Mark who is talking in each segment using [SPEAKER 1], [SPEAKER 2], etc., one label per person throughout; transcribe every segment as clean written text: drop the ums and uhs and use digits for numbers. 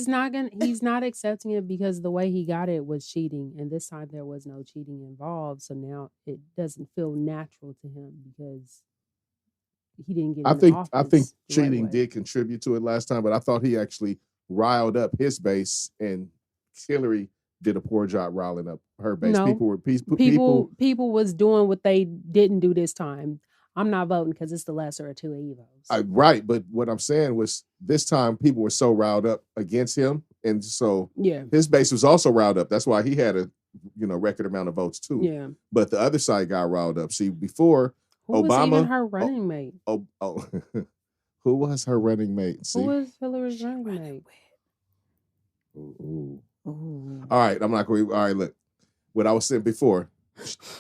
[SPEAKER 1] he's not accepting it because the way he got it was cheating, and this time there was no cheating involved. So now it doesn't feel natural to him because he didn't get.
[SPEAKER 2] I think cheating did contribute to it last time, but I thought he actually riled up his base, and Hillary did a poor job riling up her base.
[SPEAKER 1] No, people was doing what they didn't do this time. I'm not voting because it's the lesser of two evils.
[SPEAKER 2] Right, but what I'm saying was this time people were so riled up against him, and so his base was also riled up. That's why he had a record amount of votes too.
[SPEAKER 1] Yeah,
[SPEAKER 2] but the other side got riled up. See, before
[SPEAKER 1] who
[SPEAKER 2] Obama,
[SPEAKER 1] was even her running mate?
[SPEAKER 2] Who was her running mate? See?
[SPEAKER 1] Who was Hillary's running mate?
[SPEAKER 2] Ooh. All right, I'm not going. All right, look, what I was saying before.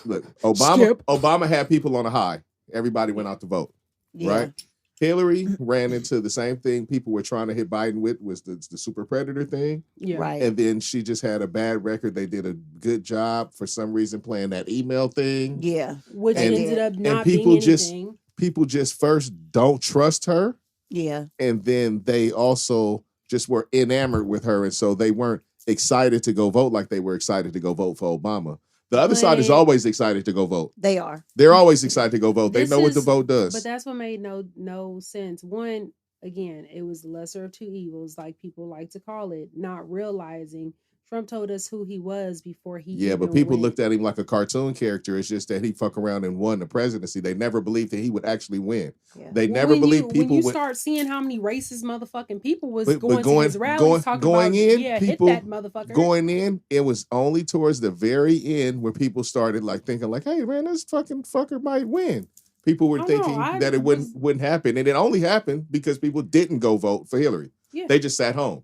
[SPEAKER 2] Look, Obama had people on a high. Everybody went out to vote, right? Hillary ran into the same thing people were trying to hit Biden with, was the super predator thing.
[SPEAKER 1] Yeah.
[SPEAKER 3] Right.
[SPEAKER 2] And then she just had a bad record. They did a good job for some reason playing that email thing.
[SPEAKER 3] Yeah.
[SPEAKER 1] Which ended up not being anything.
[SPEAKER 2] People just first don't trust her.
[SPEAKER 3] Yeah.
[SPEAKER 2] And then they also just were enamored with her. And so they weren't excited to go vote like they were excited to go vote for Obama. The other side is always excited to go vote.
[SPEAKER 3] They are.
[SPEAKER 2] They're always excited to go vote. They know what the vote does.
[SPEAKER 1] But that's what made no sense. One, again, it was the lesser of two evils, like people like to call it, not realizing Trump told us who he was before he
[SPEAKER 2] but people looked at him like a cartoon character. It's just that he fuck around and won the presidency. They never believed that he would actually win. Yeah. They never believed people
[SPEAKER 1] when you start seeing how many racist motherfucking people was going to his rallies hit that motherfucker.
[SPEAKER 2] Going in, it was only towards the very end where people started thinking hey man, this fucking fucker might win. People were thinking that it wouldn't happen. And it only happened because people didn't go vote for Hillary. Yeah. They just sat home.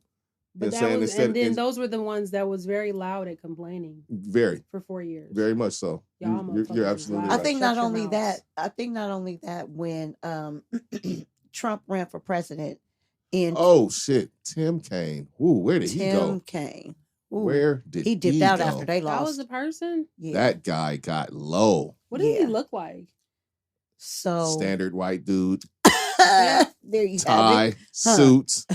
[SPEAKER 1] But those were the ones that was very loud at complaining. For 4 years.
[SPEAKER 2] Very much so. You're absolutely right.
[SPEAKER 3] I think not only that when Trump ran for president
[SPEAKER 2] oh shit, Tim Kaine. Ooh, where did he go?
[SPEAKER 3] Tim Kaine. Ooh.
[SPEAKER 2] Where did he
[SPEAKER 3] dipped out after they lost?
[SPEAKER 1] That was the person?
[SPEAKER 3] Yeah.
[SPEAKER 2] That guy got low.
[SPEAKER 1] What did he look like?
[SPEAKER 3] So
[SPEAKER 2] standard white dude.
[SPEAKER 3] There you
[SPEAKER 2] tie,
[SPEAKER 3] have it.
[SPEAKER 2] suit.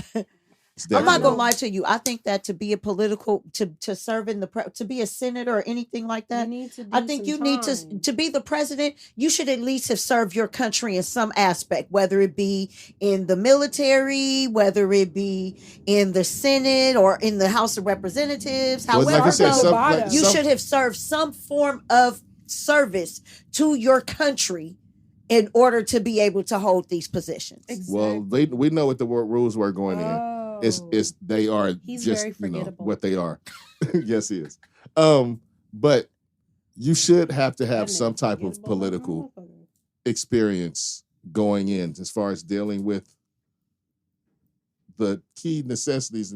[SPEAKER 3] I'm not gonna lie to you. I think that to be a political, to serve in to be a senator or anything like that, I think you need to be the president. You should at least have served your country in some aspect, whether it be in the military, whether it be in the Senate or in the House of Representatives. However, you should have served some form of service to your country in order to be able to hold these positions.
[SPEAKER 1] Exactly.
[SPEAKER 2] Well, we know what the rules were going in. They are
[SPEAKER 1] He's
[SPEAKER 2] just what they are. Yes, he is. But you should have to have some type of political experience going in as far as dealing with the key necessities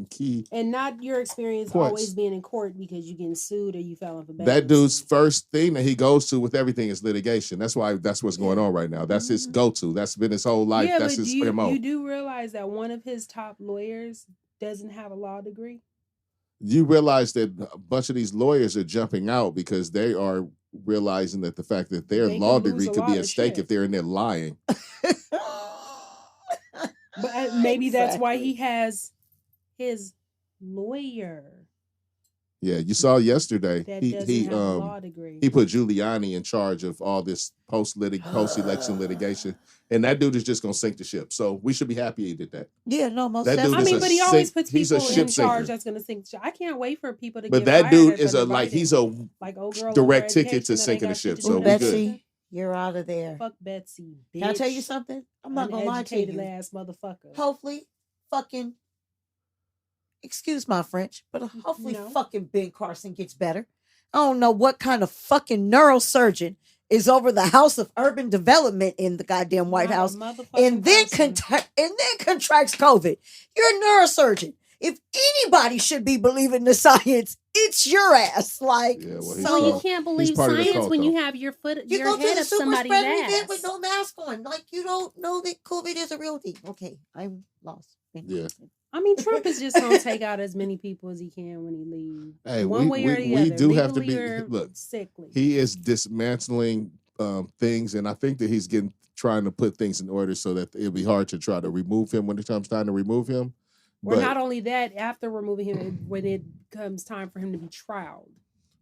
[SPEAKER 2] and
[SPEAKER 1] not your experience points. Always being in court because you're getting sued or you fell off a bed.
[SPEAKER 2] That dude's first thing that he goes to with everything is litigation. That's what's going on right now. That's his go-to. That's been his whole life.
[SPEAKER 1] Yeah,
[SPEAKER 2] that's his MO.
[SPEAKER 1] You do realize that one of his top lawyers doesn't have a law degree?
[SPEAKER 2] You realize that a bunch of these lawyers are jumping out because they are realizing that the fact that their law degree could be at stake if they're in there lying.
[SPEAKER 1] But maybe that's why he has his lawyer.
[SPEAKER 2] Yeah, you saw yesterday he put Giuliani in charge of all this post-election litigation, and that dude is just gonna sink the ship. So we should be happy he did that.
[SPEAKER 3] Yeah, no, most definitely.
[SPEAKER 1] I mean, but he always puts people in charge that's gonna sink the ship. I can't wait for people to.
[SPEAKER 2] But that dude is he's a direct ticket to sinking the ship. So we good.
[SPEAKER 3] You're out of there.
[SPEAKER 1] Fuck Betsy, bitch.
[SPEAKER 3] Can I tell you something? I'm not gonna lie to you.
[SPEAKER 1] Ass motherfucker.
[SPEAKER 3] Hopefully, excuse my French, but hopefully fucking Ben Carson gets better. I don't know what kind of fucking neurosurgeon is over the House of Urban Development in the goddamn White House and then contracts COVID. You're a neurosurgeon. If anybody should be believing the science, it's your ass.
[SPEAKER 1] So you can't believe science when you have your head up somebody's ass
[SPEAKER 3] with no mask on. Like you don't know that COVID is a real thing. Okay, I'm lost.
[SPEAKER 2] Yeah.
[SPEAKER 1] I mean, Trump is just gonna take out as many people as he can when he leaves.
[SPEAKER 2] Hey,
[SPEAKER 1] one way or the other.
[SPEAKER 2] We do have to be
[SPEAKER 1] sickly.
[SPEAKER 2] He is dismantling things, and I think that he's trying to put things in order so that it'll be hard to try to remove him when it comes time to remove him.
[SPEAKER 1] Or not only that, after removing him, when it comes time for him to be trialed.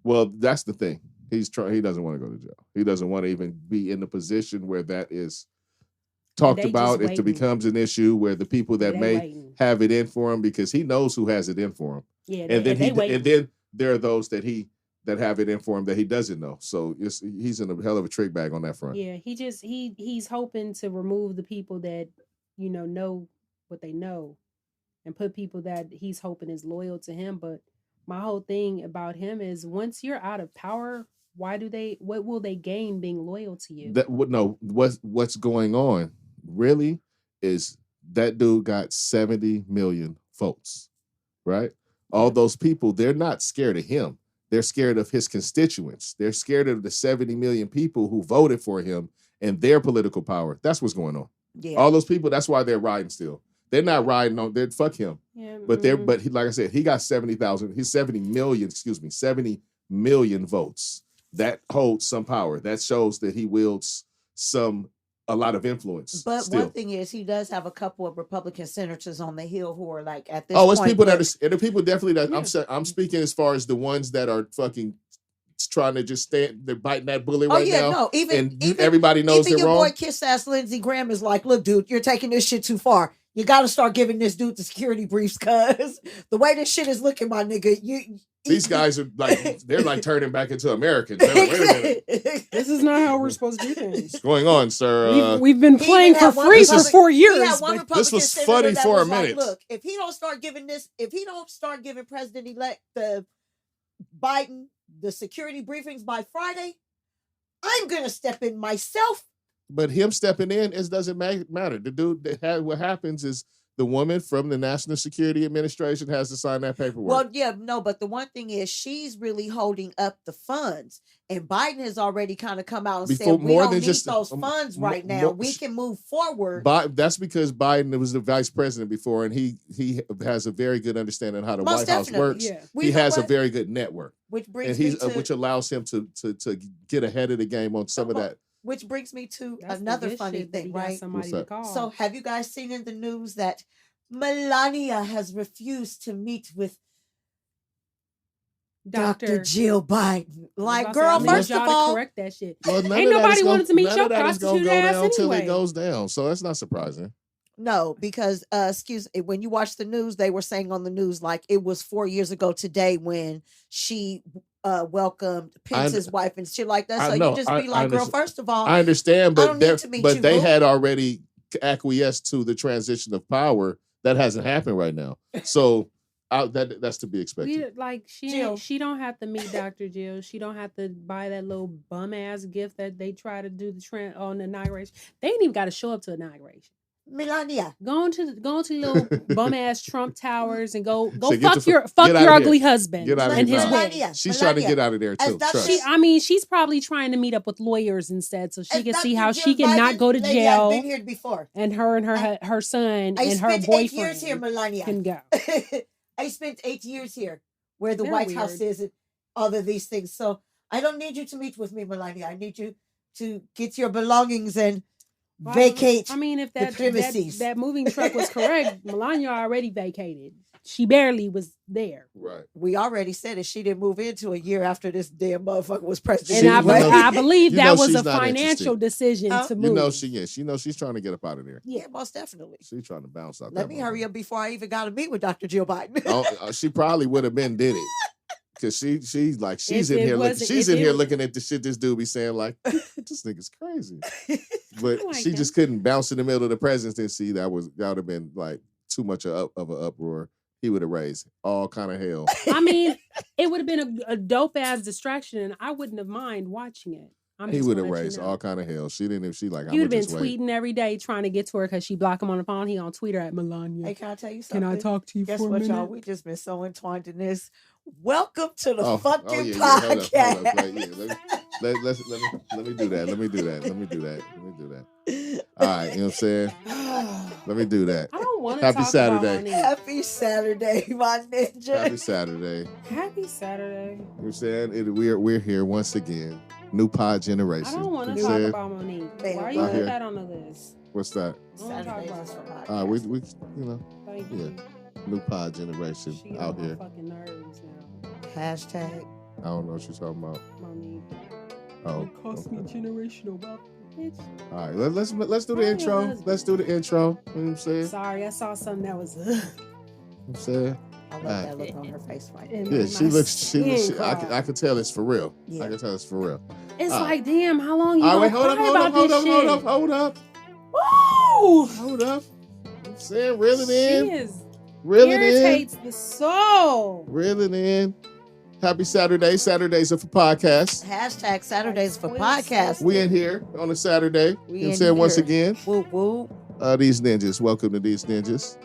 [SPEAKER 2] Well, that's the thing. He doesn't want to go to jail. He doesn't want to even be in the position where that is talked about. If it becomes an issue where the people that may have it in for him, because he knows who has it in for him.
[SPEAKER 1] Yeah,
[SPEAKER 2] and then there are those that have it in for him that he doesn't know. So he's in a hell of a trick bag on that front.
[SPEAKER 1] Yeah, he's hoping to remove the people that know what they know, and put people that he's hoping is loyal to him. But my whole thing about him is, once you're out of power, what will they gain being loyal to you?
[SPEAKER 2] What's going on really is that dude got 70 million votes, right? All those people, they're not scared of him. They're scared of his constituents. They're scared of the 70 million people who voted for him and their political power. That's what's going on. Yeah. All those people, that's why they're riding still. They're not riding on, they're fuck him. Yeah, but like I said, he got 70 million votes. That holds some power. That shows that he wields a lot of influence.
[SPEAKER 3] But still. One thing is, he does have a couple of Republican senators on the Hill who are like at this point.
[SPEAKER 2] It's people the people definitely that I'm speaking as far as the ones that are fucking trying to just they're biting that bullet right now. No, even everybody knows they're wrong.
[SPEAKER 3] Your boy kiss ass Lindsey Graham is like, look, dude, you're taking this shit too far. You got to start giving this dude the security briefs, cause the way this shit is looking, my nigga,
[SPEAKER 2] these guys are like, they're like turning back into Americans. Like, wait a minute.
[SPEAKER 1] This is not how we're supposed to do things.
[SPEAKER 2] What's going on, sir?
[SPEAKER 1] We've been playing for free for 4 years.
[SPEAKER 2] This was funny for a minute.
[SPEAKER 3] Look, if he don't start giving President-elect Biden the security briefings by Friday, I'm gonna step in myself.
[SPEAKER 2] But him stepping in, it doesn't matter. The dude, what happens is the woman from the National Security Administration has to sign that paperwork.
[SPEAKER 3] Well, yeah, no, but the one thing is she's really holding up the funds. And Biden has already kind of come out and said, we don't need those funds right now. We can move forward.
[SPEAKER 2] That's because Biden was the vice president before, and he has a very good understanding of how the White House works. Yeah. He has a very good network. Which allows him to get ahead of the game on some of that.
[SPEAKER 3] Which brings me to another funny thing, right? So have you guys seen in the news that Melania has refused to meet with Dr. Jill Biden? Like, girl, first of all,
[SPEAKER 1] correct that shit. Well, ain't nobody wanted to meet your prostitute ass anyway.
[SPEAKER 2] Until it goes down, so that's not surprising.
[SPEAKER 3] No, because when you watch the news, they were saying on the news like it was 4 years ago today when she welcomed Pence's wife and shit like that. So you just be like, girl, first of all,
[SPEAKER 2] I understand, but they had already acquiesced to the transition of power. That hasn't happened right now. So that's to be expected.
[SPEAKER 1] She don't have to meet Dr. Jill. She don't have to buy that little bum ass gift that they try to do on the inauguration. They ain't even got to show up to inauguration.
[SPEAKER 3] Melania,
[SPEAKER 1] go to little bum ass Trump towers and go fuck your ugly husband and his wife.
[SPEAKER 2] She's trying to get out of there too.
[SPEAKER 1] She's probably trying to meet up with lawyers instead, so she can see how she can not go to jail.
[SPEAKER 3] I've been here before,
[SPEAKER 1] and her son and her boyfriend 8 years
[SPEAKER 3] here, Melania,
[SPEAKER 1] can go.
[SPEAKER 3] I spent 8 years here, where the White House is, and all of these things. So I don't need you to meet with me, Melania. I need you to get your belongings and vacate.
[SPEAKER 1] I mean, if that moving truck was correct, Melania already vacated. She barely was there.
[SPEAKER 2] Right.
[SPEAKER 3] We already said it. She didn't move into a year after this damn motherfucker was president.
[SPEAKER 1] And I believe that was a financial decision to move.
[SPEAKER 2] She's trying to get up out of there.
[SPEAKER 3] Yeah, most definitely.
[SPEAKER 2] She's trying to bounce out.
[SPEAKER 3] Let me hurry up before I even got to meet with Dr. Jill Biden.
[SPEAKER 2] She probably would have did it. Because she's in here looking at the shit this dude be saying like, this nigga's crazy. But she just couldn't bounce in the middle of the presidency. That would have been like too much of an uproar. He would have raised all kind of hell.
[SPEAKER 1] I mean, it would have been a dope ass distraction, and I wouldn't have mind watching it.
[SPEAKER 2] He would have raised all kind of hell. She didn't. She like.
[SPEAKER 1] He would have been tweeting every day trying to get to her because she blocked him on the phone. He on Twitter at Melania.
[SPEAKER 3] Hey, can I tell you something?
[SPEAKER 1] Can I talk to you
[SPEAKER 3] Guess
[SPEAKER 1] for a
[SPEAKER 3] what,
[SPEAKER 1] minute?
[SPEAKER 3] y'all? We just been so entwined in this. Welcome to the fucking podcast.
[SPEAKER 2] Let me do that. All right, you know what I'm saying? Let me do that.
[SPEAKER 1] I don't want
[SPEAKER 2] to talk
[SPEAKER 1] Saturday.
[SPEAKER 3] About Happy Saturday, my ninja.
[SPEAKER 2] Happy Saturday.
[SPEAKER 1] Happy Saturday.
[SPEAKER 2] You know what I'm saying? We're here once again. New pod generation.
[SPEAKER 1] I don't want to talk about Monique. Why are you put that on the list?
[SPEAKER 2] What's that?
[SPEAKER 3] Saturdays is for
[SPEAKER 2] we you know.
[SPEAKER 1] Thank you.
[SPEAKER 2] New pod generation
[SPEAKER 1] She
[SPEAKER 2] out
[SPEAKER 1] on my
[SPEAKER 2] here.
[SPEAKER 1] fucking nerves now.
[SPEAKER 3] Hashtag.
[SPEAKER 2] I don't know what you're talking about.
[SPEAKER 1] Monique.
[SPEAKER 2] Oh,
[SPEAKER 1] It cost me generational wealth, bitch.
[SPEAKER 2] all right. Let's do the
[SPEAKER 1] Probably your
[SPEAKER 2] intro.
[SPEAKER 1] husband.
[SPEAKER 2] Let's do the intro. You know what I'm saying?
[SPEAKER 1] Sorry, I saw something that was.
[SPEAKER 2] I'm saying.
[SPEAKER 3] I love that look on her face right
[SPEAKER 1] It
[SPEAKER 3] there.
[SPEAKER 2] Yeah,
[SPEAKER 1] made
[SPEAKER 2] she
[SPEAKER 1] my
[SPEAKER 2] looks.
[SPEAKER 1] skin
[SPEAKER 2] I
[SPEAKER 1] crawl.
[SPEAKER 2] can tell it's for real.
[SPEAKER 3] Yeah.
[SPEAKER 2] I can tell it's for real.
[SPEAKER 1] It's
[SPEAKER 2] All
[SPEAKER 1] like, damn, how long you
[SPEAKER 2] All
[SPEAKER 1] gonna
[SPEAKER 2] right, wait,
[SPEAKER 1] cry about this shit?
[SPEAKER 2] hold up.
[SPEAKER 1] Woo!
[SPEAKER 2] Hold up. I'm saying, reel it
[SPEAKER 1] She
[SPEAKER 2] in.
[SPEAKER 1] is
[SPEAKER 2] Reel it in.
[SPEAKER 1] irritates the soul.
[SPEAKER 2] Reel it in. Happy Saturday. Saturdays are for podcasts.
[SPEAKER 3] Hashtag Saturdays for
[SPEAKER 1] Like,
[SPEAKER 3] podcasts.
[SPEAKER 2] We in here on a Saturday. You know what I'm
[SPEAKER 3] in
[SPEAKER 2] saying? Once
[SPEAKER 3] here.
[SPEAKER 2] again,
[SPEAKER 3] Whoop whoop.
[SPEAKER 2] these ninjas. Welcome to these ninjas.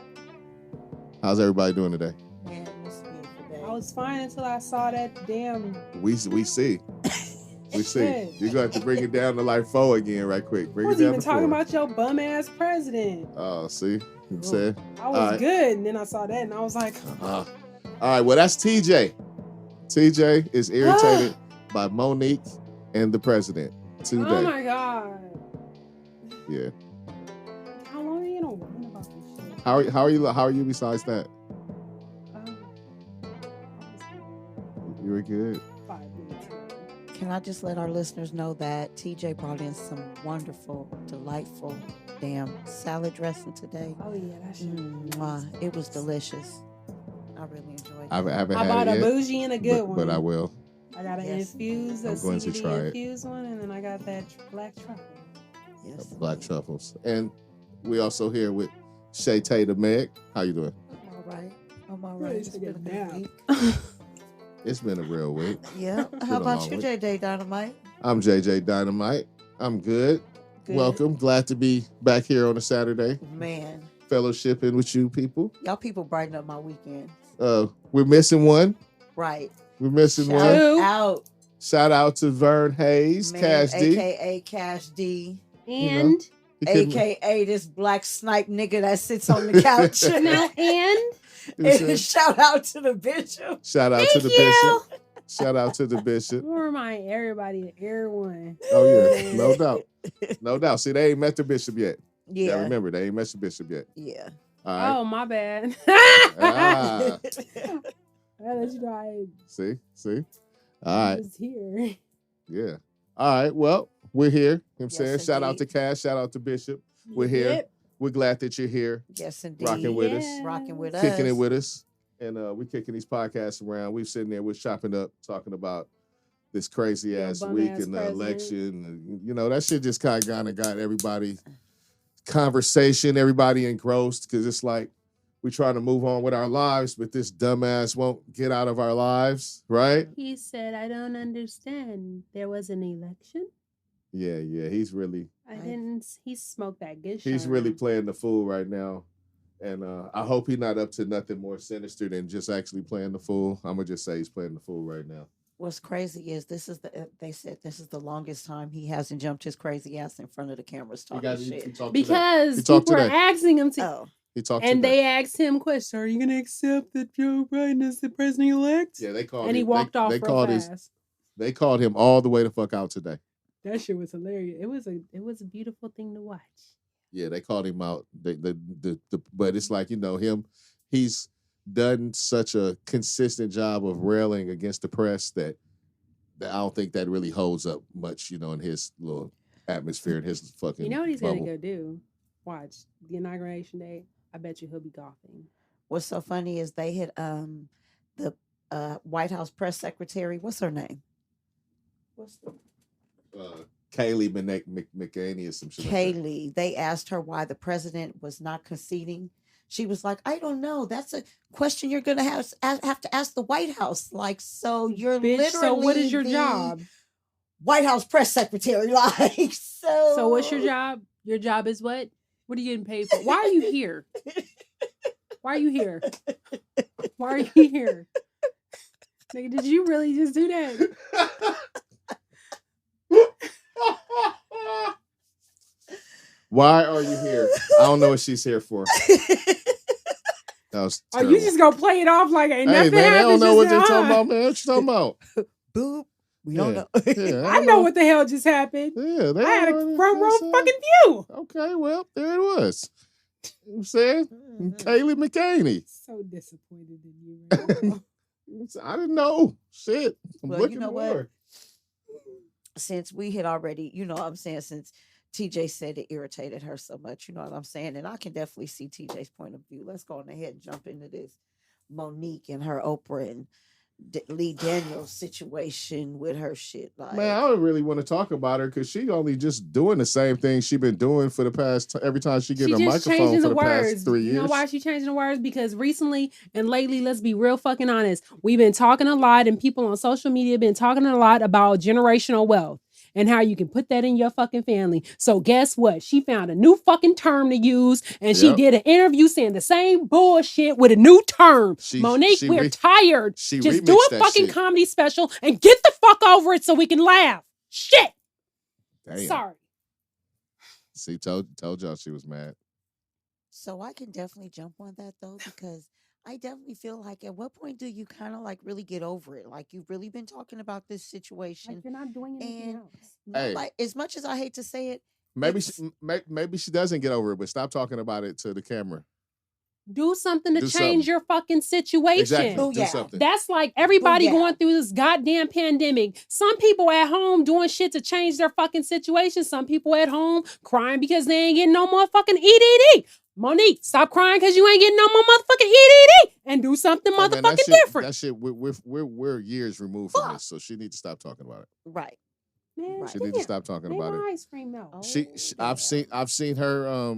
[SPEAKER 2] How's everybody doing today?
[SPEAKER 3] Man, this is a beautiful day.
[SPEAKER 1] I was fine until I saw that damn.
[SPEAKER 2] We see. We see.
[SPEAKER 1] Shit.
[SPEAKER 2] You're going to have to bring it down to like 4 again right quick.
[SPEAKER 1] I
[SPEAKER 2] Bring
[SPEAKER 1] was
[SPEAKER 2] it down
[SPEAKER 1] even
[SPEAKER 2] to
[SPEAKER 1] talking
[SPEAKER 2] 4.
[SPEAKER 1] about your bum ass president.
[SPEAKER 2] Oh, see? You know what I'm saying?
[SPEAKER 1] I was
[SPEAKER 2] All right.
[SPEAKER 1] good, and then I saw that, and I was like,
[SPEAKER 2] All right, well, that's TJ. TJ is irritated by Monique and the president today.
[SPEAKER 1] oh my god.
[SPEAKER 2] Yeah.
[SPEAKER 1] How long are you gonna whine about this shit?
[SPEAKER 2] How are you besides that? You were good.
[SPEAKER 1] 5 minutes.
[SPEAKER 3] Can I just let our listeners know that TJ brought in some wonderful, delightful, damn salad dressing today.
[SPEAKER 1] Oh yeah, that shit.
[SPEAKER 3] Mwah. It was delicious. I really enjoyed it.
[SPEAKER 2] I haven't
[SPEAKER 1] I
[SPEAKER 2] had
[SPEAKER 1] bought
[SPEAKER 2] it
[SPEAKER 1] a
[SPEAKER 2] yet,
[SPEAKER 1] bougie and a good one.
[SPEAKER 2] but I will.
[SPEAKER 1] I got an
[SPEAKER 3] Yes.
[SPEAKER 1] infused, a
[SPEAKER 2] I'm going to
[SPEAKER 1] CBD
[SPEAKER 2] try it.
[SPEAKER 1] infused one, and then I got that black truffle.
[SPEAKER 3] Yes.
[SPEAKER 2] Black truffles. And we also here with Chaté the Meg. How you doing?
[SPEAKER 3] I'm all right. I'm all
[SPEAKER 1] Ready
[SPEAKER 3] right.
[SPEAKER 1] to
[SPEAKER 3] It's
[SPEAKER 1] take
[SPEAKER 3] been
[SPEAKER 1] a
[SPEAKER 3] a good
[SPEAKER 1] nap.
[SPEAKER 3] week.
[SPEAKER 2] It's been a real week.
[SPEAKER 3] Yeah.
[SPEAKER 2] been
[SPEAKER 3] How
[SPEAKER 2] a
[SPEAKER 3] about
[SPEAKER 2] long
[SPEAKER 3] you,
[SPEAKER 2] week.
[SPEAKER 3] JJ Dynamite?
[SPEAKER 2] I'm JJ Dynamite. I'm good.
[SPEAKER 3] Good.
[SPEAKER 2] Welcome. Glad to be back here on a Saturday,
[SPEAKER 3] Man,
[SPEAKER 2] fellowshipping with you people.
[SPEAKER 3] y'all people brighten up my weekend.
[SPEAKER 2] We're missing one.
[SPEAKER 3] Right.
[SPEAKER 2] We're missing
[SPEAKER 3] Shout
[SPEAKER 2] one.
[SPEAKER 1] Two.
[SPEAKER 3] out,
[SPEAKER 2] Shout out to Vern Hayes,
[SPEAKER 3] man,
[SPEAKER 2] Cash D.
[SPEAKER 3] AKA Cash D,
[SPEAKER 1] And
[SPEAKER 2] He couldn't-
[SPEAKER 3] AKA this black snipe nigga that sits on the couch.
[SPEAKER 1] now, and
[SPEAKER 2] he said,
[SPEAKER 3] Shout out to the bishop.
[SPEAKER 2] shout out to the bishop. Shout out to the bishop.
[SPEAKER 1] we'll remind everybody of everyone.
[SPEAKER 2] Oh yeah, no doubt, no doubt. See, they ain't met the bishop yet. Yeah,
[SPEAKER 3] Yeah.
[SPEAKER 2] remember they ain't met the bishop yet.
[SPEAKER 3] Yeah.
[SPEAKER 2] All right.
[SPEAKER 1] Oh, my bad.
[SPEAKER 2] Ah,
[SPEAKER 1] I let you know I
[SPEAKER 2] see. All right.
[SPEAKER 1] was here.
[SPEAKER 2] Yeah. All right. Well, we're here. You know what I'm saying?
[SPEAKER 3] Yes,
[SPEAKER 2] Shout out to
[SPEAKER 3] indeed.
[SPEAKER 2] Cash. Shout out to Bishop. We're here.
[SPEAKER 1] Yep.
[SPEAKER 2] We're glad that you're here,
[SPEAKER 3] Yes, indeed.
[SPEAKER 2] rocking with us,
[SPEAKER 1] Yes.
[SPEAKER 3] Rocking with us.
[SPEAKER 2] kicking it with us. And we're kicking these podcasts around. We're sitting there, we're chopping up, talking about this crazy
[SPEAKER 1] Yeah,
[SPEAKER 2] ass
[SPEAKER 1] bum
[SPEAKER 2] week
[SPEAKER 1] ass
[SPEAKER 2] and the
[SPEAKER 1] president.
[SPEAKER 2] election. And, you know, that shit just kind of got everybody conversation, everybody engrossed, because it's like we trying to move on with our lives, but this dumbass won't get out of our lives, right?
[SPEAKER 1] He said, I don't understand. There was an election?
[SPEAKER 2] Yeah, he's really
[SPEAKER 1] He smoked that good
[SPEAKER 2] he's
[SPEAKER 1] shine.
[SPEAKER 2] really playing the fool right now. And I hope he's not up to nothing more sinister than just actually playing the fool. I'm gonna just say he's playing the fool right now.
[SPEAKER 3] What's crazy is they said this is the longest time he hasn't jumped his crazy ass in front of the cameras talking shit.
[SPEAKER 2] talked today.
[SPEAKER 1] Because
[SPEAKER 2] He talked
[SPEAKER 1] people are
[SPEAKER 2] today.
[SPEAKER 1] asking him to.
[SPEAKER 3] Oh,
[SPEAKER 2] He talked
[SPEAKER 1] And
[SPEAKER 2] today.
[SPEAKER 1] they asked him questions. Are you going to accept that Joe Biden is the president-elect?
[SPEAKER 2] Yeah, they called
[SPEAKER 1] And he
[SPEAKER 2] him.
[SPEAKER 1] walked off
[SPEAKER 2] they
[SPEAKER 1] real
[SPEAKER 2] called
[SPEAKER 1] fast.
[SPEAKER 2] they called him all the way the fuck out today.
[SPEAKER 1] That shit was hilarious. It was a beautiful thing to watch.
[SPEAKER 2] Yeah, they called him out. But it's like, you know, he's done such a consistent job of railing against the press that I don't think that really holds up much, you know, in his little atmosphere and his fucking.
[SPEAKER 1] You know what he's
[SPEAKER 2] bubble.
[SPEAKER 1] going to go do? Watch the inauguration day. I bet you he'll be golfing.
[SPEAKER 3] what's so funny is they had the White House press secretary. What's her name? What's the
[SPEAKER 2] Kayleigh McEnany or some shit. Like that.
[SPEAKER 3] Kayleigh? They asked her why the president was not conceding. She was like, I don't know. That's a question you're gonna have to ask the White House. Like, so you're
[SPEAKER 1] Bitch,
[SPEAKER 3] literally
[SPEAKER 1] so what is your
[SPEAKER 3] the
[SPEAKER 1] job?
[SPEAKER 3] White House press secretary. Like, so.
[SPEAKER 1] So what's your job? Your job is what? What are you getting paid for? Why are you here? Why are you here? Why are you here? Nigga, did you really just do that?
[SPEAKER 2] Why are you here? I don't know what she's here for. That was
[SPEAKER 1] Are
[SPEAKER 2] terrible.
[SPEAKER 1] you just gonna play it off like ain't
[SPEAKER 2] Hey
[SPEAKER 1] nothing
[SPEAKER 2] man, I don't
[SPEAKER 1] happened?
[SPEAKER 2] know what they're
[SPEAKER 1] Just,
[SPEAKER 2] talking about, man. What you talking about?
[SPEAKER 3] Boop. We don't know.
[SPEAKER 2] Yeah,
[SPEAKER 1] I know what the hell just happened.
[SPEAKER 2] Yeah,
[SPEAKER 1] I had a front row fucking view.
[SPEAKER 2] Okay, well, there it was. You know what I'm saying? Kaylee McCaney.
[SPEAKER 1] So disappointed in you right now.
[SPEAKER 2] I didn't know. Shit. I'm
[SPEAKER 3] Well,
[SPEAKER 2] looking
[SPEAKER 3] you know
[SPEAKER 2] more.
[SPEAKER 3] what? Since we had already, you know what I'm saying, since TJ said it irritated her so much, you know what I'm saying? And I can definitely see TJ's point of view. Let's go on ahead and jump into this. Monique and her Oprah and Lee Daniels situation with her shit. Like,
[SPEAKER 2] Man, I don't really want to talk about her because she only just doing the same thing she been doing for the past every time she get a microphone for the past 3 years.
[SPEAKER 1] You know why she changing the words? Because recently and lately, let's be real fucking honest, we've been talking a lot and people on social media have been talking a lot about generational wealth and how you can put that in your fucking family. So guess what? She found a new fucking term to use and she did an interview saying the same bullshit with a new term. Monique, we're tired. Just do a fucking comedy special and get the fuck over it so we can laugh. Shit. Damn. Sorry.
[SPEAKER 2] See, told y'all she was mad.
[SPEAKER 3] So I can definitely jump on that though, because I definitely feel like at what point do you kind of like really get over it? Like you've really been talking about this situation.
[SPEAKER 1] Like you're not doing anything else.
[SPEAKER 3] Hey, like as much as I hate to say it,
[SPEAKER 2] maybe she doesn't get over it, but stop talking about it to the camera.
[SPEAKER 1] Do something to change your fucking situation.
[SPEAKER 2] Exactly. Do something.
[SPEAKER 1] That's like everybody going through this goddamn pandemic. Some people at home doing shit to change their fucking situation. Some people at home crying because they ain't getting no more fucking EDD. Monique, stop crying because you ain't getting no more motherfucking EDD and do something motherfucking different.
[SPEAKER 2] That shit, we're years removed from this, so she needs to stop talking about it.
[SPEAKER 3] Right.
[SPEAKER 1] Man,
[SPEAKER 2] she needs to stop talking about it.
[SPEAKER 1] Ice cream melt.
[SPEAKER 2] I've seen her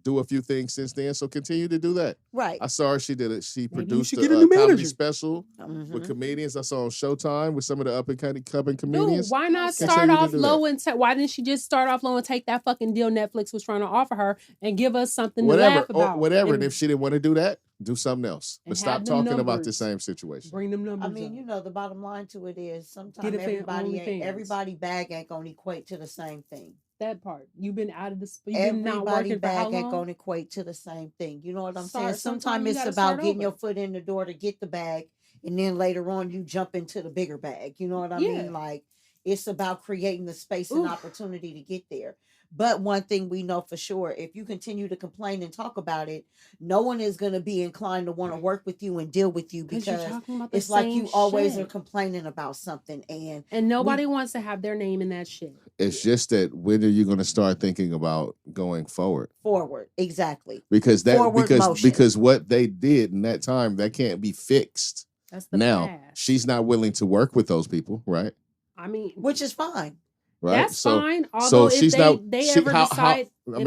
[SPEAKER 2] do a few things since then, so continue to do that.
[SPEAKER 3] Right.
[SPEAKER 2] I saw her. She did it. She produced a comedy special with comedians. I saw on Showtime with some of the up and coming comedians.
[SPEAKER 1] Dude, why not start off low and why didn't she just start off low and take that fucking deal Netflix was trying to offer her and give us something to laugh about?
[SPEAKER 2] And if she didn't want to do that, do something else. But stop talking about the same situation.
[SPEAKER 1] Bring them numbers.
[SPEAKER 3] I mean, you know, the bottom line to it is sometimes everybody bag ain't gonna equate to the same thing.
[SPEAKER 1] That part. You've been out of this. You've been not working for how long?
[SPEAKER 3] Ain't gonna equate to the same thing. You know what I'm saying? Sometimes it's about getting your foot in the door to get the bag, and then later on you jump into the bigger bag. You know what I mean? Like it's about creating the space and opportunity to get there. But one thing we know for sure, if you continue to complain and talk about it, no one is going to be inclined to want to work with you and deal with you because it's like you always are complaining about something. And
[SPEAKER 1] nobody wants to have their name in that shit.
[SPEAKER 2] It's just that when are you going to start thinking about going forward?
[SPEAKER 3] Forward, exactly.
[SPEAKER 2] Because what they did in that time, that can't be fixed.
[SPEAKER 1] That's the
[SPEAKER 2] past. She's not willing to work with those people, right?
[SPEAKER 1] I mean,
[SPEAKER 3] which is fine.
[SPEAKER 2] Right?
[SPEAKER 1] That's fine. Although if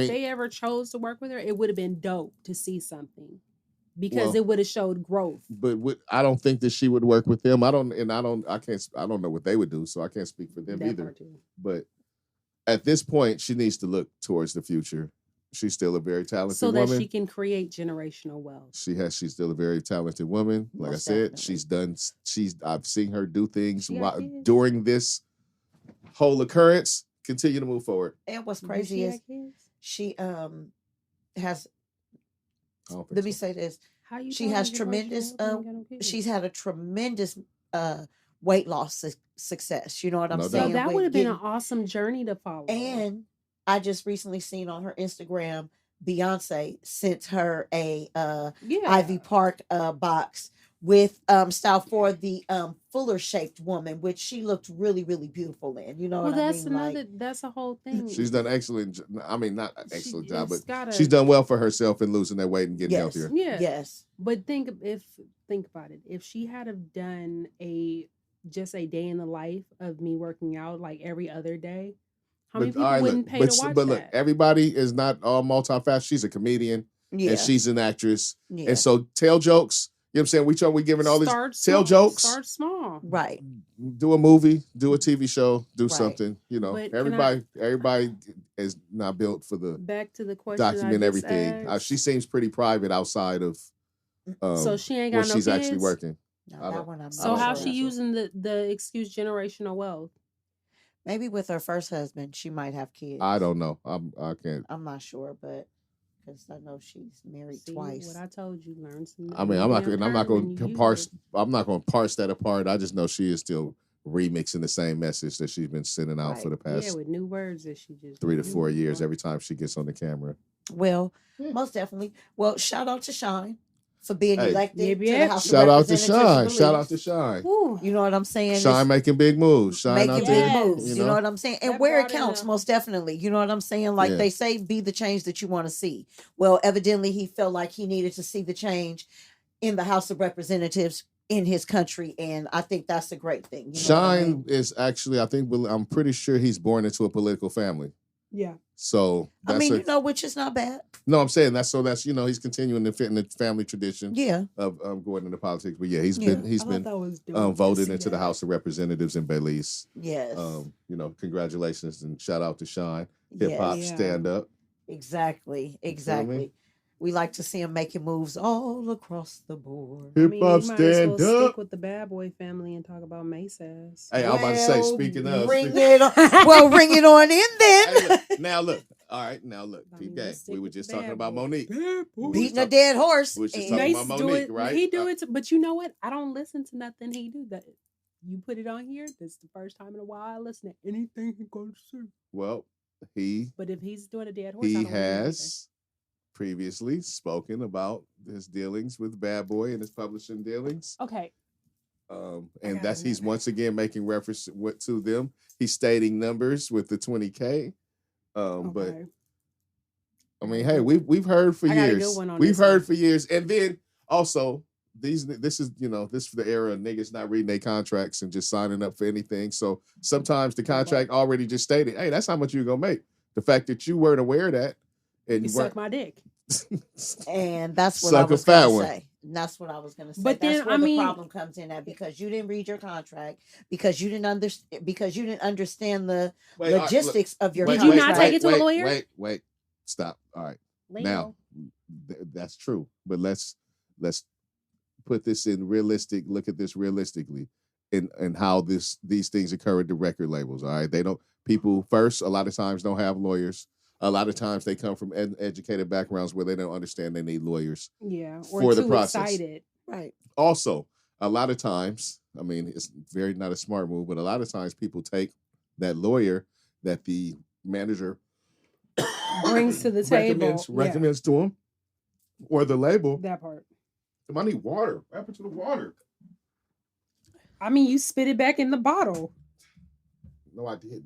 [SPEAKER 1] they ever chose to work with her, it would have been dope to see something because it would have showed growth.
[SPEAKER 2] But I don't think that she would work with them. I don't know what they would do, so I can't speak for them either. But at this point, she needs to look towards the future. She's still a very talented woman.
[SPEAKER 1] So that she can create generational wealth.
[SPEAKER 2] She's still a very talented woman. Like I said, I've seen her do things during this whole occurrence. Continue to move forward.
[SPEAKER 3] And what's crazy is she has let me say this. She has tremendous she's had a tremendous weight loss success. You know what I'm saying?
[SPEAKER 1] So that would have been an awesome journey to follow.
[SPEAKER 3] And I just recently seen on her Instagram, Beyonce sent her a Ivy Park box with style for the fuller shaped woman, which she looked really, really beautiful in. You know what I mean?
[SPEAKER 1] That's a whole thing.
[SPEAKER 2] She's done excellent. I mean, not an excellent job, but she's done well for herself in losing that weight and getting healthier.
[SPEAKER 1] Yeah. Yes. But think about it. If she had have done just a day in the life of me working out like every other day, how many people wouldn't pay to watch that? But look,
[SPEAKER 2] everybody is not all multifaceted. She's a comedian and she's an actress. Yeah. And so tell jokes. You know what I'm saying? We giving all this tell jokes.
[SPEAKER 1] Start small.
[SPEAKER 3] Right.
[SPEAKER 2] Do a movie, do a TV show, do something. You know, but everybody is not built for the
[SPEAKER 1] back to the question.
[SPEAKER 2] Document everything. She seems pretty private outside of
[SPEAKER 1] so she ain't got no
[SPEAKER 2] she's
[SPEAKER 1] kids?
[SPEAKER 2] Actually working.
[SPEAKER 1] So how's she using the excuse generational wealth?
[SPEAKER 3] Maybe with her first husband, she might have kids.
[SPEAKER 2] I don't know. I can't.
[SPEAKER 3] I'm not sure, but because I know she's married twice.
[SPEAKER 1] What I told you, learn some.
[SPEAKER 2] I mean, I'm not going to parse that apart. I just know she is still remixing the same message that she's been sending out for the past
[SPEAKER 1] with new words that she just
[SPEAKER 2] 3 to 4 years every time she gets on the camera.
[SPEAKER 3] Well, most definitely. Well, shout out to Shine for being elected to the House of
[SPEAKER 2] Shout out to
[SPEAKER 3] Representatives.
[SPEAKER 2] Shine. Shout out to Shine.
[SPEAKER 3] You know what I'm saying?
[SPEAKER 2] Shine making big moves. Shine
[SPEAKER 3] making
[SPEAKER 2] out
[SPEAKER 3] big
[SPEAKER 2] there.
[SPEAKER 3] moves. You know what I'm saying? And
[SPEAKER 1] That
[SPEAKER 3] where it
[SPEAKER 1] brought
[SPEAKER 3] counts,
[SPEAKER 1] in
[SPEAKER 3] most definitely. You know what I'm saying? Like they say, be the change that you want to see. Well, evidently he felt like he needed to see the change in the House of Representatives in his country, and I think that's a great thing. You know
[SPEAKER 2] Shine is actually, I'm pretty sure he's born into a political family.
[SPEAKER 1] Yeah.
[SPEAKER 2] So that's
[SPEAKER 3] which is not bad.
[SPEAKER 2] No, I'm saying that's he's continuing to fit in the family tradition.
[SPEAKER 3] Yeah.
[SPEAKER 2] Of going into politics, but he's been voted into the House of Representatives in Belize.
[SPEAKER 3] Yes.
[SPEAKER 2] Congratulations and shout out to Shine. Hip hop stand up.
[SPEAKER 3] Exactly. We like to see him making moves all across the board.
[SPEAKER 2] Hip hop stand up.
[SPEAKER 1] Stick with the Bad Boy family and talk about Mace ass.
[SPEAKER 2] Hey, I was about to say, speaking of,
[SPEAKER 3] bring it on in then.
[SPEAKER 2] Hey, now look. All right, now look. We were just talking about Monique.
[SPEAKER 3] Beating a dead horse.
[SPEAKER 2] We were just talking about Monique, right?
[SPEAKER 1] He do it, but you know what? I don't listen to nothing he do. That you put it on here. This is the first time in a while I listen to anything he goes to.
[SPEAKER 2] Well,
[SPEAKER 1] But if he's doing a dead horse,
[SPEAKER 2] he has previously spoken about his dealings with Bad Boy and his publishing dealings.
[SPEAKER 1] Okay.
[SPEAKER 2] And he's once again making reference to them. He's stating numbers with the 20K. But I mean, hey, we've heard for years. We've heard for years, and then also this is for the era of niggas not reading their contracts and just signing up for anything. So sometimes the contract already just stated, hey, that's how much you're gonna make. The fact that you weren't aware of that and you
[SPEAKER 1] suck my dick.
[SPEAKER 3] And that's what I was going to say. And that's what I was going to say. But that's where the problem comes in at, because you didn't read your contract, because you didn't understand the logistics of your contract.
[SPEAKER 1] Did you not take it to a lawyer?
[SPEAKER 2] Wait, stop. All right. Now, that's true. But let's put this in realistic. Look at this realistically, and how these things occur at the record labels. All right, people first a lot of times don't have lawyers. A lot of times they come from educated backgrounds where they don't understand they need lawyers.
[SPEAKER 1] Yeah,
[SPEAKER 2] for the process.
[SPEAKER 1] Excited. Right.
[SPEAKER 2] Also, a lot of times, I mean, it's very not a smart move, but a lot of times people take that lawyer that the manager
[SPEAKER 1] brings to the table,
[SPEAKER 2] recommends to them, or the label.
[SPEAKER 1] That part.
[SPEAKER 2] I need water. What happened to the water?
[SPEAKER 1] I mean, you spit it back in the bottle.
[SPEAKER 2] No, I didn't.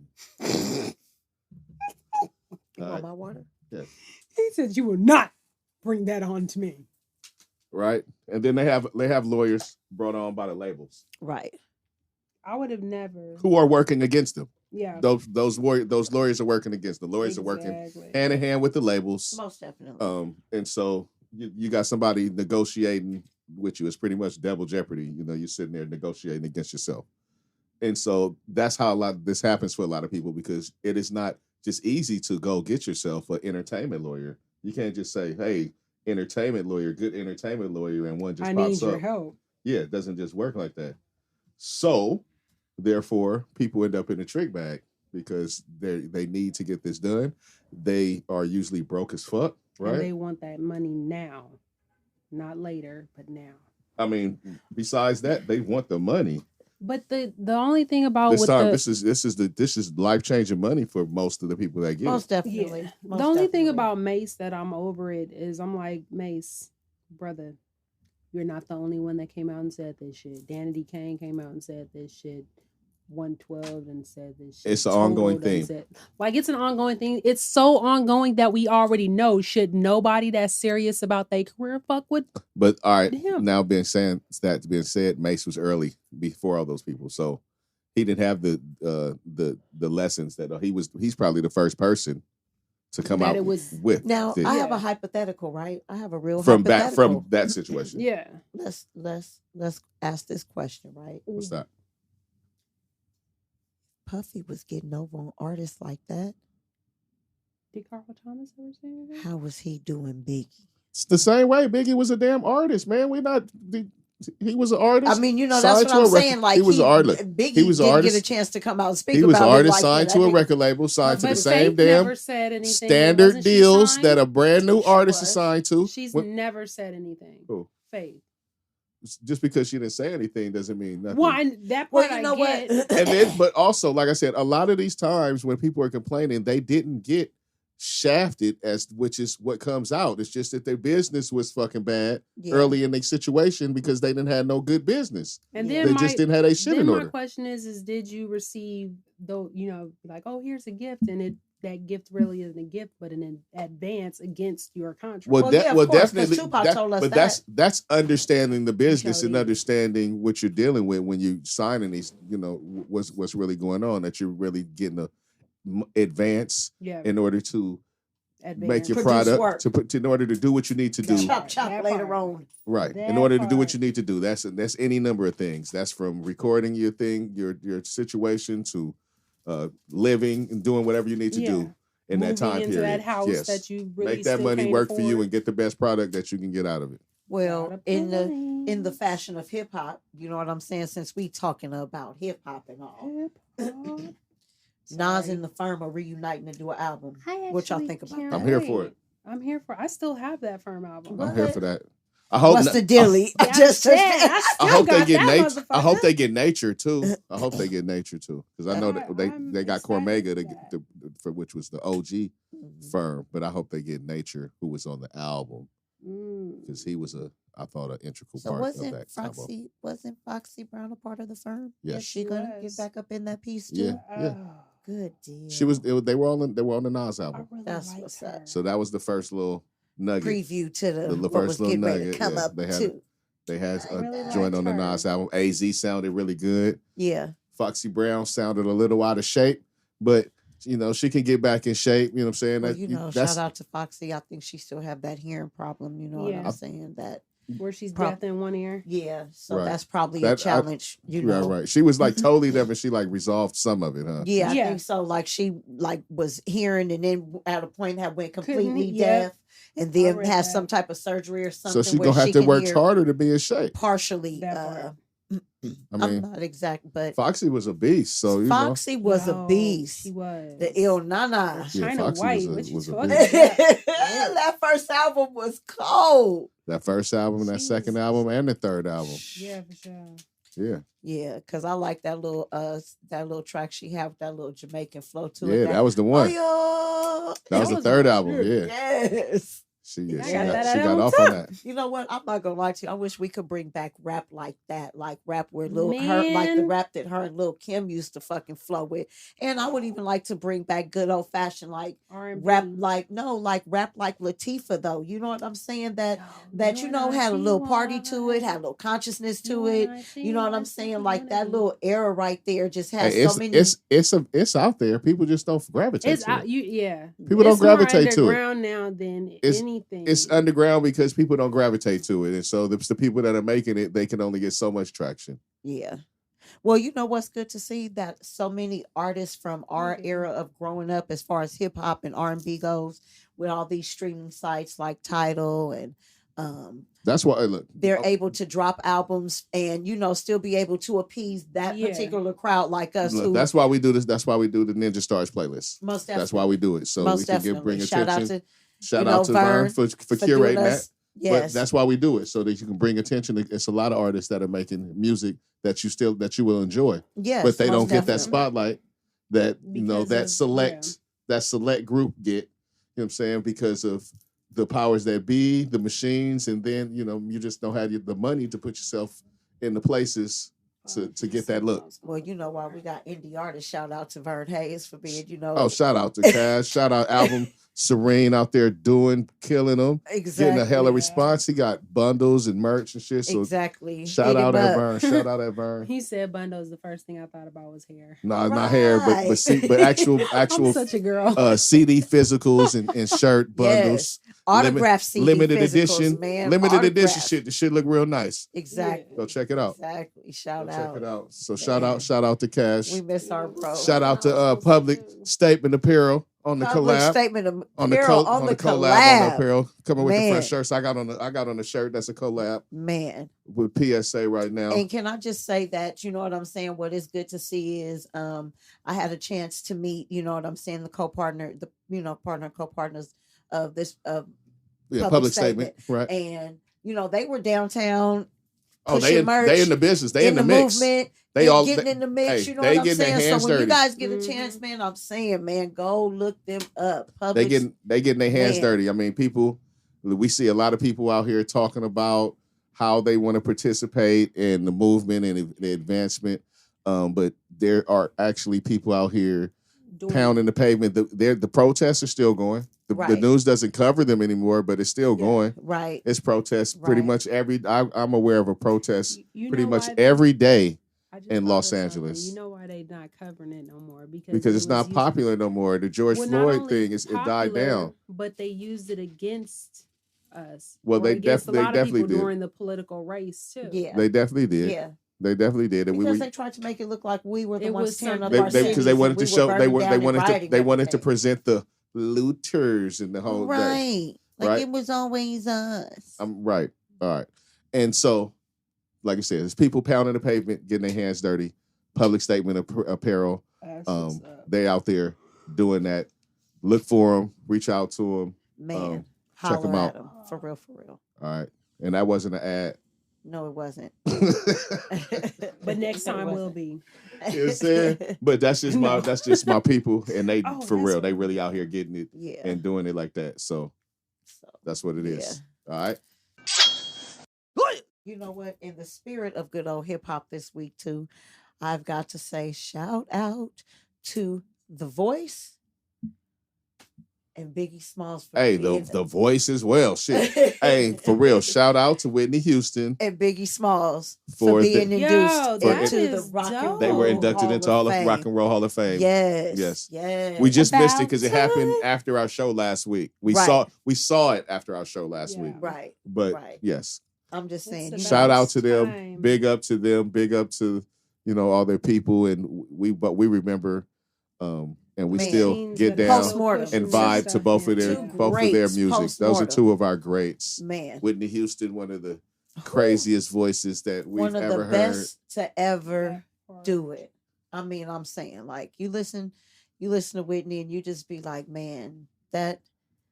[SPEAKER 3] You want my water?
[SPEAKER 2] Yes.
[SPEAKER 1] He said you will not bring that on to me.
[SPEAKER 2] Right. And then they have lawyers brought on by the labels.
[SPEAKER 3] Right.
[SPEAKER 1] I would have never.
[SPEAKER 2] Who are working against them.
[SPEAKER 1] Yeah.
[SPEAKER 2] Those lawyers are working against them. Lawyers are working hand in hand with the labels.
[SPEAKER 3] Most definitely.
[SPEAKER 2] And so you got somebody negotiating with you. It's pretty much double jeopardy. You're sitting there negotiating against yourself. And so that's how a lot of this happens for a lot of people, because it is not just easy to go get yourself an entertainment lawyer. You can't just say, hey, entertainment lawyer, good entertainment lawyer, and one just pops up. I need your help. Yeah, it doesn't just work like that. So, therefore, people end up in a trick bag because they need to get this done. They are usually broke as fuck, right?
[SPEAKER 1] And they want that money now. Not later, but now.
[SPEAKER 2] I mean, besides that, they want the money.
[SPEAKER 1] But the only thing about
[SPEAKER 2] this is life-changing money for most of the people that get
[SPEAKER 3] most it. Definitely.
[SPEAKER 1] Yeah. The only thing about Mace that I'm over it is I'm like, Mace, brother, you're not the only one that came out and said this shit. Danity Kane came out and said this shit. 112 and said this shit.
[SPEAKER 2] It's an ongoing thing.
[SPEAKER 1] It's an ongoing thing. It's so ongoing that we already know. Should nobody that's serious about their career fuck with?
[SPEAKER 2] But all right, now being said, Mace was early before all those people, so he didn't have the lessons that he's probably the first person to come out with.
[SPEAKER 3] Now I have a hypothetical, right? I have a real
[SPEAKER 2] from
[SPEAKER 3] hypothetical.
[SPEAKER 2] that situation.
[SPEAKER 1] Yeah.
[SPEAKER 3] Let's ask this question, right?
[SPEAKER 2] What's that?
[SPEAKER 3] Puffy was getting over on artists like that.
[SPEAKER 1] Did Carl Thomas ever say anything?
[SPEAKER 3] How was he doing Biggie?
[SPEAKER 2] It's the same way. Biggie was a damn artist, man. He was an artist.
[SPEAKER 3] I mean, that's what I'm saying. Like,
[SPEAKER 2] he was an artist.
[SPEAKER 3] Biggie
[SPEAKER 2] he was an
[SPEAKER 3] didn't
[SPEAKER 2] artist.
[SPEAKER 3] get a chance to come out and speak
[SPEAKER 2] about it. He was an artist signed to a
[SPEAKER 3] record
[SPEAKER 2] record label, signed to the same
[SPEAKER 1] damn
[SPEAKER 2] standard deals that a brand new artist is signed to.
[SPEAKER 1] She's never said anything.
[SPEAKER 2] Who?
[SPEAKER 1] Faith.
[SPEAKER 2] Just because she didn't say anything doesn't mean nothing.
[SPEAKER 1] Well, that part I get.
[SPEAKER 2] And then, but also, like I said, a lot of these times when people are complaining, they didn't get shafted which is what comes out. It's just that their business was fucking bad early in their situation because they didn't have no good business. And then they just didn't have a shit in order.
[SPEAKER 1] My question is did you receive though, like, oh, here's a gift, and that gift really isn't a gift, but an advance against your contract.
[SPEAKER 2] Well, definitely. That's understanding the business and understanding what you're dealing with when you signing these. What's really going on. That you're really getting a advance in order to make your product in order to do what you need to do.
[SPEAKER 3] Chop later on.
[SPEAKER 2] Right. In order to do what you need to do. That's any number of things. That's from recording your thing, your situation to living and doing whatever you need to do in that time period.
[SPEAKER 1] That house that you really
[SPEAKER 2] make that money work for you and get the best product that you can get out of it.
[SPEAKER 3] Well, in the fashion of hip hop, you know what I'm saying? Since we talking about hip hop and all, Nas and the Firm are reuniting to do an album. What y'all think about that?
[SPEAKER 2] I'm here for it.
[SPEAKER 1] I still have that Firm album.
[SPEAKER 2] I'm here for that. I hope
[SPEAKER 3] what's the dilly?
[SPEAKER 2] I hope they get nature. I hope they get nature too. I hope they get nature too, because I know that they got Cormega for which was the OG Firm, but I hope they get Nature, who was on the album, because he was I thought an integral part of that album.
[SPEAKER 3] Wasn't Foxy Brown a part of the Firm?
[SPEAKER 2] Yes,
[SPEAKER 3] is she gonna get back up in that piece too?
[SPEAKER 2] Yeah.
[SPEAKER 3] Good deal.
[SPEAKER 2] She was. They were on the Nas album.
[SPEAKER 3] That's what's up.
[SPEAKER 2] So that was the first little nugget
[SPEAKER 3] preview to the
[SPEAKER 2] first little nugget.
[SPEAKER 3] Come up
[SPEAKER 2] they had a joint on the Nas album. AZ sounded really good.
[SPEAKER 3] Yeah.
[SPEAKER 2] Foxy Brown sounded a little out of shape, but she can get back in shape. You know what I'm saying?
[SPEAKER 3] Well, shout out to Foxy. I think she still have that hearing problem. You know what I'm saying? That
[SPEAKER 1] where she's deaf in one ear.
[SPEAKER 3] Yeah, so that's probably a challenge.
[SPEAKER 2] Right. She was like totally deaf, and she like resolved some of it, huh?
[SPEAKER 3] Yeah, I think so. Like she was hearing, and then at a point went completely deaf, and then has some type of surgery or something.
[SPEAKER 2] So she's gonna have to work harder to be in shape.
[SPEAKER 3] Partially.
[SPEAKER 2] I mean,
[SPEAKER 3] I'm not exact, but
[SPEAKER 2] Foxy was a beast. So
[SPEAKER 3] Foxy was a beast.
[SPEAKER 1] She was
[SPEAKER 3] the Il Nana.
[SPEAKER 1] China White. Was a beast.
[SPEAKER 3] That first album was cold.
[SPEAKER 2] That first album, that second album, and the third album.
[SPEAKER 1] Yeah, for sure.
[SPEAKER 2] Yeah,
[SPEAKER 3] because I like that little track she had with that little Jamaican flow to
[SPEAKER 2] it. Yeah, that was the one. That was the third album. Yeah.
[SPEAKER 3] Yes.
[SPEAKER 2] She got off on that.
[SPEAKER 3] You know what? I'm not gonna lie to you. I wish we could bring back rap like that, like rap where like the rap that her and Lil Kim used to fucking flow with. And I would even like to bring back good old fashioned like R&B. Rap, like rap like Latifah though. You know what I'm saying? That had a little party to it, had a little consciousness to it. You know what I'm saying? Like that little era right there just has so many.
[SPEAKER 2] It's out there. People just don't gravitate.
[SPEAKER 1] It's out.
[SPEAKER 2] People don't gravitate to it.
[SPEAKER 1] Underground now than anything.
[SPEAKER 2] It's underground because people don't gravitate to it, and so the people that are making it, they can only get so much traction.
[SPEAKER 3] Yeah. Well, you know what's good to see that so many artists from our era of growing up, as far as hip hop and R&B goes, with all these streaming sites like Tidal and
[SPEAKER 2] that's why
[SPEAKER 3] they're able to drop albums and still be able to appease that particular crowd like us.
[SPEAKER 2] That's why we do this. That's why we do the Ninja Stars playlist.
[SPEAKER 3] Most definitely.
[SPEAKER 2] That's why we do it. So we can bring attention. Shout
[SPEAKER 3] out
[SPEAKER 2] to Vern for curating that.
[SPEAKER 3] Yes.
[SPEAKER 2] But that's why we do it, so that you can bring attention. It's a lot of artists that are making music that you will enjoy.
[SPEAKER 3] Yes,
[SPEAKER 2] but they don't get that spotlight that that select group get. You know what I'm saying? Because of the powers that be, the machines, and then you just don't have the money to put yourself in the places to get that look.
[SPEAKER 3] Well, why we got indie artists. Shout out to Vern Hayes for being,
[SPEAKER 2] Oh, shout out to Cash. Shout out Album Serene out there killing them.
[SPEAKER 3] Exactly.
[SPEAKER 2] Getting a hell of response. He got bundles and merch and shit. So
[SPEAKER 3] exactly.
[SPEAKER 2] Shout out at Vern. Shout out at Vern.
[SPEAKER 1] He said bundles. The first thing I thought about was hair.
[SPEAKER 2] No, not hair, but actual
[SPEAKER 1] I'm such a girl.
[SPEAKER 2] CD physicals and shirt bundles.
[SPEAKER 3] Yes. Autograph CD
[SPEAKER 2] limited
[SPEAKER 3] physicals,
[SPEAKER 2] edition,
[SPEAKER 3] man.
[SPEAKER 2] Limited edition shit. The shit look real nice.
[SPEAKER 3] Exactly.
[SPEAKER 2] Go check it out.
[SPEAKER 3] Exactly. Shout out.
[SPEAKER 2] Check it out. So shout out to Cash.
[SPEAKER 3] We miss our bro.
[SPEAKER 2] Shout out to Public Statement Apparel on the collab.
[SPEAKER 3] Statement Apparel
[SPEAKER 2] on the collab on the apparel. Coming with the fresh shirts. I got on a shirt that's a collab.
[SPEAKER 3] Man.
[SPEAKER 2] With PSA right now.
[SPEAKER 3] And can I just say that, you know what I'm saying? What is good to see is I had a chance to meet, you know what I'm saying, the co-partners of this
[SPEAKER 2] Public Statement. Right.
[SPEAKER 3] And, they were downtown pushing merch.
[SPEAKER 2] They in the business. They in the mix.
[SPEAKER 3] Movement.
[SPEAKER 2] They all
[SPEAKER 3] getting in the mix.
[SPEAKER 2] Hey,
[SPEAKER 3] you know what I'm saying? So when
[SPEAKER 2] dirty.
[SPEAKER 3] you guys get a chance, man, I'm saying, man, go look them up.
[SPEAKER 2] They getting their hands dirty. I mean, people. We see a lot of people out here talking about how they want to participate in the movement and the advancement. But there are actually people out here pounding the pavement. The protests are still going. The news doesn't cover them anymore, but it's still going.
[SPEAKER 3] Right.
[SPEAKER 2] It's protests pretty much I'm aware of a protest pretty much every day in Los Angeles.
[SPEAKER 1] You know why they not covering it no more?
[SPEAKER 2] Because it's not popular no more. The George Floyd thing it died down.
[SPEAKER 1] But they used it against us.
[SPEAKER 2] Well, they definitely did
[SPEAKER 1] during the political race too.
[SPEAKER 3] Yeah,
[SPEAKER 2] they definitely did.
[SPEAKER 3] Yeah,
[SPEAKER 2] they definitely did. And
[SPEAKER 3] because they tried to make it look like we were the ones tearing up
[SPEAKER 2] our
[SPEAKER 3] cities.
[SPEAKER 2] Because they wanted to show they wanted to present the looters and the whole
[SPEAKER 3] right. Like it was always us.
[SPEAKER 2] Right. All right. And so, like I said, there's people pounding the pavement, getting their hands dirty. Public statement apparel. They out there doing that. Look for them. Reach out to them.
[SPEAKER 3] Man.
[SPEAKER 2] Check them out.
[SPEAKER 3] For real.
[SPEAKER 2] All right. And that wasn't an ad.
[SPEAKER 3] No, it wasn't.
[SPEAKER 1] But next time will be.
[SPEAKER 2] You know what I'm saying? But that's just my people. And they for real, they really out here getting it and doing it like that. So that's what it is. All right.
[SPEAKER 3] You know what? In the spirit of good old hip hop this week too, I've got to say shout out to The Voice and Biggie Smalls.
[SPEAKER 2] The Voice as well. Shit. Hey, for real. Shout out to Whitney Houston
[SPEAKER 3] and Biggie Smalls for being induced into the Rock and Roll.
[SPEAKER 2] They were inducted into all of Rock and Roll Hall of Fame.
[SPEAKER 3] Yes.
[SPEAKER 2] We just missed it because it happened after our show last week. We saw it after our show last week.
[SPEAKER 3] Right.
[SPEAKER 2] But yes.
[SPEAKER 3] I'm just saying.
[SPEAKER 2] Shout out to them. Big up to them. Big up to all their people. And we remember. And we still get down and vibe to both of their music. Those are two of our greats.
[SPEAKER 3] Man,
[SPEAKER 2] Whitney Houston, one of the craziest voices that we've ever heard. One of the best
[SPEAKER 3] to ever do it. I mean, I'm saying, like, you listen to Whitney and you just be like, man,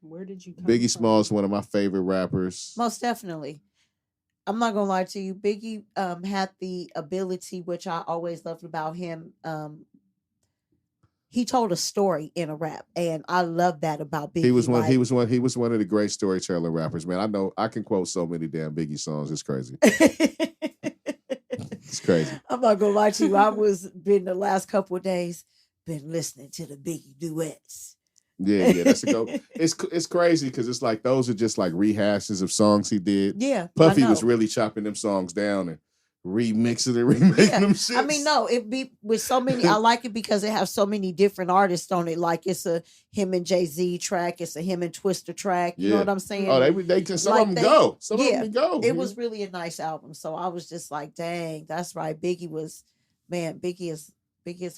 [SPEAKER 1] where did you come
[SPEAKER 2] Biggie
[SPEAKER 1] from?
[SPEAKER 2] Smalls, one of my favorite rappers.
[SPEAKER 3] Most definitely. I'm not gonna lie to you. Biggie had the ability, which I always loved about him. He told a story in a rap, and I love that about Biggie. He was
[SPEAKER 2] one of the great storyteller rappers, man. I know I can quote so many damn Biggie songs. It's crazy. It's crazy.
[SPEAKER 3] I'm not gonna lie to you. I been the last couple of days been listening to the Biggie duets.
[SPEAKER 2] Yeah, that's a go. It's crazy because it's like those are just like rehashes of songs he did.
[SPEAKER 3] Yeah,
[SPEAKER 2] Puffy was really chopping them songs down and remixing and remaking them shit.
[SPEAKER 3] I mean, no, it be with so many. I like it because it has so many different artists on it. Like it's a him and Jay-Z track, it's a him and Twista track. You know what I'm saying?
[SPEAKER 2] Oh, they can some of them go. Some of them go.
[SPEAKER 3] It was really a nice album. So I was just like, dang, that's right. Biggie is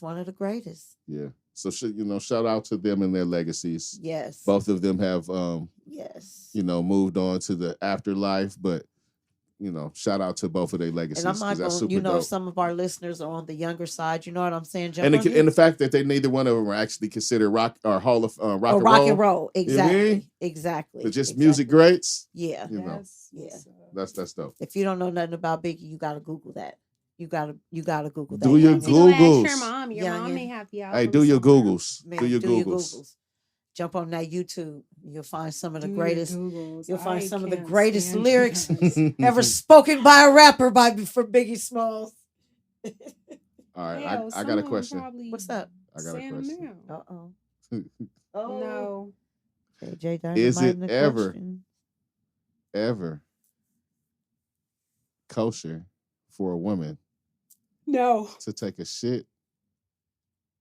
[SPEAKER 3] one of the greatest.
[SPEAKER 2] Yeah. So shout out to them and their legacies.
[SPEAKER 3] Yes.
[SPEAKER 2] Both of them have moved on to the afterlife, but shout out to both of their legacies.
[SPEAKER 3] And I'm not going, some of our listeners are on the younger side. You know what I'm saying?
[SPEAKER 2] And the fact that neither one of them are actually considered rock or Hall of rock
[SPEAKER 3] and roll. Exactly. You know exactly.
[SPEAKER 2] They're just music greats.
[SPEAKER 3] Yeah.
[SPEAKER 2] That's dope.
[SPEAKER 3] If you don't know nothing about Biggie, you got to Google that. You gotta Google that.
[SPEAKER 2] Do your Googles.
[SPEAKER 1] Your mom may have you out.
[SPEAKER 2] Hey, do your Googles. Do your Googles.
[SPEAKER 3] Jump on that YouTube. You'll find some of the greatest. You'll find some of the greatest lyrics ever spoken by a rapper for Biggie Smalls.
[SPEAKER 2] All right, I got a question.
[SPEAKER 3] What's up?
[SPEAKER 2] I got a question.
[SPEAKER 3] Oh
[SPEAKER 1] no.
[SPEAKER 3] JJ,
[SPEAKER 2] is it ever kosher for a woman to take a shit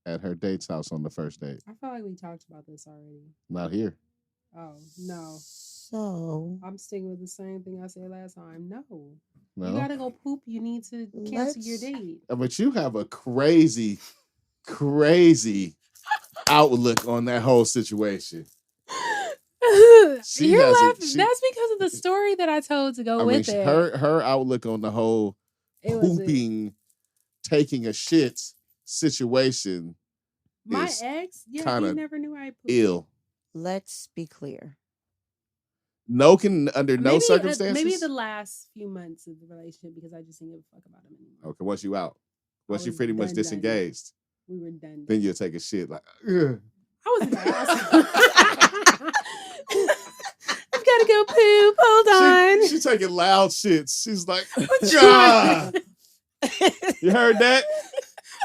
[SPEAKER 2] at her date's house on the first date?
[SPEAKER 1] I feel like we talked about this already.
[SPEAKER 2] Not here.
[SPEAKER 1] Oh, no.
[SPEAKER 3] So
[SPEAKER 1] I'm sticking with the same thing I said last time. No. You gotta go poop. You need to cancel your date.
[SPEAKER 2] But you have a crazy outlook on that whole situation.
[SPEAKER 1] You're laughing. That's because of the story that I told to go with it.
[SPEAKER 2] Her outlook on the whole pooping, taking a shit situation.
[SPEAKER 1] My ex, he never knew I pooped.
[SPEAKER 2] Ill.
[SPEAKER 3] Let's be clear.
[SPEAKER 2] Under no circumstances.
[SPEAKER 1] Maybe the last few months of the relationship because I just didn't give a fuck about him anymore.
[SPEAKER 2] Okay, once you out, once you pretty much disengaged,
[SPEAKER 1] we were done.
[SPEAKER 2] Then you'll take a shit like.
[SPEAKER 1] I was an asshole. I've got to go poop. Hold on.
[SPEAKER 2] She's taking loud shits. She's like, God. You heard that?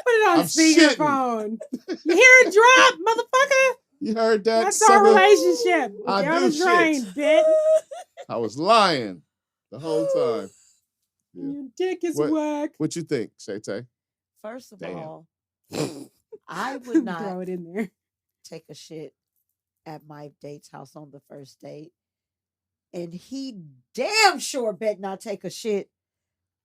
[SPEAKER 1] Put it on speakerphone. You hear it drop, motherfucker?
[SPEAKER 2] You heard that?
[SPEAKER 1] That's our relationship.
[SPEAKER 2] I
[SPEAKER 1] do drain,
[SPEAKER 2] shit.
[SPEAKER 1] Bitch.
[SPEAKER 2] I was lying the whole time.
[SPEAKER 1] Yeah. Your dick is whack.
[SPEAKER 2] What you think, Chaté?
[SPEAKER 3] First of all, I would not
[SPEAKER 1] throw it in there.
[SPEAKER 3] Take a shit at my date's house on the first date. And he damn sure bet not take a shit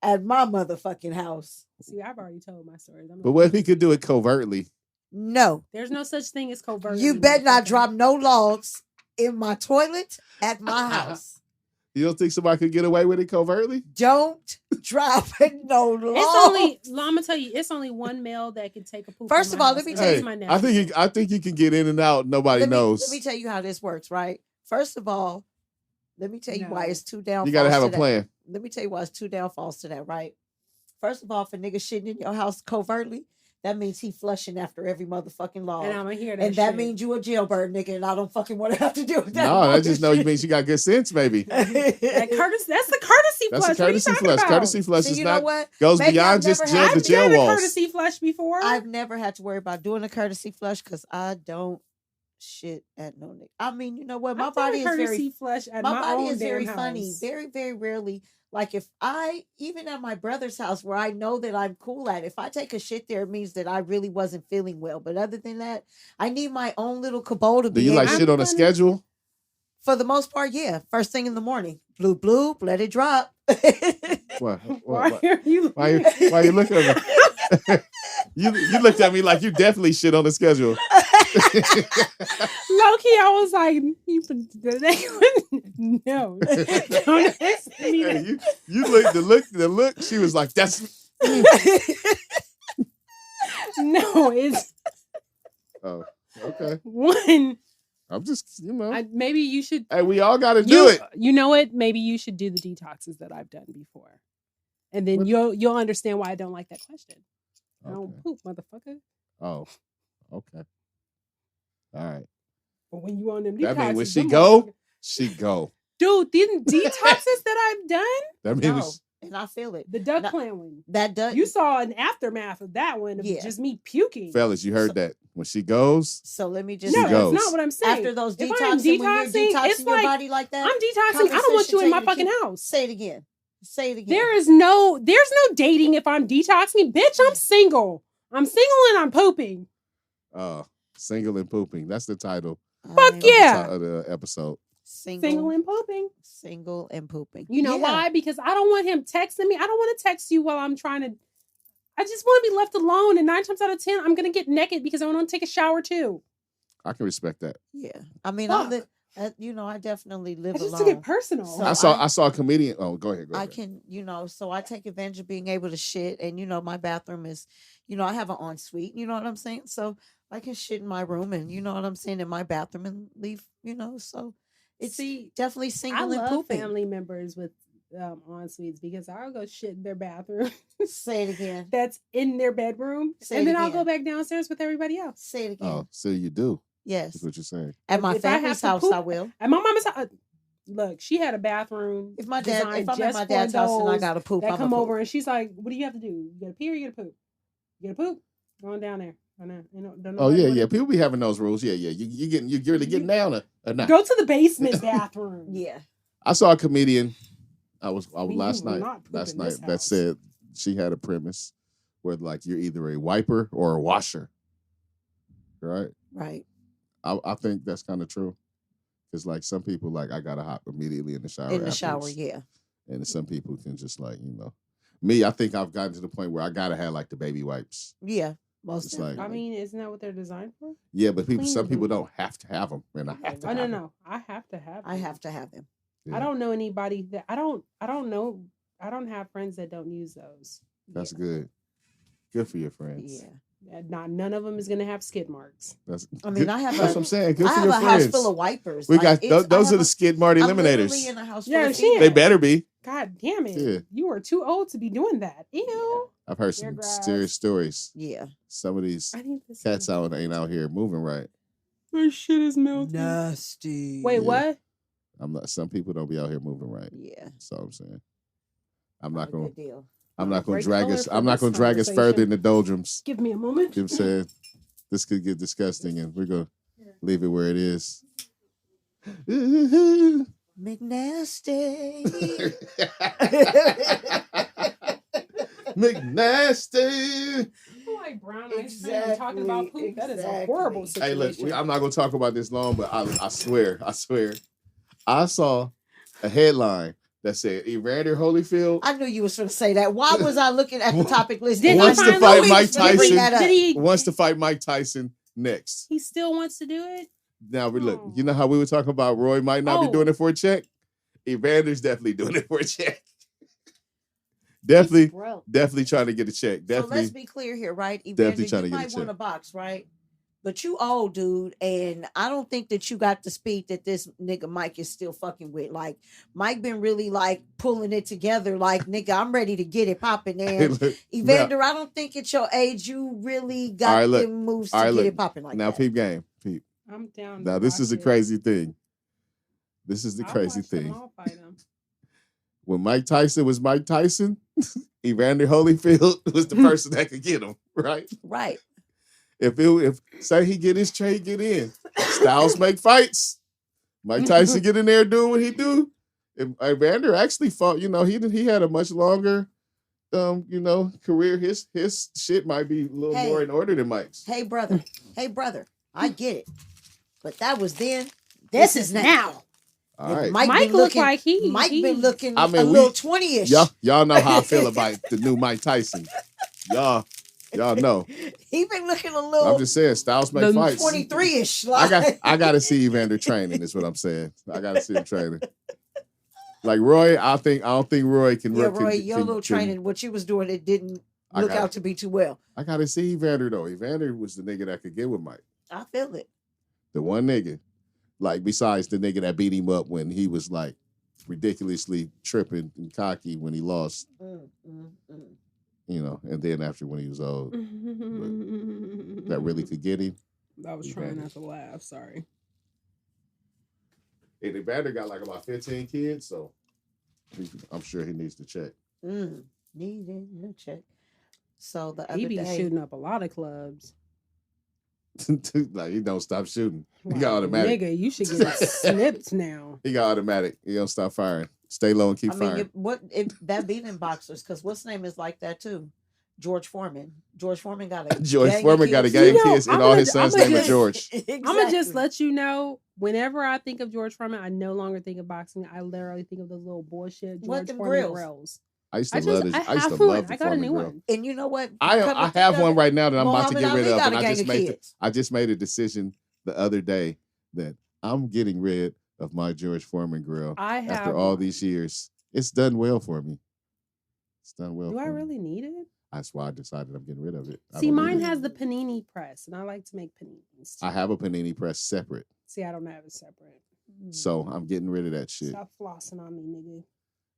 [SPEAKER 3] at my motherfucking house.
[SPEAKER 1] See, I've already told my story.
[SPEAKER 2] But what if he could do it covertly?
[SPEAKER 3] No.
[SPEAKER 1] There's no such thing as covert.
[SPEAKER 3] You bet not drop no logs in my toilet at my house.
[SPEAKER 2] You don't think somebody could get away with it covertly?
[SPEAKER 3] Don't drop no logs.
[SPEAKER 1] It's only, I'm gonna tell you, it's only one male that can take a poop.
[SPEAKER 3] First of all, let me tell you.
[SPEAKER 2] I think you can get in and out. Nobody knows.
[SPEAKER 3] Let me tell you how this works, right? First of all, let me tell you why it's two downfalls.
[SPEAKER 2] You got to have a plan.
[SPEAKER 3] Let me tell you why it's two downfalls to that, right? First of all, if a nigga shitting in your house covertly, that means he flushing after every motherfucking log.
[SPEAKER 1] And I'm gonna hear that.
[SPEAKER 3] And that means you a jailbird nigga, and I don't fucking want to have to deal with that.
[SPEAKER 2] No, I just know you means you got good sense, maybe.
[SPEAKER 1] That's the courtesy flush.
[SPEAKER 2] That's a courtesy flush.
[SPEAKER 1] About?
[SPEAKER 2] Courtesy flush is not
[SPEAKER 3] what?
[SPEAKER 2] goes maybe beyond just the jail walls.
[SPEAKER 1] I've courtesy flush before.
[SPEAKER 3] I've never had to worry about doing a courtesy flush because I don't shit at no nigga. I mean, you know what? My body is very
[SPEAKER 1] flush at
[SPEAKER 3] my body
[SPEAKER 1] own
[SPEAKER 3] is very
[SPEAKER 1] house.
[SPEAKER 3] funny. Very, very rarely. Like if I, even at my brother's house where I know that I'm cool at, if I take a shit there, it means that I really wasn't feeling well. But other than that, I need my own little cabal to be.
[SPEAKER 2] Do you like shit on a schedule?
[SPEAKER 3] For the most part, yeah. First thing in the morning. Bloop, bloop, let it drop.
[SPEAKER 2] Why are you looking at me? You looked at me like you definitely shit on the schedule.
[SPEAKER 1] Low-key, I was like, no. Don't ask me that.
[SPEAKER 2] You looked the look. She was like, that's.
[SPEAKER 1] No, it's.
[SPEAKER 2] Oh, okay.
[SPEAKER 1] One.
[SPEAKER 2] I'm just,
[SPEAKER 1] maybe you should.
[SPEAKER 2] Hey, we all got to do it.
[SPEAKER 1] You know what? Maybe you should do the detoxes that I've done before, and then you'll understand why I don't like that question. I don't poop, motherfucker.
[SPEAKER 2] Oh, okay. All right.
[SPEAKER 1] But when you on them detoxes,
[SPEAKER 2] that means when she go.
[SPEAKER 1] Dude, these detoxes that I've done.
[SPEAKER 2] That means
[SPEAKER 3] and I feel it.
[SPEAKER 1] The duck plant one.
[SPEAKER 3] That duck.
[SPEAKER 1] You saw an aftermath of that one of just me puking.
[SPEAKER 2] Fellas, you heard that. When she goes.
[SPEAKER 3] So let me just
[SPEAKER 1] No, that's not what I'm saying.
[SPEAKER 3] After those detoxing, when you're detoxing your body like that.
[SPEAKER 1] I'm detoxing. I don't want you in my fucking house.
[SPEAKER 3] Say it again. Say it again.
[SPEAKER 1] There's no dating if I'm detoxing. Bitch, I'm single. I'm single and I'm pooping.
[SPEAKER 2] Single and pooping. That's the title.
[SPEAKER 1] Fuck yeah.
[SPEAKER 2] Of the episode.
[SPEAKER 1] Single and pooping.
[SPEAKER 3] Single and pooping.
[SPEAKER 1] You know why? Because I don't want him texting me. I don't want to text you while I'm trying to. I just want to be left alone. And 9 times out of 10, I'm going to get naked because I want to take a shower too.
[SPEAKER 2] I can respect that.
[SPEAKER 3] Yeah. I mean, I definitely live alone.
[SPEAKER 1] Just to get personal.
[SPEAKER 2] So I saw a comedian. Oh, go ahead.
[SPEAKER 3] I can, so I take advantage of being able to shit. And, my bathroom is, I have an ensuite. You know what I'm saying? So I can shit in my room and, you know what I'm saying, in my bathroom and leave, so it's definitely single and pooping.
[SPEAKER 1] Family members with en suites because I'll go shit in their bathroom.
[SPEAKER 3] Say it again.
[SPEAKER 1] That's in their bedroom. And then I'll go back downstairs with everybody else.
[SPEAKER 3] Say it again.
[SPEAKER 2] Oh, so you do.
[SPEAKER 3] Yes.
[SPEAKER 2] That's what you're saying.
[SPEAKER 3] At my family's house, I will.
[SPEAKER 1] At my mama's house. Look, she had a bathroom.
[SPEAKER 3] If I'm at my dad's house and I gotta poop,
[SPEAKER 1] I come over and she's like, "What do you have to do? You gotta pee or you gotta poop? You gotta poop? Going down there."
[SPEAKER 2] Yeah. People be having those rules. Yeah. You're really getting down or not.
[SPEAKER 1] Go to the basement bathroom.
[SPEAKER 3] Yeah.
[SPEAKER 2] I saw a comedian. I was last night that said she had a premise where like you're either a wiper or a washer. Right.
[SPEAKER 3] Right.
[SPEAKER 2] I think that's kind of true. Because like some people like I gotta hop immediately in the shower.
[SPEAKER 3] In the shower, yeah.
[SPEAKER 2] And some people can just like, me, I think I've gotten to the point where I gotta have like the baby wipes.
[SPEAKER 3] Yeah. Most
[SPEAKER 2] like,
[SPEAKER 1] I mean, isn't that what they're designed for?
[SPEAKER 2] Yeah, but some people don't have to have them, and I have to.
[SPEAKER 1] Oh no, I have to have them.
[SPEAKER 3] I have to have them.
[SPEAKER 1] Yeah. I don't know anybody that I don't have friends that don't use those.
[SPEAKER 2] That's good. Good for your friends.
[SPEAKER 3] Yeah.
[SPEAKER 1] None of them is gonna have skid marks.
[SPEAKER 2] That's
[SPEAKER 3] what
[SPEAKER 2] I'm saying. Good
[SPEAKER 3] I
[SPEAKER 2] for
[SPEAKER 3] have
[SPEAKER 2] your
[SPEAKER 3] a
[SPEAKER 2] friends.
[SPEAKER 3] house full of wipers.
[SPEAKER 2] We got those are the skid mark eliminators.
[SPEAKER 3] I'm in a house full
[SPEAKER 1] Yeah,
[SPEAKER 3] of
[SPEAKER 1] she
[SPEAKER 2] They better be.
[SPEAKER 1] God damn it!
[SPEAKER 2] Yeah.
[SPEAKER 1] You are too old to be doing that. Ew.
[SPEAKER 3] Yeah.
[SPEAKER 2] I've heard some serious stories.
[SPEAKER 3] Yeah.
[SPEAKER 2] Some of these cats ain't out here moving right.
[SPEAKER 1] My shit is melting.
[SPEAKER 3] Nasty.
[SPEAKER 1] Wait, what?
[SPEAKER 2] Some people don't be out here moving right.
[SPEAKER 3] Yeah.
[SPEAKER 2] That's all I'm saying. I'm not gonna
[SPEAKER 1] Great
[SPEAKER 2] drag
[SPEAKER 1] color
[SPEAKER 2] us.
[SPEAKER 1] for
[SPEAKER 2] I'm not
[SPEAKER 1] this
[SPEAKER 2] gonna drag us further in the doldrums.
[SPEAKER 1] Give me a moment.
[SPEAKER 2] You know what I'm saying? This could get disgusting, and we're gonna leave it where it is.
[SPEAKER 3] McNasty.
[SPEAKER 2] McNasty.
[SPEAKER 1] Like brown ice cream talking about poop. That is a horrible situation.
[SPEAKER 2] Hey, look, I'm not gonna talk about this long, but I swear, I saw a headline that said Evander Holyfield.
[SPEAKER 3] I knew you was going to say that. Why was I looking at the topic list?
[SPEAKER 2] Wants to fight Mike Tyson. Wants to fight Mike Tyson next.
[SPEAKER 1] He still wants to do it.
[SPEAKER 2] Now look, you know how we were talking about Roy might not be doing it for a check. Evander's definitely doing it for a check. Definitely trying to get a check. Definitely.
[SPEAKER 3] So let's be clear here, right? Evander,
[SPEAKER 2] definitely trying to get a check.
[SPEAKER 3] You might want a box, right? But you old, dude, and I don't think that you got the speed that this nigga Mike is still fucking with. Like, Mike been really, like, pulling it together. Like, nigga, I'm ready to get it popping. And Evander, I don't think at your age you really got the moves to get it popping like that.
[SPEAKER 2] Now, peep game. Peep.
[SPEAKER 1] I'm down.
[SPEAKER 2] Now, this is a crazy thing. This is the crazy thing. When Mike Tyson was Mike Tyson, Evander Holyfield was the person that could get him, right?
[SPEAKER 3] Right.
[SPEAKER 2] If say he get his trade, get in. Styles make fights. Mike Tyson get in there doing what he do. If Evander actually fought, he had a much longer, career. His shit might be a little more in order than Mike's.
[SPEAKER 3] Hey brother, I get it, but that was then. This is now.
[SPEAKER 2] All right.
[SPEAKER 1] Mike looked like
[SPEAKER 3] Mike been looking a little 20-ish.
[SPEAKER 2] Y'all know how I feel about the new Mike Tyson. Y'all know.
[SPEAKER 3] He been looking a little.
[SPEAKER 2] I'm just saying, Styles make fights.
[SPEAKER 3] 23-ish.
[SPEAKER 2] I got to see Evander training. Is what I'm saying. I got to see him training. Like Roy, I don't think Roy can.
[SPEAKER 3] Yeah, Roy, your little training, what you was doing, it didn't look out to be too well.
[SPEAKER 2] I got to see Evander though. Evander was the nigga that could get with Mike.
[SPEAKER 3] I feel it.
[SPEAKER 2] The one nigga, like besides the nigga that beat him up when he was like ridiculously tripping and cocky when he lost. And then after when he was old, that really could get him.
[SPEAKER 1] I was trying not to laugh. Sorry.
[SPEAKER 2] And Evander got like about 15 kids, so I'm sure he needs to check.
[SPEAKER 3] Needed no check. So the other
[SPEAKER 1] he be
[SPEAKER 3] day,
[SPEAKER 1] shooting up a lot of clubs.
[SPEAKER 2] Like he don't stop shooting. He got automatic.
[SPEAKER 1] Nigga, you should get snipped now.
[SPEAKER 2] He got automatic. He don't stop firing. Stay low and keep firing.
[SPEAKER 3] That beat in boxers, because what's name is like that too. George Foreman. George Foreman got a
[SPEAKER 2] gang of kids, and all his sons' name is George.
[SPEAKER 3] Exactly.
[SPEAKER 1] I'm gonna just let you know. Whenever I think of George Foreman, I no longer think of boxing. I literally think of those little bullshit George Foreman grills.
[SPEAKER 2] I used to love this. I used to love the Foreman grill.
[SPEAKER 3] And you know what?
[SPEAKER 2] I have one right now that I'm about to get rid of, and I just made a decision the other day that I'm getting rid of my George Foreman grill after all these years. It's done well for me. It's done well.
[SPEAKER 1] Do I really need it?
[SPEAKER 2] That's why I decided I'm getting rid of it.
[SPEAKER 1] See, mine has the panini press, and I like to make paninis.
[SPEAKER 2] I have a panini press separate.
[SPEAKER 1] See, I don't have it separate.
[SPEAKER 2] So I'm getting rid of that shit.
[SPEAKER 1] Stop flossing on me, nigga.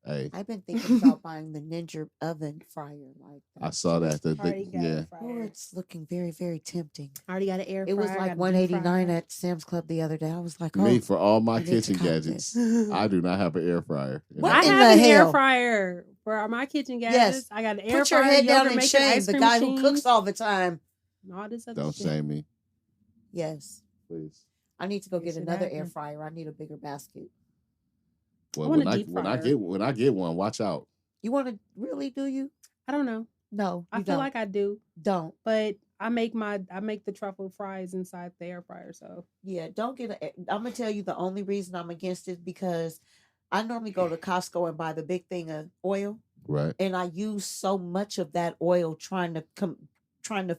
[SPEAKER 2] Hey.
[SPEAKER 3] I've been thinking about buying the Ninja oven fryer like that.
[SPEAKER 2] I saw that.
[SPEAKER 3] Oh, it's looking very, very tempting.
[SPEAKER 1] I already got an air fryer.
[SPEAKER 3] It was like $189 at Sam's Club the other day. I was like,
[SPEAKER 2] me for all my kitchen gadgets, I do not have an air fryer.
[SPEAKER 1] I have an air fryer for my kitchen gadgets. Yes. I got an air fryer.
[SPEAKER 3] Put your head down and shame the guy who cooks all the time.
[SPEAKER 1] All this other
[SPEAKER 2] Don't shame me.
[SPEAKER 3] Yes.
[SPEAKER 2] Please.
[SPEAKER 3] I need to go get another air fryer. I need a bigger basket.
[SPEAKER 2] Well, when I get one, watch out.
[SPEAKER 3] You want to really? Do you?
[SPEAKER 1] I don't know.
[SPEAKER 3] No,
[SPEAKER 1] I feel like I do.
[SPEAKER 3] Don't.
[SPEAKER 1] But I make the truffle fries inside the air fryer. So
[SPEAKER 3] yeah, don't get I'm gonna tell you the only reason I'm against it because I normally go to Costco and buy the big thing of oil.
[SPEAKER 2] Right.
[SPEAKER 3] And I use so much of that oil trying to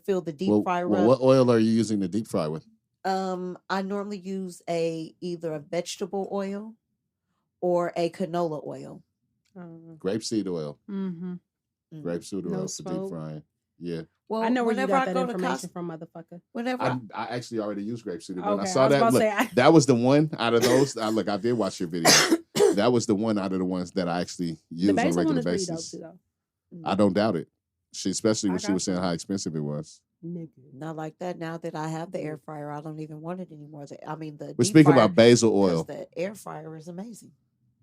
[SPEAKER 3] fill the deep fryer up.
[SPEAKER 2] What oil are you using to deep fry with?
[SPEAKER 3] I normally use either a vegetable oil or a canola oil.
[SPEAKER 2] Grapeseed oil.
[SPEAKER 1] Mm-hmm.
[SPEAKER 2] Grapeseed oil for deep frying. Yeah.
[SPEAKER 3] Well,
[SPEAKER 1] I know where you got
[SPEAKER 3] I
[SPEAKER 1] that information from, motherfucker.
[SPEAKER 3] Whenever
[SPEAKER 2] I actually already used grapeseed. When
[SPEAKER 1] Okay,
[SPEAKER 2] I saw that, look, that was the one out of those. I did watch your video. That was the one out of the ones that I actually use on a regular basis. Too, I don't doubt it. Especially when she was saying how expensive it was.
[SPEAKER 3] Not like that. Now that I have the air fryer, I don't even want it anymore. I mean,
[SPEAKER 2] we're speaking about basil oil.
[SPEAKER 3] The air fryer is amazing.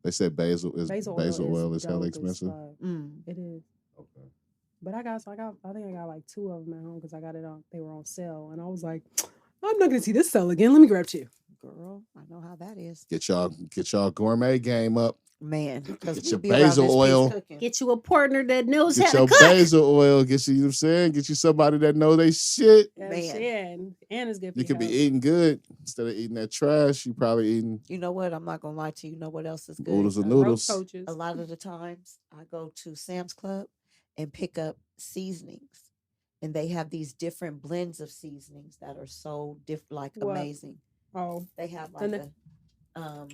[SPEAKER 2] They said basil oil is hella expensive.
[SPEAKER 1] It is. Okay. But I think I got like 2 of them at home because I got it on. They were on sale, and I was like, I'm not gonna see this sale again. Let me grab 2.
[SPEAKER 3] Girl, I know how that is.
[SPEAKER 2] Get y'all gourmet game up,
[SPEAKER 3] man.
[SPEAKER 2] Get your basil oil.
[SPEAKER 1] Get you a partner that knows
[SPEAKER 2] how to cook. Get your basil oil. Get you, you know what I'm saying? Get you somebody that know they shit.
[SPEAKER 1] Man, and it's good.
[SPEAKER 2] You could be eating good instead of eating that trash. You probably eating.
[SPEAKER 3] You know what? I'm not gonna lie to you. You know what else is good?
[SPEAKER 2] Noodles and noodles.
[SPEAKER 3] A lot of the times, I go to Sam's Club and pick up seasonings, and they have these different blends of seasonings that are so different, amazing.
[SPEAKER 1] Oh,
[SPEAKER 3] they have like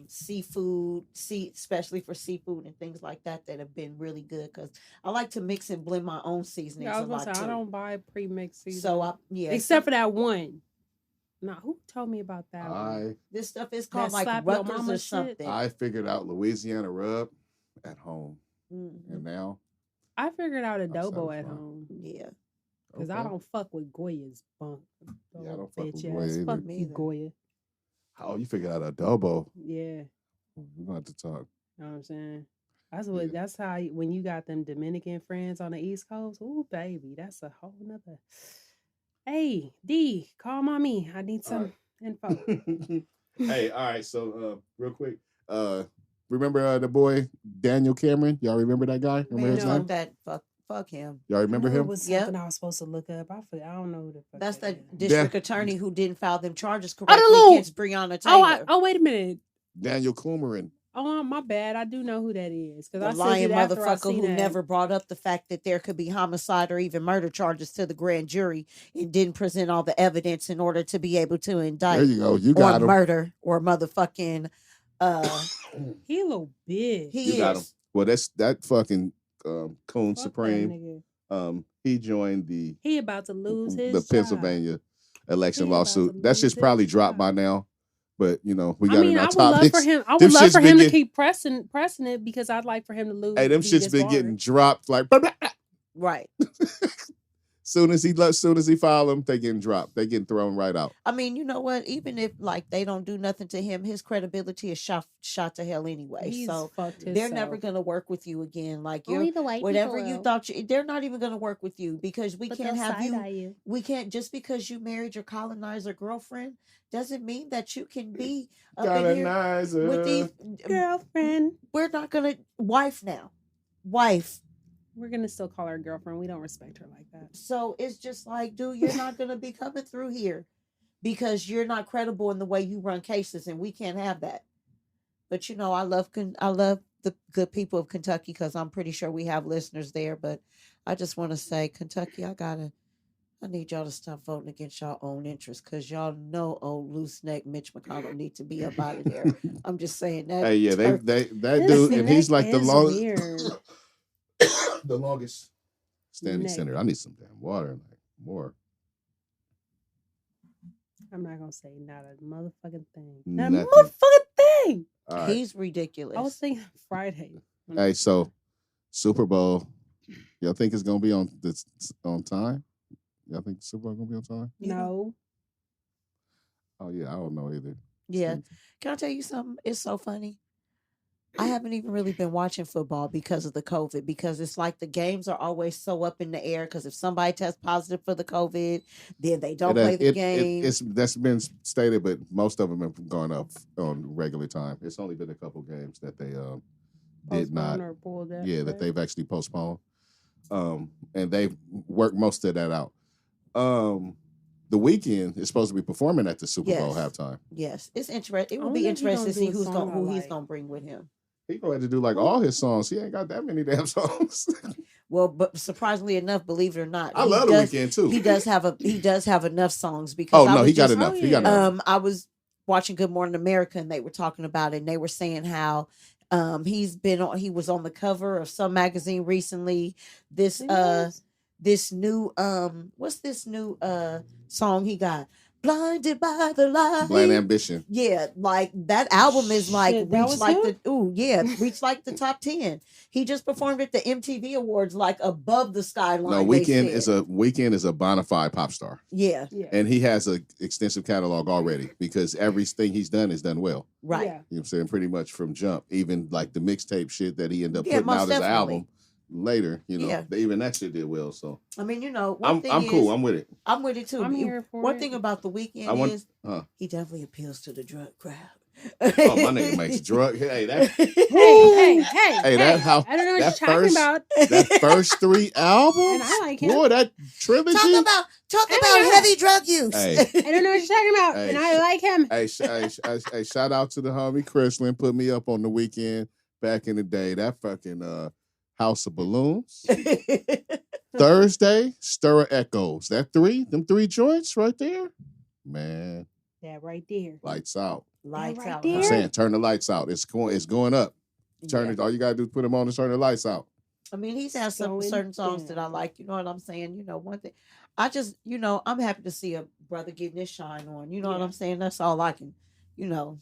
[SPEAKER 3] seafood, especially for seafood and things like that have been really good because I like to mix and blend my own seasonings.
[SPEAKER 1] Yeah, I was gonna say I don't buy pre-mixed seasonings.
[SPEAKER 3] So
[SPEAKER 1] except for that one. Now, who told me about that one?
[SPEAKER 3] This stuff is called like Rutgers or something.
[SPEAKER 2] I figured out Louisiana rub at home, and now
[SPEAKER 1] I figured out adobo at home.
[SPEAKER 3] Yeah.
[SPEAKER 1] Because I don't fuck with Goya's bunk.
[SPEAKER 2] Yeah, I don't fuck with Goya either.
[SPEAKER 1] Fuck me, Goya.
[SPEAKER 2] Oh, you figured out adobo?
[SPEAKER 1] Yeah.
[SPEAKER 2] We're going to have to talk.
[SPEAKER 1] You know what I'm saying? That's how, when you got them Dominican friends on the East Coast, ooh, baby, that's a whole nother. Hey, D, call mommy. I need some info.
[SPEAKER 2] Hey, all right. So, real quick, remember the boy Daniel Cameron? Y'all remember that guy? Remember his name?
[SPEAKER 3] Fuck him.
[SPEAKER 2] Y'all remember him?
[SPEAKER 1] It was something I was supposed to look up. I don't know who the fuck.
[SPEAKER 3] That's the district attorney who didn't file them charges correctly against Breonna Taylor.
[SPEAKER 1] Oh, wait a minute.
[SPEAKER 2] Daniel Cameron.
[SPEAKER 1] Oh, my bad. I do know who that is.
[SPEAKER 3] The lying motherfucker who never brought up the fact that there could be homicide or even murder charges to the grand jury and didn't present all the evidence in order to be able to indict.
[SPEAKER 2] There you go. You got him.
[SPEAKER 3] Murder or motherfucking.
[SPEAKER 1] He a little big.
[SPEAKER 2] You got him. Well, that's that fucking Coon Supreme. He joined the.
[SPEAKER 1] He about to lose
[SPEAKER 2] the Pennsylvania election lawsuit. That shit's probably dropped by now. But we got in our topics.
[SPEAKER 1] I would love for him to keep pressing it because I'd like for him to lose.
[SPEAKER 2] Hey, them shit's been getting dropped like
[SPEAKER 3] right.
[SPEAKER 2] Soon as he file them, they getting dropped. They getting thrown right out.
[SPEAKER 3] I mean, you know what? Even if they don't do nothing to him, his credibility is shot to hell anyway. So they're never gonna work with you again. Like
[SPEAKER 4] only the white
[SPEAKER 3] whatever
[SPEAKER 4] people
[SPEAKER 3] you thought they're not even gonna work with you because we can't have you. We can't just because you married your colonizer girlfriend doesn't mean that you can be
[SPEAKER 2] colonizer
[SPEAKER 3] with these
[SPEAKER 1] girlfriend.
[SPEAKER 3] We're not gonna wife.
[SPEAKER 1] We're going to still call her girlfriend. We don't respect her like that.
[SPEAKER 3] So it's just like, dude, you're not going to be coming through here because you're not credible in the way you run cases, and we can't have that. But, I love the good people of Kentucky because I'm pretty sure we have listeners there. But I just want to say, Kentucky, I need y'all to stop voting against y'all own interests because y'all know old loose neck Mitch McConnell need to be up out of there. I'm just saying that.
[SPEAKER 2] Hey, yeah, that dude, and he's like the longest. The longest standing senator. I need some damn water, like more.
[SPEAKER 1] I'm not gonna say not a motherfucking thing.
[SPEAKER 2] Nothing.
[SPEAKER 1] Not a motherfucking thing.
[SPEAKER 2] Right.
[SPEAKER 3] He's ridiculous.
[SPEAKER 1] I was thinking Friday.
[SPEAKER 2] Hey, so Super Bowl, y'all think it's gonna be on time? Y'all think the Super Bowl gonna be on time?
[SPEAKER 1] No.
[SPEAKER 2] Oh yeah, I don't know either.
[SPEAKER 3] Yeah. Can I tell you something? It's so funny. I haven't even really been watching football because of the COVID, because it's like the games are always so up in the air because if somebody tests positive for the COVID, then they don't play the game.
[SPEAKER 2] That's been stated, but most of them have gone up on regular time. It's only been a couple games that they did not.
[SPEAKER 1] Or pulled that,
[SPEAKER 2] yeah, that they've actually postponed. And they've worked most of that out. The Weeknd is supposed to be performing at the Super Bowl halftime.
[SPEAKER 3] Yes, it's interesting. It will be interesting to see who he's gonna bring with him.
[SPEAKER 2] He gonna have to do like all his songs. He ain't got that many damn songs.
[SPEAKER 3] Well, but surprisingly enough, believe it or not,
[SPEAKER 2] I love The Weeknd too.
[SPEAKER 3] He does have enough songs because
[SPEAKER 2] he got enough. He got enough.
[SPEAKER 3] I was watching Good Morning America and they were talking about it and they were saying how he was on the cover of some magazine recently. this new what's this new song he got? Blinded by the light.
[SPEAKER 2] Blind Ambition.
[SPEAKER 3] Yeah, like that album is like
[SPEAKER 1] Shit, that
[SPEAKER 3] reached
[SPEAKER 1] was
[SPEAKER 3] like
[SPEAKER 1] him?
[SPEAKER 3] reached like the top 10. He just performed at the MTV Awards like above the skyline.
[SPEAKER 2] No, Weeknd is a bona fide pop star.
[SPEAKER 3] Yeah.
[SPEAKER 2] And he has an extensive catalog already because everything he's done is done well.
[SPEAKER 3] Right.
[SPEAKER 1] Yeah.
[SPEAKER 2] You know what I'm saying? Pretty much from jump. Even like the mixtape shit that he ended up putting
[SPEAKER 3] most
[SPEAKER 2] out as an
[SPEAKER 3] definitely.
[SPEAKER 2] album later, you know,
[SPEAKER 3] Yeah.
[SPEAKER 2] even that shit did well. So
[SPEAKER 3] I mean, you know,
[SPEAKER 2] I'm cool. I'm with it.
[SPEAKER 3] I'm with it too.
[SPEAKER 1] I'm here for
[SPEAKER 3] One
[SPEAKER 1] it.
[SPEAKER 3] thing about the Weeknd is he definitely appeals to the drug crowd.
[SPEAKER 2] Oh, my nigga makes drug. Hey, that.
[SPEAKER 1] Hey,
[SPEAKER 2] that how.
[SPEAKER 1] I don't know what
[SPEAKER 2] that
[SPEAKER 1] you're talking
[SPEAKER 2] first,
[SPEAKER 1] about.
[SPEAKER 2] That first 3 albums.
[SPEAKER 1] And I like him.
[SPEAKER 2] Boy, that trilogy.
[SPEAKER 3] Talk about heavy drug use.
[SPEAKER 2] Hey.
[SPEAKER 1] I don't know what you're talking about,
[SPEAKER 2] Hey,
[SPEAKER 1] and I like him.
[SPEAKER 2] Hey, shout out to the homie Chrislin. Put me up on the Weekend back in the day. That fucking House of Balloons. Thursday, Stir Echoes. Them 3 joints right there. Man.
[SPEAKER 1] That right there.
[SPEAKER 2] Lights out.
[SPEAKER 3] Lights
[SPEAKER 1] right
[SPEAKER 3] out.
[SPEAKER 1] there.
[SPEAKER 2] I'm saying turn the lights out. It's going up. Turn it. All you gotta do is put them on and turn the lights out.
[SPEAKER 3] I mean, he's had some
[SPEAKER 1] Going
[SPEAKER 3] certain songs that I
[SPEAKER 1] down.
[SPEAKER 3] like. You know what I'm saying? You know, one thing. I just, you know, I'm happy to see a brother getting his shine on. You know what
[SPEAKER 1] Yeah.
[SPEAKER 3] I'm saying? That's all I can, you know.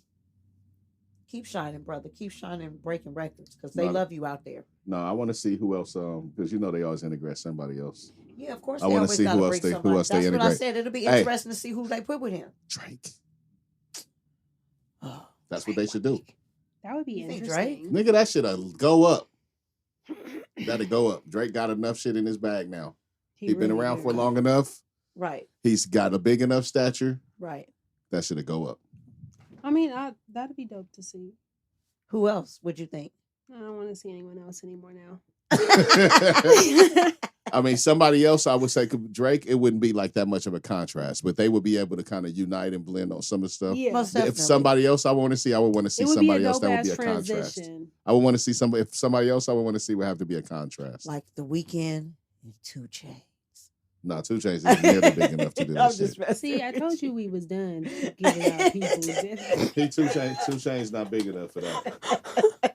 [SPEAKER 3] Keep shining, brother. Keep shining, breaking records because they
[SPEAKER 2] No.
[SPEAKER 3] love you out there.
[SPEAKER 2] No, I want to see who else. Because you know they always integrate somebody else.
[SPEAKER 3] Yeah, of course.
[SPEAKER 2] I
[SPEAKER 3] they
[SPEAKER 2] wanna
[SPEAKER 3] always
[SPEAKER 2] see
[SPEAKER 3] gotta
[SPEAKER 2] who else
[SPEAKER 3] bring
[SPEAKER 2] they- who
[SPEAKER 3] somebody.
[SPEAKER 2] else they
[SPEAKER 3] That's what I
[SPEAKER 2] integrate.
[SPEAKER 3] said. It'll be
[SPEAKER 2] Hey.
[SPEAKER 3] interesting to see who they put with him.
[SPEAKER 2] Drake.
[SPEAKER 3] Oh,
[SPEAKER 2] That's what they should do.
[SPEAKER 1] That would be
[SPEAKER 3] You think
[SPEAKER 1] interesting.
[SPEAKER 2] Nigga, that should go up. That'll go up. Drake got enough shit in his bag now. He been
[SPEAKER 1] really
[SPEAKER 2] around
[SPEAKER 1] do.
[SPEAKER 2] for long enough.
[SPEAKER 3] right,
[SPEAKER 2] He's got a big enough stature.
[SPEAKER 3] right.
[SPEAKER 2] That should go up.
[SPEAKER 1] I mean, that'd be dope to see.
[SPEAKER 3] Who else would you think?
[SPEAKER 1] I don't want to see anyone else anymore now.
[SPEAKER 2] I mean, somebody else, I would say, Drake, it wouldn't be like that much of a contrast, but they would be able to kind of unite and blend on some of the stuff.
[SPEAKER 1] Yeah.
[SPEAKER 3] Most
[SPEAKER 2] If
[SPEAKER 3] definitely.
[SPEAKER 2] somebody else I want to see, I would want to see
[SPEAKER 1] It would be a
[SPEAKER 2] somebody else that would be
[SPEAKER 1] dope-ass
[SPEAKER 2] a contrast.
[SPEAKER 1] transition.
[SPEAKER 2] I would want to see somebody, if somebody else I would want to see would have to be a contrast.
[SPEAKER 3] Like The Weeknd and 2 Chainz.
[SPEAKER 2] No, 2 Chainz is nearly big enough to do
[SPEAKER 3] I'm
[SPEAKER 2] this
[SPEAKER 3] just
[SPEAKER 2] shit.
[SPEAKER 3] messing
[SPEAKER 1] See, I
[SPEAKER 3] with
[SPEAKER 1] told you we was done giving out people.
[SPEAKER 2] He 2 Chainz not big enough for that.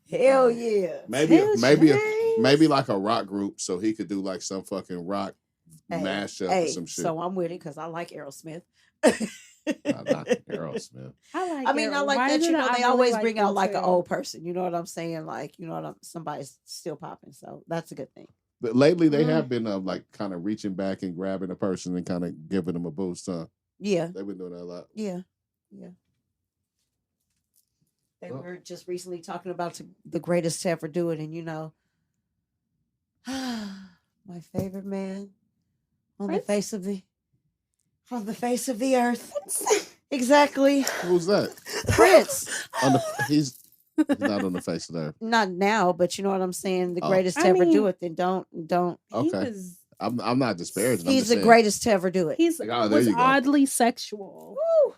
[SPEAKER 3] Hell yeah.
[SPEAKER 2] Maybe like a rock group, so he could do like some fucking rock mashup or some shit.
[SPEAKER 3] So I'm with it because I like Aerosmith.
[SPEAKER 2] Not Aerosmith.
[SPEAKER 1] I
[SPEAKER 3] I mean, I like
[SPEAKER 1] Why
[SPEAKER 3] that.
[SPEAKER 1] is
[SPEAKER 3] You
[SPEAKER 1] it
[SPEAKER 3] know,
[SPEAKER 1] I
[SPEAKER 3] they
[SPEAKER 1] really
[SPEAKER 3] always
[SPEAKER 1] like
[SPEAKER 3] bring
[SPEAKER 1] them
[SPEAKER 3] out like
[SPEAKER 1] too?
[SPEAKER 3] an old person. You know what I'm saying? Like, you know, somebody's still popping. So that's a good thing.
[SPEAKER 2] But lately they have been like kind of reaching back and grabbing a person and kind of giving them a boost.
[SPEAKER 3] Yeah.
[SPEAKER 2] They've been doing that a lot.
[SPEAKER 3] Yeah. Yeah. They
[SPEAKER 2] Well-
[SPEAKER 3] were just recently talking about the greatest to ever do it. And, you know, my favorite man on the face of the earth. Exactly.
[SPEAKER 2] Who's that?
[SPEAKER 3] Prince.
[SPEAKER 2] He's not on the face of the earth.
[SPEAKER 3] Not now, but you know what I'm saying? The
[SPEAKER 2] Oh.
[SPEAKER 3] greatest to
[SPEAKER 1] I
[SPEAKER 3] ever do
[SPEAKER 1] mean,
[SPEAKER 3] it, then don't.
[SPEAKER 2] Okay. I'm not disparaging. I'm
[SPEAKER 3] He's
[SPEAKER 2] just
[SPEAKER 3] the
[SPEAKER 2] saying.
[SPEAKER 3] greatest to ever do it.
[SPEAKER 1] He's
[SPEAKER 2] Like, oh, there
[SPEAKER 1] was
[SPEAKER 2] you go.
[SPEAKER 1] oddly sexual.
[SPEAKER 3] Woo!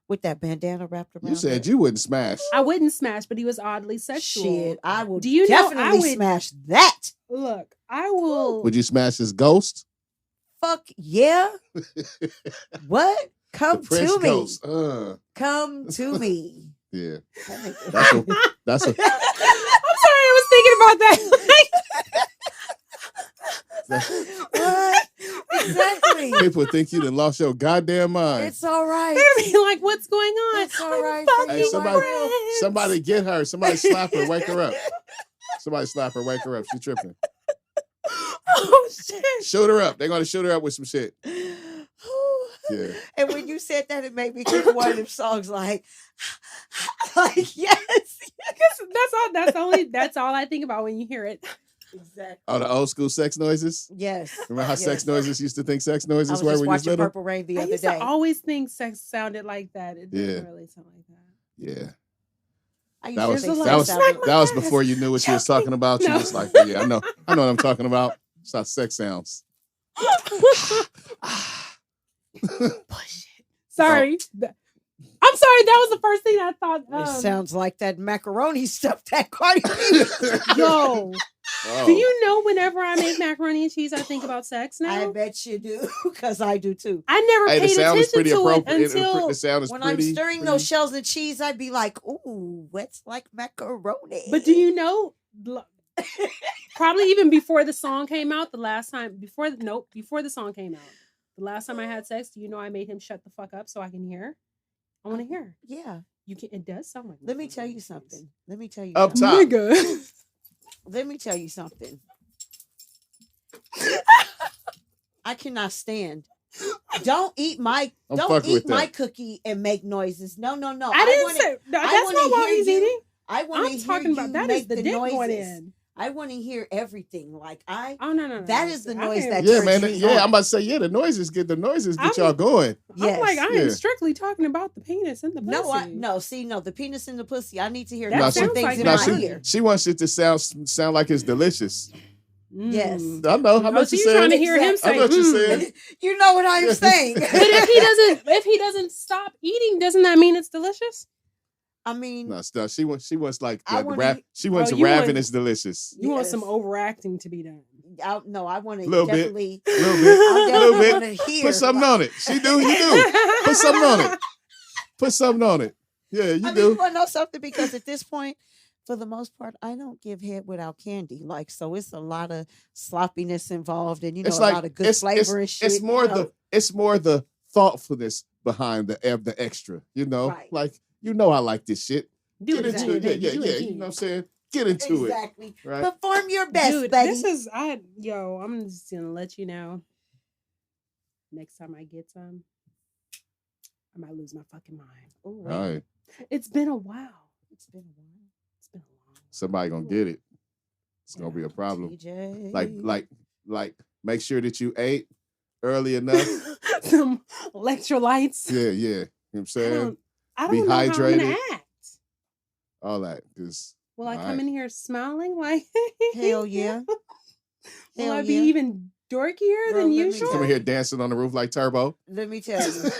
[SPEAKER 3] With that bandana wrapped around.
[SPEAKER 2] You said
[SPEAKER 3] it.
[SPEAKER 2] you wouldn't smash.
[SPEAKER 1] I wouldn't smash, but he was oddly sexual.
[SPEAKER 3] Shit, I will
[SPEAKER 1] Do you know I
[SPEAKER 3] definitely
[SPEAKER 1] would-
[SPEAKER 3] smash that.
[SPEAKER 1] Look, I will.
[SPEAKER 2] Would you smash his ghost?
[SPEAKER 3] Fuck yeah. What?
[SPEAKER 2] The
[SPEAKER 3] Come
[SPEAKER 2] Prince
[SPEAKER 3] to me.
[SPEAKER 2] ghost.
[SPEAKER 3] Come to me.
[SPEAKER 2] Yeah.
[SPEAKER 3] That
[SPEAKER 2] That's a
[SPEAKER 1] I'm sorry, I was thinking about that.
[SPEAKER 3] What? Exactly.
[SPEAKER 2] people think you done lost your goddamn mind.
[SPEAKER 3] It's all right.
[SPEAKER 1] They're be like, what's going on?
[SPEAKER 3] It's all right.
[SPEAKER 1] I'm
[SPEAKER 2] Hey,
[SPEAKER 1] fucking Prince.
[SPEAKER 2] somebody get her. Somebody slap her. Wake her up. Somebody slap her. Wake her up. She's tripping.
[SPEAKER 1] Oh shit!
[SPEAKER 2] Shoot her up. They're gonna shoot her up with some shit. Yeah.
[SPEAKER 3] And when you said that, it made me think of one of them songs like yes.
[SPEAKER 1] That's all I think about when you hear it.
[SPEAKER 3] Exactly.
[SPEAKER 2] Oh, the old school sex noises.
[SPEAKER 3] Yes.
[SPEAKER 2] Remember how
[SPEAKER 3] Yes.
[SPEAKER 2] sex noises used to think sex
[SPEAKER 3] I
[SPEAKER 2] noises
[SPEAKER 3] was
[SPEAKER 2] were
[SPEAKER 3] just
[SPEAKER 2] when you was
[SPEAKER 3] watching
[SPEAKER 2] little?
[SPEAKER 3] Purple Rain the
[SPEAKER 1] I
[SPEAKER 3] other
[SPEAKER 1] used
[SPEAKER 3] day.
[SPEAKER 1] to always think sex sounded like that. It
[SPEAKER 2] Yeah.
[SPEAKER 1] doesn't really sound like that.
[SPEAKER 2] Yeah.
[SPEAKER 3] I used
[SPEAKER 2] That
[SPEAKER 3] to
[SPEAKER 2] was
[SPEAKER 3] think
[SPEAKER 1] There's a
[SPEAKER 3] sex
[SPEAKER 2] that was
[SPEAKER 3] sounded
[SPEAKER 2] that was before you knew what you was talking about. You
[SPEAKER 1] No.
[SPEAKER 2] was like, yeah, I know what I'm talking about. It's how sex sounds.
[SPEAKER 1] Sorry. I'm sorry. That was the first thing I thought.
[SPEAKER 3] It sounds like that macaroni stuff that Cardi B.
[SPEAKER 1] Yo,
[SPEAKER 2] Oh.
[SPEAKER 1] do you know whenever I make macaroni and cheese, I think about sex now?
[SPEAKER 3] I bet you do, because I do too.
[SPEAKER 1] I never
[SPEAKER 2] Hey, the
[SPEAKER 1] paid
[SPEAKER 2] sound is
[SPEAKER 1] attention
[SPEAKER 2] pretty
[SPEAKER 1] to it
[SPEAKER 2] appropriate.
[SPEAKER 1] until.
[SPEAKER 2] The sound is
[SPEAKER 3] When
[SPEAKER 2] pretty.
[SPEAKER 3] I'm stirring
[SPEAKER 2] pretty-
[SPEAKER 3] those shells of cheese, I'd be like, "Ooh, what's like macaroni?"
[SPEAKER 1] But do you know? Probably even before the song came out. Before the song came out. The last time I had sex, do you know I made him shut the fuck up so I can hear? I want to hear.
[SPEAKER 3] Yeah.
[SPEAKER 1] You can. It does sound like.
[SPEAKER 3] Let me tell you something.
[SPEAKER 2] Up top.
[SPEAKER 1] Nigga.
[SPEAKER 3] Let me tell you something. I cannot stand. Don't eat my cookie and make noises. No.
[SPEAKER 1] I didn't say that's not what he's eating.
[SPEAKER 3] I want to hear
[SPEAKER 1] talking about that is the dick going in.
[SPEAKER 3] I want to hear everything. Like
[SPEAKER 1] no.
[SPEAKER 3] That is the noise that
[SPEAKER 2] yeah,
[SPEAKER 3] turns
[SPEAKER 2] man.
[SPEAKER 3] me
[SPEAKER 2] Yeah,
[SPEAKER 3] on.
[SPEAKER 2] I'm about to say, the noises get y'all going.
[SPEAKER 3] Yes.
[SPEAKER 1] I'm like, I am strictly talking about the penis and the pussy.
[SPEAKER 3] No, the penis and the pussy. I need to hear
[SPEAKER 1] that
[SPEAKER 3] different things in my ear.
[SPEAKER 2] She wants it to sound like it's delicious.
[SPEAKER 3] Yes.
[SPEAKER 2] I know. How much you saying?
[SPEAKER 1] Trying to hear him say,
[SPEAKER 2] I know what you said.
[SPEAKER 3] You know what I'm saying.
[SPEAKER 1] But if he doesn't stop eating, doesn't that mean it's delicious?
[SPEAKER 3] I mean,
[SPEAKER 2] no, she wants like she wants ravenous delicious.
[SPEAKER 1] You want some overacting to be done.
[SPEAKER 3] I want to
[SPEAKER 2] little
[SPEAKER 3] definitely
[SPEAKER 2] little bit.
[SPEAKER 3] Hear,
[SPEAKER 2] put something on it. She do. You do. Put something on it. Put something on it. Yeah, you do.
[SPEAKER 3] You want to know something? Because at this point, for the most part, I don't give head without candy. Like, so it's a lot of sloppiness involved, and a lot of good flavor and shit.
[SPEAKER 2] It's more the thoughtfulness behind the extra.
[SPEAKER 3] Right.
[SPEAKER 2] Like. I like this shit. Get into it. Yeah. You know what I'm saying? Get into it.
[SPEAKER 3] Exactly.
[SPEAKER 2] Right?
[SPEAKER 3] Perform your best,
[SPEAKER 1] dude,
[SPEAKER 3] baby.
[SPEAKER 1] I'm just gonna let you know. Next time I get some, I might lose my fucking mind.
[SPEAKER 2] All right.
[SPEAKER 1] It's been a while.
[SPEAKER 2] Somebody gonna get it. It's gonna be a problem. TJ. Like, make sure that you ate early enough.
[SPEAKER 1] Some electrolytes.
[SPEAKER 2] Yeah. You know what I'm saying?
[SPEAKER 1] I don't
[SPEAKER 2] be
[SPEAKER 1] know
[SPEAKER 2] hydrated.
[SPEAKER 1] How I'm gonna act.
[SPEAKER 2] All that.
[SPEAKER 1] Will I come in here smiling like
[SPEAKER 3] hell yeah?
[SPEAKER 1] Will I be even dorkier than usual?
[SPEAKER 2] Come in here dancing on the roof like Turbo.
[SPEAKER 3] Let me tell you,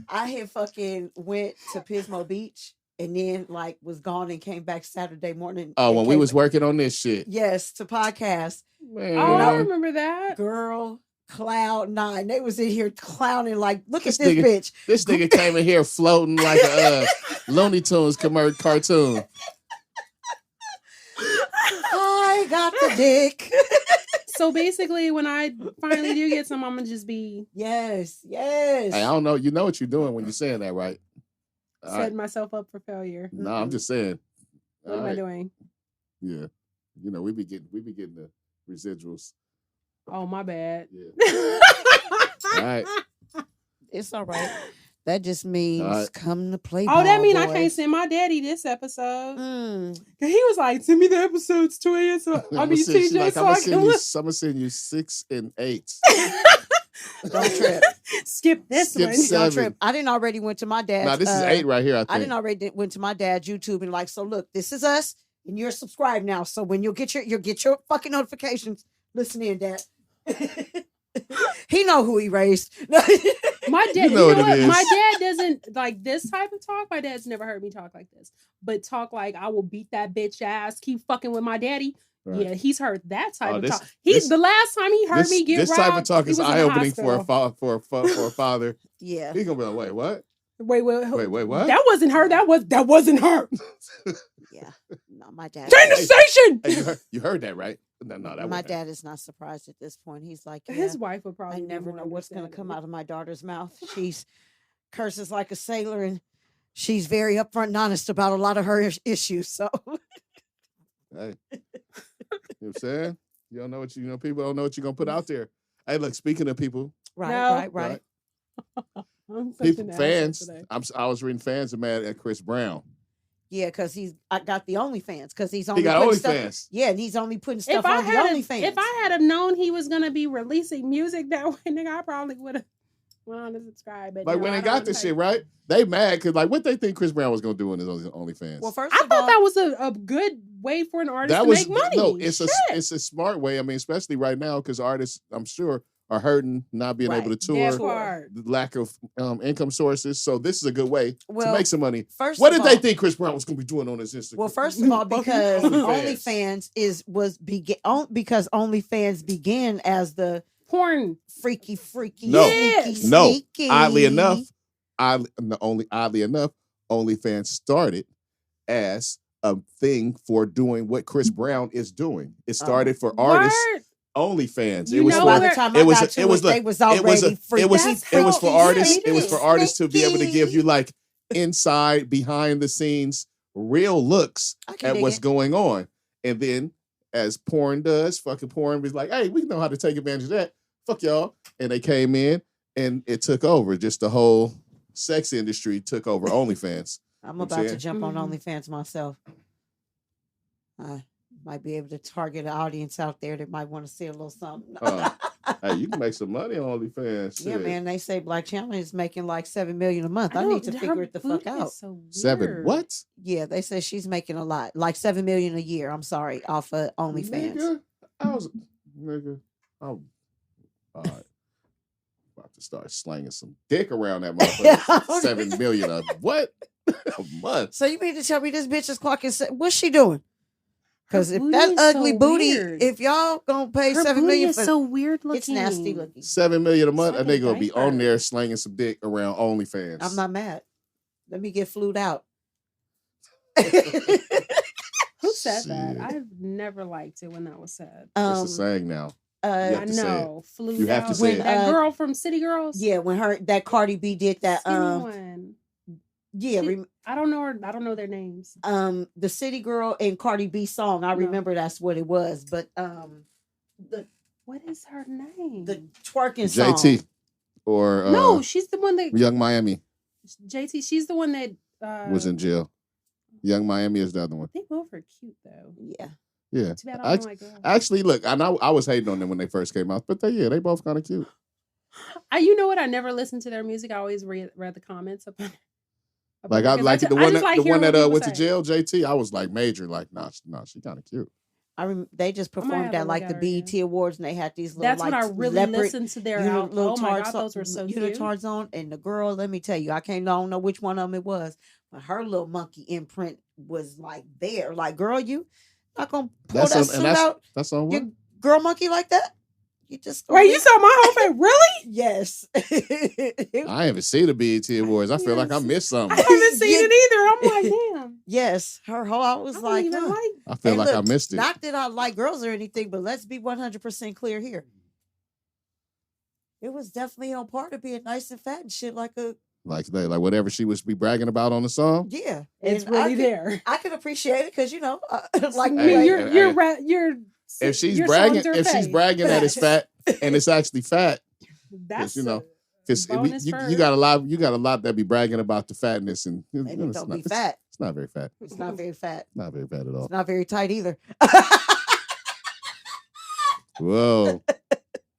[SPEAKER 3] I had fucking went to Pismo Beach and then was gone and came back Saturday morning.
[SPEAKER 2] Oh, when we was working on this shit.
[SPEAKER 3] Yes, to podcast.
[SPEAKER 2] Man.
[SPEAKER 1] Oh, I remember that.
[SPEAKER 3] Girl. Cloud 9. They was in here clowning like, look at this bitch.
[SPEAKER 2] This nigga came in here floating like a Looney Tunes cartoon.
[SPEAKER 3] I got the dick.
[SPEAKER 1] So basically, when I finally do get some, I'm gonna just be
[SPEAKER 3] yes.
[SPEAKER 2] Hey, I don't know. You know what you're doing when you're saying that, right?
[SPEAKER 1] Setting myself up for failure.
[SPEAKER 2] No, I'm just saying.
[SPEAKER 1] What am I doing?
[SPEAKER 2] Yeah, we be getting the residuals.
[SPEAKER 1] Oh, my bad.
[SPEAKER 2] Yeah. All right.
[SPEAKER 3] It's all right. That just means come to play.
[SPEAKER 1] Oh, that means
[SPEAKER 3] boys.
[SPEAKER 1] I can't send my daddy this episode. He was like, send me the episodes 2 a.m. So I mean, TJ, so I can listen.
[SPEAKER 2] I'm gonna send you 6 and 8.
[SPEAKER 3] Don't trip.
[SPEAKER 1] Skip this one.
[SPEAKER 2] 7.
[SPEAKER 3] Don't trip. I didn't already went to my dad's.
[SPEAKER 2] No, this is 8 right here. I
[SPEAKER 3] didn't already went to my dad's YouTube and so look, this is us, and you're subscribed now. So when you'll get your fucking notifications. Listen in, Dad. He know who he raised.
[SPEAKER 1] My dad, you know what? My dad doesn't like this type of talk. My dad's never heard me talk like this, but talk like I will beat that bitch ass. Keep fucking with my daddy. Right. Yeah, he's heard that type of talk. The last time he heard me get
[SPEAKER 2] this
[SPEAKER 1] robbed,
[SPEAKER 2] type of talk is eye opening for a father.
[SPEAKER 3] Yeah,
[SPEAKER 2] he's gonna be like, wait, what?
[SPEAKER 1] Wait,
[SPEAKER 2] what?
[SPEAKER 1] That wasn't her. That wasn't her.
[SPEAKER 3] Yeah, no, my dad.
[SPEAKER 1] Change the station.
[SPEAKER 2] Hey, you heard that, right? No, that
[SPEAKER 3] my dad is not surprised at this point. He's like,
[SPEAKER 1] his wife would probably.
[SPEAKER 3] I never know what's going to come out of my daughter's mouth. She's curses like a sailor, and she's very upfront and honest about a lot of her issues. So,
[SPEAKER 2] hey, you know what I'm saying? You don't know what people don't know what you're gonna put out there. Hey, look, speaking of people,
[SPEAKER 3] right.
[SPEAKER 2] People, fans. I was reading fans are mad at Chris Brown.
[SPEAKER 3] Yeah, because I got the OnlyFans because he's
[SPEAKER 2] only got OnlyFans.
[SPEAKER 3] Yeah, and he's only putting stuff on the OnlyFans.
[SPEAKER 1] If I had known he was gonna be releasing music that way, nigga, I probably would have went on to subscribe. But
[SPEAKER 2] when they got this shit right, they mad because what they think Chris Brown was gonna do in his OnlyFans.
[SPEAKER 1] Well, I thought that was a good way for an artist to make money.
[SPEAKER 2] No, it's a smart way. I mean, especially right now because artists, I'm sure, are hurting, not being able to tour, the lack of income sources. So this is a good way to make some money. What did they think Chris Brown was going to be doing on his Instagram?
[SPEAKER 3] Well, first of all, because OnlyFans because OnlyFans began as the
[SPEAKER 1] porn
[SPEAKER 3] freaky.
[SPEAKER 2] No. Oddly enough, OnlyFans started as a thing for doing what Chris Brown is doing. It started for artists. OnlyFans.
[SPEAKER 1] It was
[SPEAKER 3] by the time I got to it, they was already free.
[SPEAKER 2] It was for artists. It was for artists to be able to give you like inside, behind the scenes, real looks at what's going on. And then, as porn does, fucking porn was like, "Hey, we know how to take advantage of that. Fuck y'all." And they came in, and it took over. Just the whole sex industry took over OnlyFans.
[SPEAKER 3] I'm about to jump on OnlyFans myself. I might be able to target an audience out there that might want to see a little something.
[SPEAKER 2] Hey, you can make some money on OnlyFans.
[SPEAKER 3] Yeah, man. They say Black Channel is making like $7 million a month. I need to figure it the fuck out.
[SPEAKER 1] So
[SPEAKER 2] 7 what?
[SPEAKER 3] Yeah, they say she's making a lot, like $7 million a year. I'm sorry, off of OnlyFans.
[SPEAKER 2] Nigga, all right. About to start slanging some dick around that motherfucker. 7 million a what? A month.
[SPEAKER 3] So you mean to tell me this bitch is clocking? What's she doing? Because if that ugly booty, if y'all gonna pay $7 million for,
[SPEAKER 1] so weird looking.
[SPEAKER 3] It's nasty looking.
[SPEAKER 2] $7 million a month, a nigga gonna be on there slanging some dick around OnlyFans.
[SPEAKER 3] I'm not mad. Let me get flued out.
[SPEAKER 1] Who said that? I've never liked it when that was said.
[SPEAKER 2] It's a saying now.
[SPEAKER 1] I know. Flued
[SPEAKER 2] you have
[SPEAKER 1] out.
[SPEAKER 2] to say
[SPEAKER 1] that girl from City Girls.
[SPEAKER 3] Yeah, when that Cardi B did that.
[SPEAKER 1] One.
[SPEAKER 3] Yeah,
[SPEAKER 1] I don't know. I don't know their names.
[SPEAKER 3] The City Girl and Cardi B song. I remember that's what it was. But
[SPEAKER 1] what is her name?
[SPEAKER 3] The twerking song.
[SPEAKER 2] JT or
[SPEAKER 1] no, she's the one that
[SPEAKER 2] Young Miami.
[SPEAKER 1] JT. She's the one that
[SPEAKER 2] was in jail. Young Miami is the other one.
[SPEAKER 1] They both are cute though.
[SPEAKER 3] Yeah.
[SPEAKER 2] Yeah.
[SPEAKER 1] Too bad I don't like girls.
[SPEAKER 2] Actually, look, I know I was hating on them when they first came out, but they both kind of cute.
[SPEAKER 1] You know what? I never listened to their music. I always read the comments about it.
[SPEAKER 2] Like I like the one that went to jail, JT. I was like major, like nah, she kind of cute.
[SPEAKER 3] They just performed at like the BET Awards, and they had these little.
[SPEAKER 1] That's when I really listened to their
[SPEAKER 3] little
[SPEAKER 1] oh my God, those were so cute.
[SPEAKER 3] Unitards on, and the girl. Let me tell you, I don't know which one of them it was, but her little monkey imprint was like there. Like, girl, you not gonna pull that suit out?
[SPEAKER 2] That's on what?
[SPEAKER 3] Your girl monkey like that? You just
[SPEAKER 1] wait. You saw my whole face, really?
[SPEAKER 3] Yes.
[SPEAKER 2] I haven't seen the BET Awards. I feel like I missed something.
[SPEAKER 1] I haven't seen it either. I'm like, damn.
[SPEAKER 3] Yes, her whole. I was like,
[SPEAKER 2] I feel like I missed it.
[SPEAKER 3] Not that I like girls or anything, but let's be 100% clear here. It was definitely on par to being nice and fat and shit like
[SPEAKER 2] whatever she was be bragging about on the song.
[SPEAKER 3] Yeah,
[SPEAKER 1] it's really there.
[SPEAKER 3] I can appreciate it because like
[SPEAKER 1] you're.
[SPEAKER 2] If she's bragging that it's fat and it's actually fat,
[SPEAKER 1] that's
[SPEAKER 2] because you got a lot that be bragging about the fatness and
[SPEAKER 3] don't be fat.
[SPEAKER 2] It's not very fat.
[SPEAKER 3] It's not very fat.
[SPEAKER 2] Not very fat at all.
[SPEAKER 3] It's not very tight either.
[SPEAKER 2] Whoa.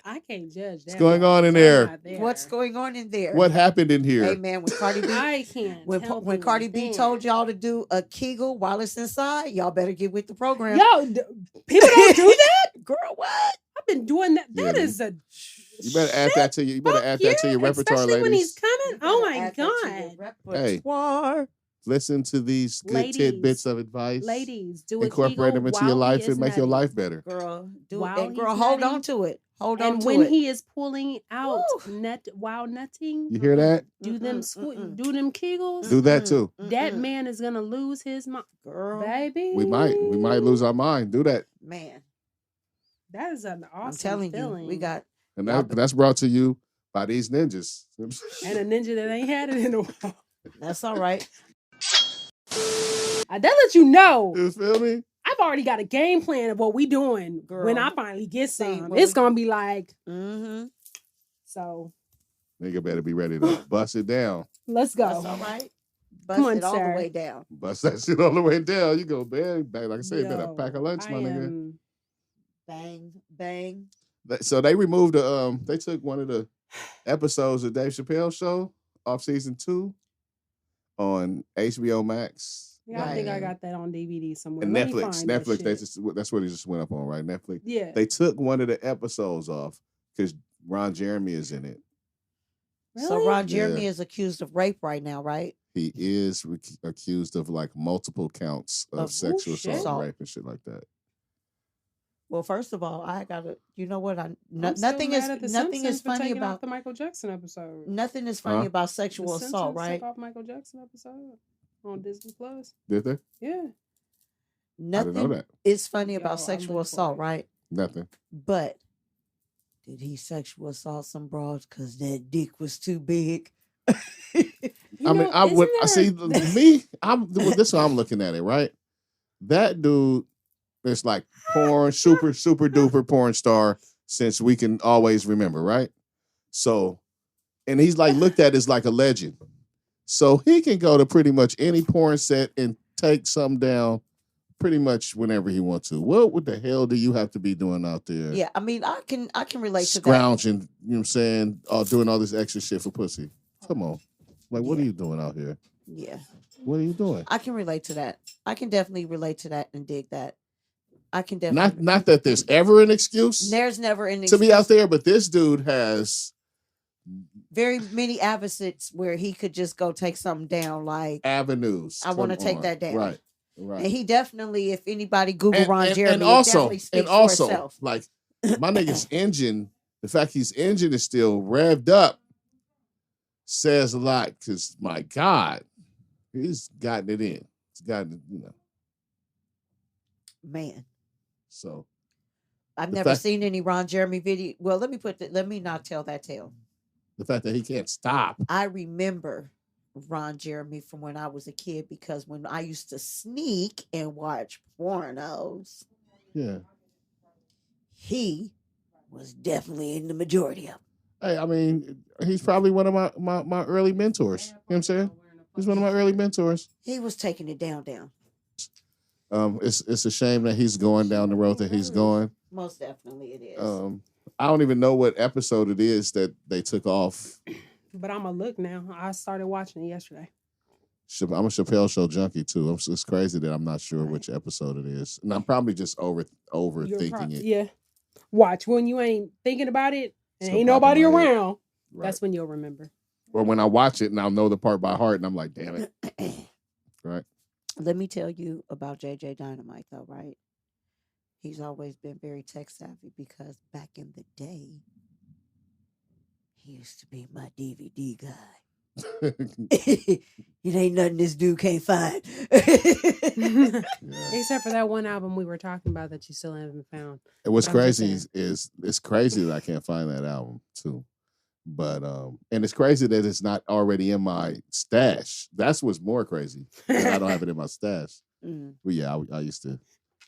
[SPEAKER 1] I can't judge that.
[SPEAKER 2] What's going on in there?
[SPEAKER 3] What's going on in there?
[SPEAKER 2] What happened in here?
[SPEAKER 3] Hey man, when Cardi B,
[SPEAKER 1] I can't.
[SPEAKER 3] When Cardi B told y'all to do a Kegel while it's inside, y'all better get with the program.
[SPEAKER 1] Yo, people don't do that,
[SPEAKER 3] girl. What?
[SPEAKER 1] I've been doing that. That is a.
[SPEAKER 2] You better add that to you. You better add that to your repertoire,
[SPEAKER 1] especially
[SPEAKER 2] ladies.
[SPEAKER 1] when he's coming. Oh my God!
[SPEAKER 2] Hey, listen to these good tidbits of advice.
[SPEAKER 1] Ladies, do
[SPEAKER 2] incorporate them into your life and make your life better.
[SPEAKER 3] Girl, do it. And girl, hold on to it. Hold on to it.
[SPEAKER 1] And when he is pulling out while nutting,
[SPEAKER 2] you hear that?
[SPEAKER 1] Do them Kegels.
[SPEAKER 2] Do that too.
[SPEAKER 1] That man is gonna lose his mind,
[SPEAKER 3] girl,
[SPEAKER 1] baby.
[SPEAKER 2] We might lose our mind. Do that,
[SPEAKER 3] man.
[SPEAKER 1] That is an awesome.
[SPEAKER 3] I'm telling
[SPEAKER 1] feeling.
[SPEAKER 3] You, we got.
[SPEAKER 2] And that's brought to you by these ninjas.
[SPEAKER 1] And a ninja that ain't had it in a while.
[SPEAKER 3] That's all right.
[SPEAKER 1] That let you know.
[SPEAKER 2] You feel me?
[SPEAKER 1] I've already got a game plan of what we doing. Girl, when I finally get some. It's gonna be like. So.
[SPEAKER 2] Nigga better be ready to bust it down.
[SPEAKER 1] Let's go.
[SPEAKER 3] That's all right. Bust it all the way down.
[SPEAKER 2] Bust that shit all the way down. You go back. Like I said, you better pack a lunch, my nigga.
[SPEAKER 3] Bang, bang.
[SPEAKER 2] So they removed they took one of the episodes of Dave Chappelle's show off season 2 on HBO Max.
[SPEAKER 1] Yeah, I think I got that on DVD somewhere.
[SPEAKER 2] And Netflix, that's what it just went up on, right? Netflix.
[SPEAKER 1] Yeah.
[SPEAKER 2] They took one of the episodes off because Ron Jeremy is in it.
[SPEAKER 3] Really? So Ron Jeremy is accused of rape right now, right?
[SPEAKER 2] He is accused of like multiple counts of sexual assault, rape, and shit like that.
[SPEAKER 3] Well, first of all, I gotta. You know what? Nothing is funny about
[SPEAKER 1] the Michael Jackson episode.
[SPEAKER 3] Nothing is funny about sexual assault, right?
[SPEAKER 1] Took off Michael Jackson episode on Disney Plus.
[SPEAKER 2] Did they?
[SPEAKER 1] Yeah.
[SPEAKER 3] Nothing is funny about sexual assault, right?
[SPEAKER 2] Nothing.
[SPEAKER 3] But did he sexual assault some broads because that dick was too big?
[SPEAKER 2] I see me. This is how I'm looking at it, right? That dude is like porn, super duper porn star since we can always remember, right? So, and he's like looked at as like a legend. So he can go to pretty much any porn set and take something down pretty much whenever he wants to. What the hell do you have to be doing out there?
[SPEAKER 3] Yeah, I mean, I can relate to that.
[SPEAKER 2] Scrounging, you know what I'm saying? Doing all this extra shit for pussy. Come on. Like, what are you doing out here?
[SPEAKER 3] Yeah.
[SPEAKER 2] What are you doing?
[SPEAKER 3] I can relate to that. I can definitely relate to that and dig that. I can definitely.
[SPEAKER 2] Not that there's ever an excuse.
[SPEAKER 3] There's never an excuse
[SPEAKER 2] to be out there, but this dude has
[SPEAKER 3] very many avenues where he could just go take something down. Like
[SPEAKER 2] avenues.
[SPEAKER 3] I want to take that down.
[SPEAKER 2] Right.
[SPEAKER 3] And he definitely, if anybody Google Ron Jeremy,
[SPEAKER 2] and also,
[SPEAKER 3] definitely speaks for itself.
[SPEAKER 2] like my nigga's engine, the fact his engine is still revved up says a lot. Because my God, he's gotten it in. He's gotten it,
[SPEAKER 3] Man.
[SPEAKER 2] So
[SPEAKER 3] I've never seen any Ron Jeremy video. Well, let me not tell that tale.
[SPEAKER 2] The fact that he can't stop.
[SPEAKER 3] I remember Ron Jeremy from when I was a kid because when I used to sneak and watch pornos, he was definitely in the majority of them.
[SPEAKER 2] Hey, I mean, he's probably one of my early mentors. You know what I'm saying? He's one of my early mentors.
[SPEAKER 3] He was taking it down.
[SPEAKER 2] It's a shame that he's going down the road that he's going.
[SPEAKER 3] Most definitely it is.
[SPEAKER 2] I don't even know what episode it is that they took off.
[SPEAKER 1] But I'm going to look now. I started watching it yesterday.
[SPEAKER 2] I'm a Chappelle Show junkie, too. It's crazy that I'm not sure which episode it is. And I'm probably just overthinking it.
[SPEAKER 1] Yeah. Watch. When you ain't thinking about it and ain't nobody around, that's when you'll remember.
[SPEAKER 2] Or when I watch it and I'll know the part by heart and I'm like, damn it. Right.
[SPEAKER 3] Let me tell you about JJ Dynamite, though, right? He's always been very tech savvy because back in the day, he used to be my DVD guy. It ain't nothing this dude can't find.
[SPEAKER 1] Except for that one album we were talking about that you still haven't found.
[SPEAKER 2] And what's crazy is it's crazy that I can't find that album too. But and it's crazy that it's not already in my stash. That's what's more crazy. I don't have it in my stash. But yeah, I used to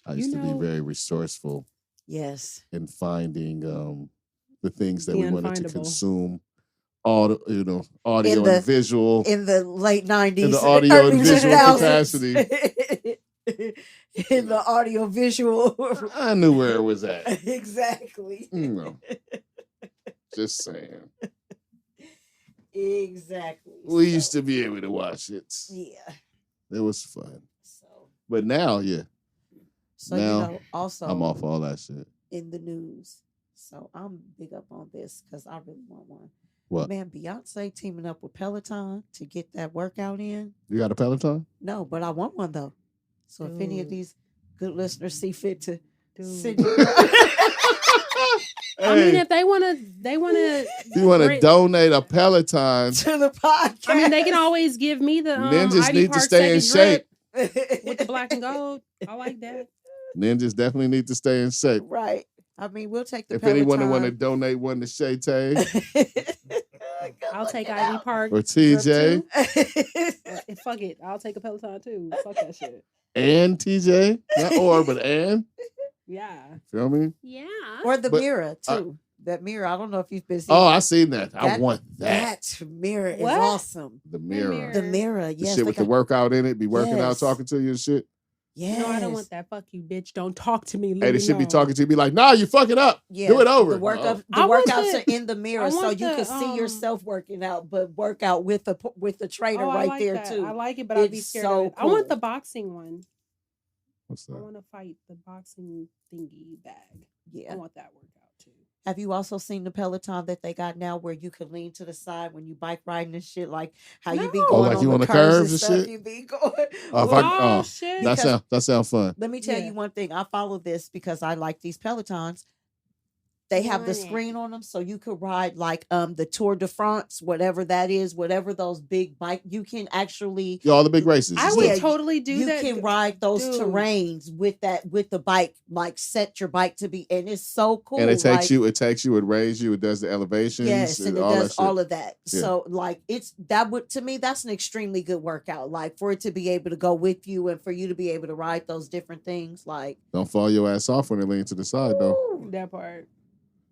[SPEAKER 2] be very resourceful.
[SPEAKER 3] Yes.
[SPEAKER 2] In finding the things that we wanted to consume. Audio and visual.
[SPEAKER 3] In the late 90s.
[SPEAKER 2] In the audio and visual capacity.
[SPEAKER 3] In the audio visual.
[SPEAKER 2] I knew where it was at.
[SPEAKER 3] Exactly.
[SPEAKER 2] Just saying.
[SPEAKER 3] Exactly.
[SPEAKER 2] We used to be able to watch it.
[SPEAKER 3] Yeah.
[SPEAKER 2] It was fun. But now,
[SPEAKER 3] So,
[SPEAKER 2] now,
[SPEAKER 3] also.
[SPEAKER 2] I'm off all that shit.
[SPEAKER 3] In the news. So, I'm big up on this because I really want one.
[SPEAKER 2] What?
[SPEAKER 3] Man, Beyonce teaming up with Peloton to get that workout in.
[SPEAKER 2] You got a Peloton?
[SPEAKER 3] No, but I want one, though. So, if any of these good listeners see fit to send
[SPEAKER 1] I mean, if they want
[SPEAKER 2] to donate a Peloton
[SPEAKER 3] to the podcast.
[SPEAKER 1] I mean, they can always give me the
[SPEAKER 2] ninjas
[SPEAKER 1] ID
[SPEAKER 2] need
[SPEAKER 1] Park
[SPEAKER 2] to stay in shape
[SPEAKER 1] with the black and gold. I like that.
[SPEAKER 2] Ninjas definitely need to stay in shape.
[SPEAKER 3] Right. I mean, we'll take the
[SPEAKER 2] if
[SPEAKER 3] Peloton.
[SPEAKER 2] anyone want to donate one to Chaté,
[SPEAKER 1] I'll take ID Park
[SPEAKER 2] or TJ.
[SPEAKER 1] Fuck it, I'll take a Peloton too. Fuck that shit.
[SPEAKER 2] And TJ, not or, but and.
[SPEAKER 1] Yeah.
[SPEAKER 2] Feel me?
[SPEAKER 1] Yeah.
[SPEAKER 3] Or the mirror too. That mirror, I don't know if you've been seeing.
[SPEAKER 2] Oh, I seen that. I want that.
[SPEAKER 3] That mirror is awesome.
[SPEAKER 2] The mirror.
[SPEAKER 3] The mirror. Yes.
[SPEAKER 2] The shit with the workout in it. Be working out, talking to you and shit.
[SPEAKER 3] Yeah.
[SPEAKER 1] No, I don't want that. Fuck you, bitch. Don't talk to me.
[SPEAKER 2] Hey, they should be talking to you. Be like, nah, you fucking up. Yeah. Do it over.
[SPEAKER 3] The workouts are in the mirror, so you can see yourself working out, but work out with the trainer right there too.
[SPEAKER 1] I like it, but I'd be scared of it. Cool. I want the boxing one.
[SPEAKER 2] What's that?
[SPEAKER 1] I want to fight the boxing thingy bag.
[SPEAKER 3] Yeah.
[SPEAKER 1] I want that workout too.
[SPEAKER 3] Have you also seen the Peloton that they got now where you can lean to the side when you bike riding and shit? Like how you be going
[SPEAKER 2] like you on the curves and shit?
[SPEAKER 3] You be going.
[SPEAKER 1] Shit.
[SPEAKER 2] That sounds fun.
[SPEAKER 3] Let me tell you one thing. I follow this because I like these Pelotons. They have the screen on them, so you could ride like the Tour de France, whatever that is, whatever those big bike. You can actually
[SPEAKER 2] all the big races.
[SPEAKER 1] I would totally do that.
[SPEAKER 3] You can ride those terrains with the bike, like set your bike to be, and it's so cool.
[SPEAKER 2] And it takes you, it raised you, it does the elevations.
[SPEAKER 3] Yes, and it does all of that.
[SPEAKER 2] Yeah.
[SPEAKER 3] So like to me, that's an extremely good workout. Like for it to be able to go with you and for you to be able to ride those different things. Like
[SPEAKER 2] don't fall your ass off when it leans to the side though.
[SPEAKER 1] That part.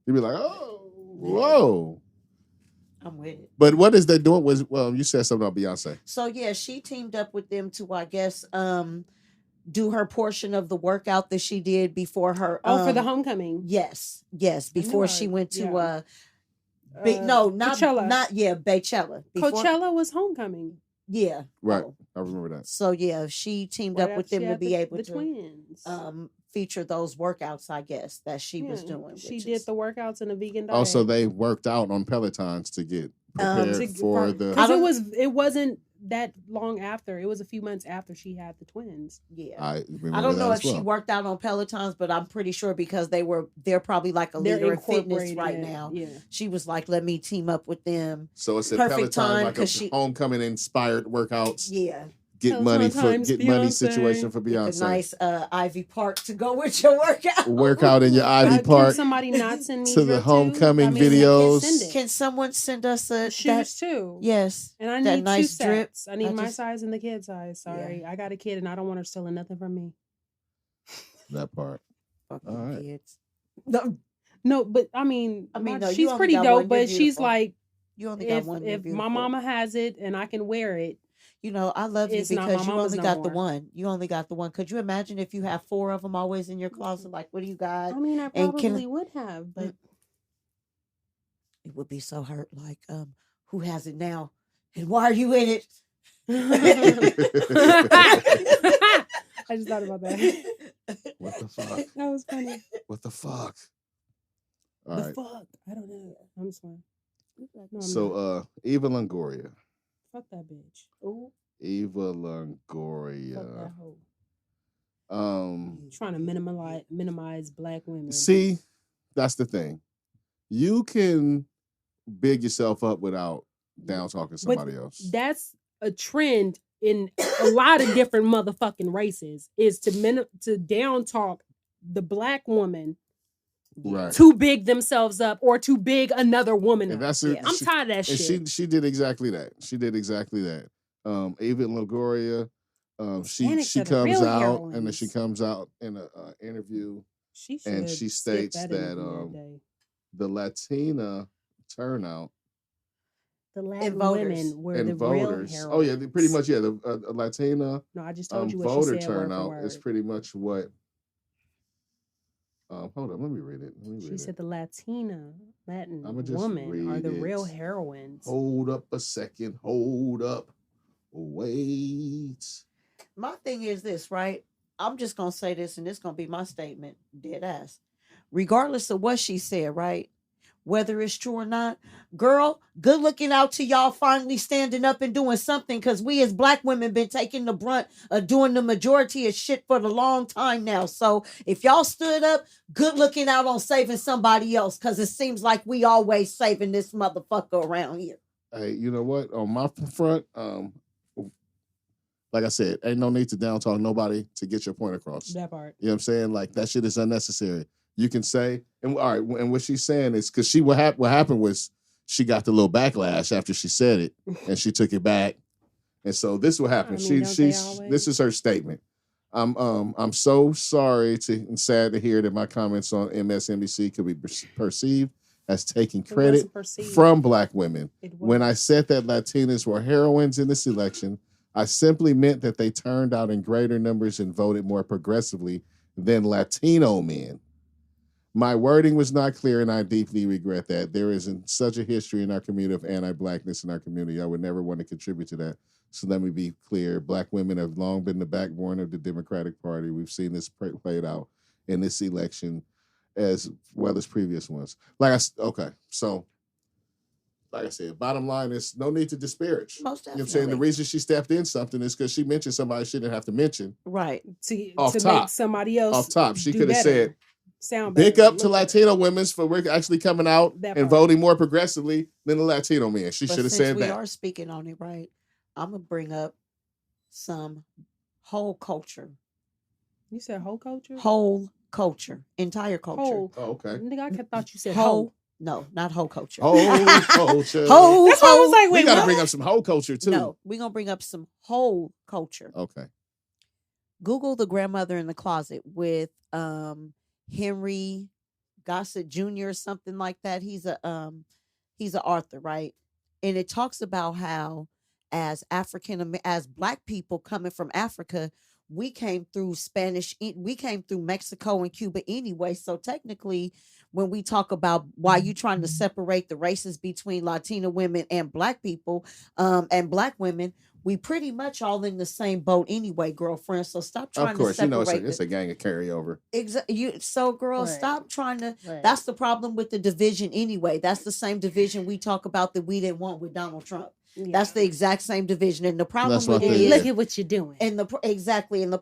[SPEAKER 2] You'd be like, oh, whoa.
[SPEAKER 3] I'm with it.
[SPEAKER 2] But what is they doing? You said something about Beyonce.
[SPEAKER 3] So yeah, she teamed up with them to, I guess, do her portion of the workout that she did before her.
[SPEAKER 1] For the homecoming.
[SPEAKER 3] Yes, before she went to
[SPEAKER 1] Coachella.
[SPEAKER 3] Beychella.
[SPEAKER 1] Coachella was homecoming.
[SPEAKER 3] Yeah,
[SPEAKER 2] right. I remember that.
[SPEAKER 3] So yeah, she teamed up with them to be able to
[SPEAKER 1] twins.
[SPEAKER 3] Feature those workouts, I guess, that she was doing.
[SPEAKER 1] She did the workouts in a vegan diet.
[SPEAKER 2] Also, they worked out on Pelotons to get prepared for the.
[SPEAKER 1] Because it wasn't that long after. It was a few months after she had the twins.
[SPEAKER 3] Yeah, I don't know if she worked out on Pelotons, but I'm pretty sure because they're probably like a leader in fitness right now. Yeah, she was like, "Let me team up with them."
[SPEAKER 2] So it's a perfect Peloton, like a homecoming inspired workouts.
[SPEAKER 3] Yeah.
[SPEAKER 2] Get money situation for Beyonce.
[SPEAKER 3] A nice Ivy Park to go with your workout.
[SPEAKER 2] Workout in your Ivy Park.
[SPEAKER 1] Can somebody not send me
[SPEAKER 2] to the homecoming videos?
[SPEAKER 3] Can someone send us
[SPEAKER 1] shoes too?
[SPEAKER 3] Yes,
[SPEAKER 1] and I need
[SPEAKER 3] nice
[SPEAKER 1] 2 sets. I need my size and the kid size. Sorry, I got a kid and I don't want her stealing nothing from me.
[SPEAKER 2] That part.
[SPEAKER 3] All right. Kids.
[SPEAKER 1] No, but I mean, she's pretty dope. But she's like,
[SPEAKER 3] you only got one.
[SPEAKER 1] If my mama has it and I can wear it.
[SPEAKER 3] You know, I love you because you only got the one. You only got the one. Could you imagine if you have 4 of them always in your closet? Like, what do you got?
[SPEAKER 1] I mean, I probably would have, but
[SPEAKER 3] it would be so hurt. Like, who has it now? And why are you in it?
[SPEAKER 1] I just thought about that.
[SPEAKER 2] What the fuck?
[SPEAKER 1] That was funny.
[SPEAKER 2] What the fuck?
[SPEAKER 1] All right. Fuck? I don't know. I'm just fine.
[SPEAKER 2] So, Eva Longoria.
[SPEAKER 1] Fuck that bitch. Ooh.
[SPEAKER 2] Eva Longoria.
[SPEAKER 1] Fuck that hoe. Trying to minimize black women.
[SPEAKER 2] See, that's the thing. You can big yourself up without down talking somebody else.
[SPEAKER 1] That's a trend in a lot of different motherfucking races. Is to down talk the black woman.
[SPEAKER 2] Right.
[SPEAKER 1] To big themselves up or to big another woman up.
[SPEAKER 2] That's
[SPEAKER 1] I'm tired of that shit.
[SPEAKER 2] And she did exactly that. Eva Longoria, she comes out and then she comes out in an interview and she states that the Latina turnout,
[SPEAKER 1] the Latin women were the
[SPEAKER 2] voters.
[SPEAKER 1] Real
[SPEAKER 2] oh yeah, pretty much the Latina.
[SPEAKER 1] No, I just told you what
[SPEAKER 2] voter
[SPEAKER 1] she said,
[SPEAKER 2] turnout
[SPEAKER 1] word
[SPEAKER 2] is pretty much what. Hold on, let me read it.
[SPEAKER 1] She said the Latin women are the real heroines.
[SPEAKER 2] Hold up a second. Hold up. Wait.
[SPEAKER 3] My thing is this, right? I'm just going to say this, and this is going to be my statement, dead ass. Regardless of what she said, right? Whether it's true or not, girl, good looking out to y'all finally standing up and doing something, because we as black women been taking the brunt of doing the majority of shit for the long time now. So if y'all stood up, good looking out on saving somebody else, because it seems like we always saving this motherfucker around here.
[SPEAKER 2] Hey, you know what? On my front, like I said, ain't no need to down talk nobody to get your point across.
[SPEAKER 1] That part.
[SPEAKER 2] You know what I'm saying? Like, that shit is unnecessary. You can say, and all right, and what she's saying is because what happened was she got the little backlash after she said it, and she took it back, and so this is what happened. This is her statement. I'm so sorry and sad to hear that my comments on MSNBC could be perceived as taking credit from black women. When I said that Latinas were heroines in this election, I simply meant that they turned out in greater numbers and voted more progressively than Latino men. My wording was not clear, and I deeply regret that. There isn't such a history in our community of anti-blackness in our community. I would never want to contribute to that. So let me be clear. Black women have long been the backbone of the Democratic Party. We've seen this played out in this election as well as previous ones. So like I said, bottom line is no need to disparage.
[SPEAKER 3] Most definitely.
[SPEAKER 2] You know what I'm saying? The reason she stepped in something is because she mentioned somebody she didn't have to mention.
[SPEAKER 3] Right.
[SPEAKER 1] To make somebody else
[SPEAKER 2] off top. She could have said,
[SPEAKER 1] sound
[SPEAKER 2] big
[SPEAKER 1] better,
[SPEAKER 2] up to Latino women for actually coming out and voting more progressively than the Latino men. She should have said that.
[SPEAKER 3] We are speaking on it, right? I'm gonna bring up some whole culture.
[SPEAKER 1] You said whole culture?
[SPEAKER 3] Whole culture. Entire culture.
[SPEAKER 1] Whole.
[SPEAKER 2] Oh, okay.
[SPEAKER 1] Nigga, I thought you said whole.
[SPEAKER 3] No, not whole culture.
[SPEAKER 2] Whole culture.
[SPEAKER 3] Whole.
[SPEAKER 1] That's why I was like, wait,
[SPEAKER 2] we gotta bring up some whole culture too.
[SPEAKER 3] No, we're gonna bring up some whole culture.
[SPEAKER 2] Okay.
[SPEAKER 3] Google the grandmother in the closet with Henry Gossett Jr. or something like that. He's an author, right? And it talks about how as Black people coming from Africa, we came through Mexico and Cuba anyway. So technically, when we talk about why you trying to separate the races between Latina women and Black people, and Black women, we pretty much all in the same boat anyway, girlfriend. So stop trying to separate.
[SPEAKER 2] Of course, it's a gang of carryover.
[SPEAKER 3] Girl, stop trying to. Right. That's the problem with the division anyway. That's the same division we talk about that we didn't want with Donald Trump. Yeah. That's the exact same division, and the problem with it is,
[SPEAKER 1] look at what you're doing.
[SPEAKER 3] And the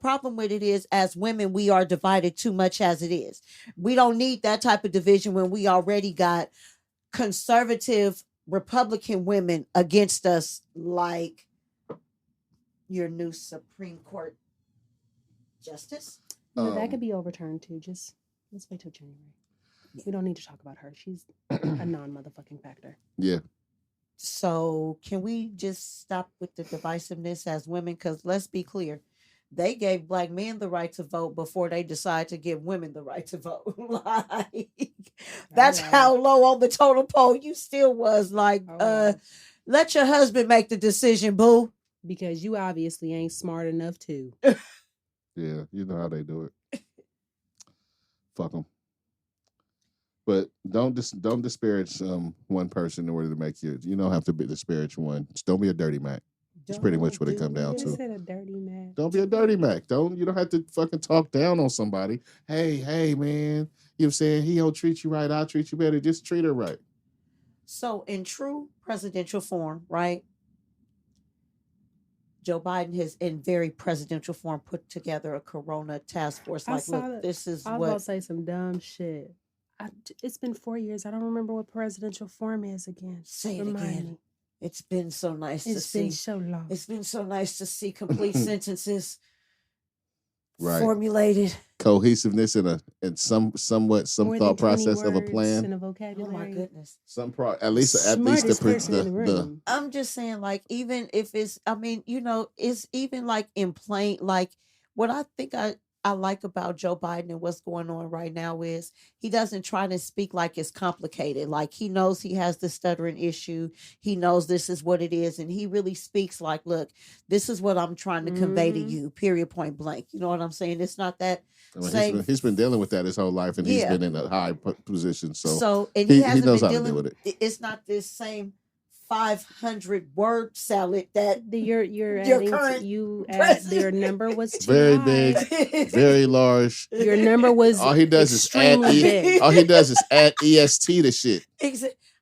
[SPEAKER 3] problem with it is, as women, we are divided too much as it is. We don't need that type of division when we already got conservative Republican women against us, like your new Supreme Court justice.
[SPEAKER 1] No, that could be overturned too. Just let's wait till January. We don't need to talk about her. She's a non-motherfucking factor.
[SPEAKER 2] Yeah.
[SPEAKER 3] So can we just stop with the divisiveness as women? Because let's be clear, they gave Black men the right to vote before they decided to give women the right to vote. That's how low on the total poll you still was. Let your husband make the decision, boo.
[SPEAKER 1] Because you obviously ain't smart enough to.
[SPEAKER 2] Yeah, you know how they do it. Fuck them. But don't disparage one person in order to make you. You don't have to disparage one. Just don't be a dirty Mac. That's pretty much what it comes down to.
[SPEAKER 1] Said a dirty Mac.
[SPEAKER 2] Don't be a dirty Mac. You don't have to fucking talk down on somebody. Hey, man. You know what I'm saying? He don't treat you right. I'll treat you better. Just treat her right.
[SPEAKER 3] So in true presidential form, right? Joe Biden has, in very presidential form, put together a Corona task force. Like, look, this is
[SPEAKER 1] I was about to say some dumb shit. It's been 4 years. I don't remember what presidential form is again.
[SPEAKER 3] Say it again. Me. It's been so nice
[SPEAKER 1] to see.
[SPEAKER 3] It's been so long. It's been so nice to see complete sentences formulated.
[SPEAKER 2] Cohesiveness and some thought process of a plan.
[SPEAKER 1] And a vocabulary.
[SPEAKER 3] Oh my goodness.
[SPEAKER 2] At least the
[SPEAKER 3] I'm just saying, like, even if it's, I mean, it's even like in plain, like what I think I like about Joe Biden and what's going on right now is he doesn't try to speak like it's complicated. Like, he knows he has the stuttering issue. He knows this is what it is. And he really speaks like, look, this is what I'm trying to convey to you, period, point blank. You know what I'm saying? It's not that.
[SPEAKER 2] He's been dealing with that his whole life, and he's been in a high position. So
[SPEAKER 3] he
[SPEAKER 2] knows how to deal with it.
[SPEAKER 3] It's not this same 500 word salad that
[SPEAKER 1] your number was too
[SPEAKER 2] very
[SPEAKER 1] high.
[SPEAKER 2] big, very large.
[SPEAKER 1] Your number was
[SPEAKER 2] all he does is add EST to shit.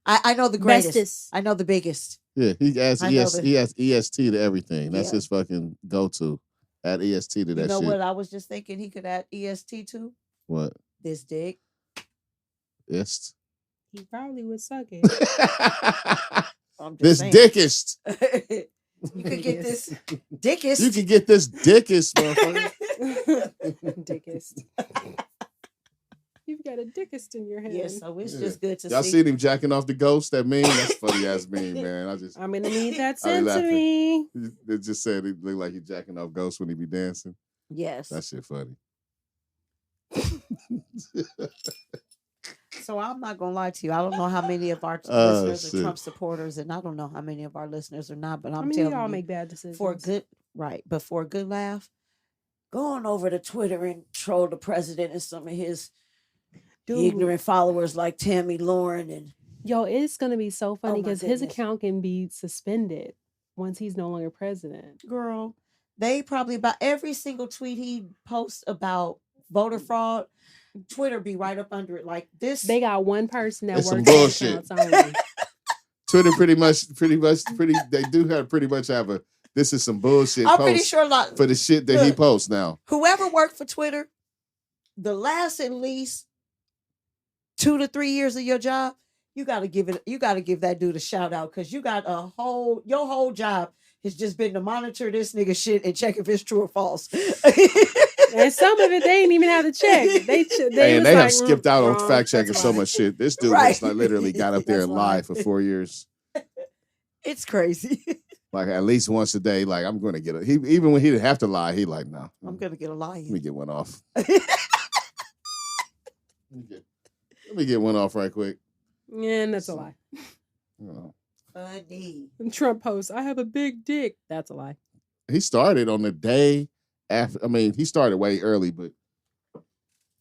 [SPEAKER 3] I know the greatest.
[SPEAKER 1] Bestest.
[SPEAKER 3] I know the biggest.
[SPEAKER 2] Yeah, he adds EST to everything. That's his fucking go to. Add EST to that shit.
[SPEAKER 3] You know what I was just thinking he could add EST to?
[SPEAKER 2] What?
[SPEAKER 3] This dick.
[SPEAKER 2] Ist.
[SPEAKER 1] He probably would suck it.
[SPEAKER 2] This dickest.
[SPEAKER 3] You could get this dickest.
[SPEAKER 2] You could get this dickest, motherfucker.
[SPEAKER 1] Dickest. You've got a dickest in your hand.
[SPEAKER 3] Yeah, so it's just good to see.
[SPEAKER 2] Y'all seen him jacking off the ghost? That meme? That's funny ass meme, man.
[SPEAKER 1] I'm gonna need that sent to me.
[SPEAKER 2] It just said it looked like he jacking off ghosts when he be dancing.
[SPEAKER 3] Yes.
[SPEAKER 2] That shit funny.
[SPEAKER 3] So I'm not gonna lie to you. I don't know how many of our listeners are Trump supporters, and I don't know how many of our listeners are not. But I'm telling you,
[SPEAKER 1] all make bad decisions
[SPEAKER 3] for a good laugh. Go on over to Twitter and troll the president and some of his ignorant followers like Tammy Lauren and.
[SPEAKER 1] Yo, it's gonna be so funny because his account can be suspended once he's no longer president.
[SPEAKER 3] Girl, they probably about every single tweet he posts about voter fraud. Twitter be right up under it like this.
[SPEAKER 1] They got one person that
[SPEAKER 2] it's
[SPEAKER 1] works
[SPEAKER 2] some bullshit.
[SPEAKER 1] Only.
[SPEAKER 2] Twitter pretty much they do pretty much have a this is some bullshit.
[SPEAKER 3] I'm pretty sure
[SPEAKER 2] for the shit that he posts now.
[SPEAKER 3] Whoever worked for Twitter, the last at least 2 to 3 years of your job, you gotta give that dude a shout out because you got your whole job has just been to monitor this nigga shit and check if it's true or false.
[SPEAKER 1] And some of it they ain't even have to check. They
[SPEAKER 2] have skipped out on fact checking
[SPEAKER 1] That's
[SPEAKER 2] so much shit. This dude was like literally got up there and lied for 4 years.
[SPEAKER 3] It's crazy.
[SPEAKER 2] Like at least once a day, like I'm going to get it. Even when he didn't have to lie, he like, no.
[SPEAKER 3] I'm going to get a lie.
[SPEAKER 2] Let me get one off. Let me get one off right quick.
[SPEAKER 1] Yeah, and that's a lie.
[SPEAKER 3] Funny.
[SPEAKER 1] Trump posts, I have a big dick. That's a lie.
[SPEAKER 2] He started on the day after. I mean, he started way early, but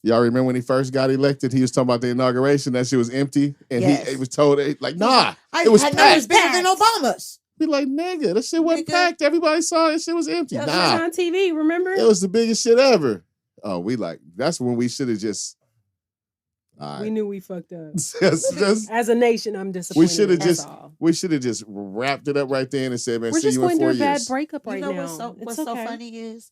[SPEAKER 2] y'all remember when he first got elected? He was talking about the inauguration. That shit was empty, and he was told like, nah, it was packed.
[SPEAKER 3] It was bigger than Obama's.
[SPEAKER 2] Be like, nigga, that shit wasn't packed. Everybody saw it. Shit was empty.
[SPEAKER 1] It was on TV. Remember?
[SPEAKER 2] It was the biggest shit ever. Oh, that's when we should have just.
[SPEAKER 1] We knew we fucked up.
[SPEAKER 2] just,
[SPEAKER 1] as a nation, I'm disappointed.
[SPEAKER 2] We should have just wrapped it up right there and said, man,
[SPEAKER 1] we're
[SPEAKER 2] see
[SPEAKER 1] just
[SPEAKER 2] you in 4 years.
[SPEAKER 1] We're just going through a bad breakup right now.
[SPEAKER 3] What's so funny is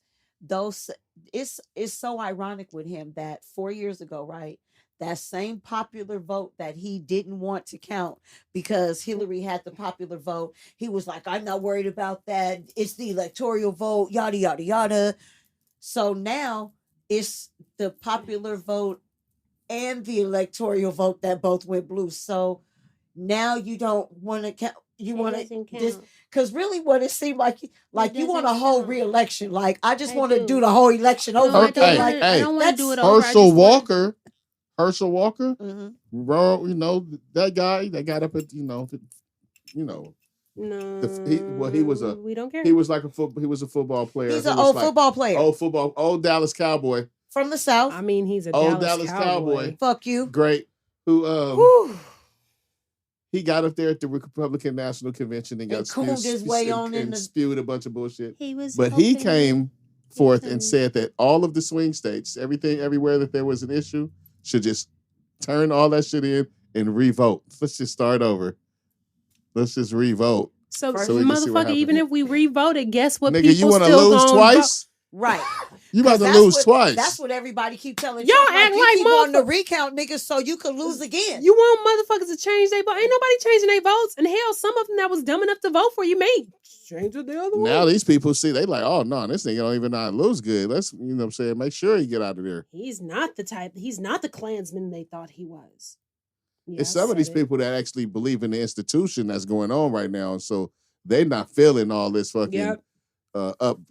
[SPEAKER 3] it's so ironic with him that 4 years ago, right? That same popular vote that he didn't want to count because Hillary had the popular vote. He was like, I'm not worried about that. It's the electoral vote, yada, yada, yada. So now it's the popular vote and the electoral vote that both went blue. So now you don't want to count. You want to because really what it seemed like you want a whole re-election. Like I just want to do the whole election over.
[SPEAKER 1] I don't want to do it over.
[SPEAKER 2] Herschel Walker,
[SPEAKER 3] mm-hmm.
[SPEAKER 2] You know that guy that got up at he was a.
[SPEAKER 1] We don't care.
[SPEAKER 2] He was like he was a football player.
[SPEAKER 3] He's an old football player.
[SPEAKER 2] Old Dallas Cowboy
[SPEAKER 3] from the South.
[SPEAKER 1] I mean, he's a
[SPEAKER 2] old
[SPEAKER 1] Dallas Cowboy.
[SPEAKER 3] Fuck you.
[SPEAKER 2] Great. He got up there at the Republican National Convention and got spewed a bunch of bullshit. He came forth and said that all of the swing states, everywhere that there was an issue, should just turn all that shit in and revote. Let's just start over. Let's just revote.
[SPEAKER 1] So motherfucker, even if we revoted, guess what?
[SPEAKER 2] Nigga,
[SPEAKER 1] people
[SPEAKER 2] you want to
[SPEAKER 1] still
[SPEAKER 2] lose twice?
[SPEAKER 3] Right.
[SPEAKER 2] You about to lose twice.
[SPEAKER 3] That's what everybody keep telling
[SPEAKER 1] y'all. Act like
[SPEAKER 3] keep on the recount, niggas, so you could lose again.
[SPEAKER 1] You want motherfuckers to change their vote? Ain't nobody changing their votes. And hell, some of them that was dumb enough to vote for you may change it the other way.
[SPEAKER 2] Now these people see they like, oh no, this nigga don't even know how to lose good. Let's what I'm saying, make sure he get out of there.
[SPEAKER 1] He's not the Klansman they thought he was.
[SPEAKER 2] Yeah, it's some of these people that actually believe in the institution that's going on right now, and so they're not feeling all this fucking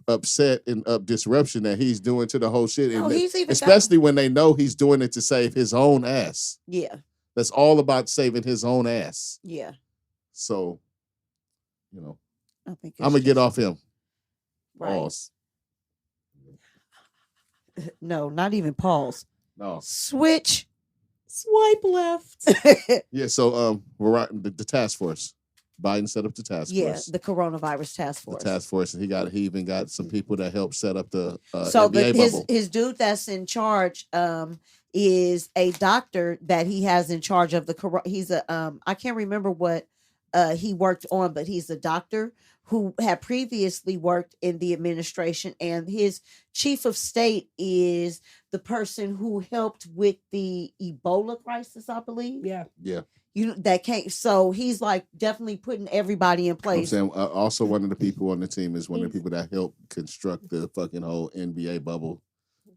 [SPEAKER 2] upset and disruption that he's doing to the whole shit.
[SPEAKER 3] No,
[SPEAKER 2] especially when they know he's doing it to save his own ass.
[SPEAKER 3] Yeah.
[SPEAKER 2] That's all about saving his own ass.
[SPEAKER 3] Yeah.
[SPEAKER 2] So, I'm going to get off him.
[SPEAKER 3] Right.
[SPEAKER 2] Pause.
[SPEAKER 3] No, not even pause.
[SPEAKER 2] No.
[SPEAKER 3] Switch.
[SPEAKER 1] Swipe left.
[SPEAKER 2] Yeah, so we're the task force. Biden set up the task force.
[SPEAKER 3] Yeah, the coronavirus task force.
[SPEAKER 2] The task force, and he even got some people that helped set up the NBA bubble.
[SPEAKER 3] His dude that's in charge is a doctor that he has in charge of the he's a I can't remember what he worked on, but he's a doctor who had previously worked in the administration, and his chief of state is the person who helped with the Ebola crisis, I believe.
[SPEAKER 1] Yeah.
[SPEAKER 3] So he's like definitely putting everybody in place.
[SPEAKER 2] I'm saying also one of the people on the team is one of the people that helped construct the fucking whole NBA bubble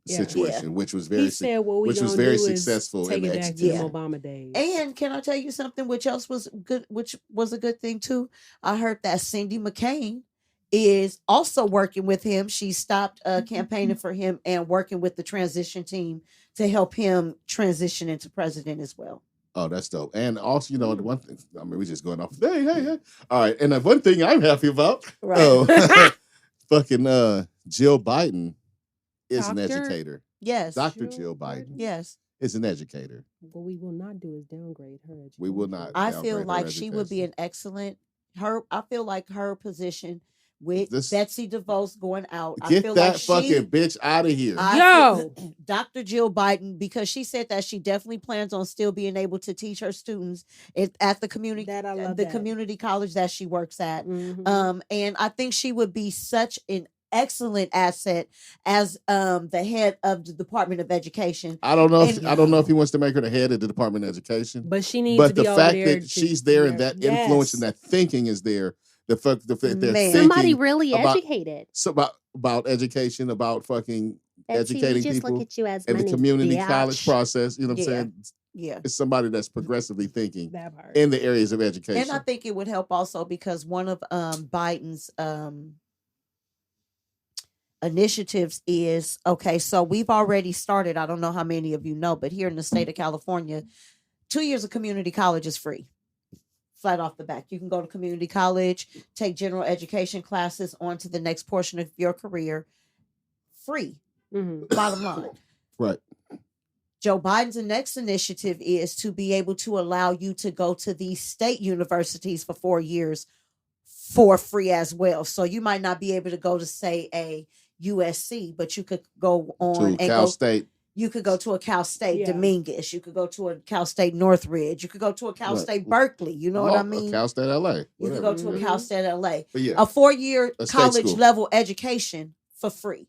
[SPEAKER 2] situation, which was very successful.
[SPEAKER 1] Take it back to the Obama days.
[SPEAKER 3] And can I tell you something which was a good thing too? I heard that Cindy McCain is also working with him. She stopped campaigning for him and working with the transition team to help him transition into president as well.
[SPEAKER 2] Oh, that's dope. And also, the one thing, I mean, we're just going off. Hey. All right. And the one thing I'm happy about, fucking Jill Biden is an educator.
[SPEAKER 3] Yes.
[SPEAKER 2] Dr. Jill Biden.
[SPEAKER 3] Yes.
[SPEAKER 2] Is an educator.
[SPEAKER 1] What we will not do is downgrade her education.
[SPEAKER 2] We will not.
[SPEAKER 3] I feel like she would be an excellent, I feel like her position with Betsy DeVos going out.
[SPEAKER 2] Get
[SPEAKER 3] I feel
[SPEAKER 2] that
[SPEAKER 3] like
[SPEAKER 2] fucking bitch out of here.
[SPEAKER 3] Dr. Jill Biden, because she said that she definitely plans on still being able to teach her students at the community community college that she works at. Mm-hmm. And I think she would be such an excellent asset as the head of the Department of Education.
[SPEAKER 2] I don't know. I don't know if he wants to make her the head of the Department of Education,
[SPEAKER 1] but she needs to be over there.
[SPEAKER 2] But the fact that she's there and that influence and that thinking is there. The fact that they're
[SPEAKER 1] somebody really educated
[SPEAKER 2] about education, about fucking educating
[SPEAKER 4] just
[SPEAKER 2] people
[SPEAKER 4] look at you as
[SPEAKER 2] in
[SPEAKER 4] money.
[SPEAKER 2] the community college process. You know what I'm saying?
[SPEAKER 3] Yeah.
[SPEAKER 2] It's somebody that's progressively thinking in the areas of education.
[SPEAKER 3] And I think it would help also because one of Biden's initiatives is, okay, so we've already started, I don't know how many of you know, but here in the state of California, 2 years of community college is free. Flat off the back. You can go to community college, take general education classes on to the next portion of your career. Free. Bottom line.
[SPEAKER 2] Right.
[SPEAKER 3] Joe Biden's next initiative is to be able to allow you to go to these state universities for 4 years for free as well. So you might not be able to go to, say, a USC, but you could go on
[SPEAKER 2] to Cal State.
[SPEAKER 3] You could go to a Cal State Dominguez. You could go to a Cal State Northridge. You could go to a Cal State Berkeley. You know what I mean?
[SPEAKER 2] Cal State LA.
[SPEAKER 3] You could go to a Cal State LA.
[SPEAKER 2] But
[SPEAKER 3] a 4-year college level education for free,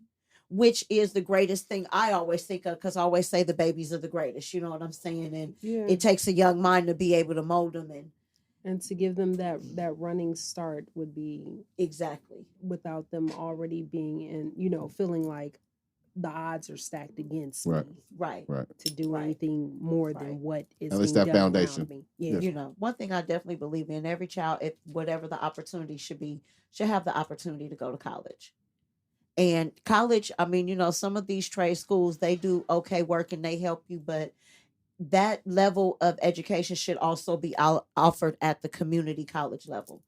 [SPEAKER 3] which is the greatest thing I always think of, because I always say the babies are the greatest. You know what I'm saying? And it takes a young mind to be able to mold them
[SPEAKER 1] and to give them that running start would be
[SPEAKER 3] exactly
[SPEAKER 1] without them already being in, feeling like the odds are stacked against me.
[SPEAKER 3] Right.
[SPEAKER 1] To do anything more than what is
[SPEAKER 2] at least that foundation.
[SPEAKER 1] Me.
[SPEAKER 3] Yeah. One thing I definitely believe in, every child, if whatever the opportunity should have the opportunity to go to college. And college, I mean, some of these trade schools, they do okay work and they help you, but that level of education should also be offered at the community college level.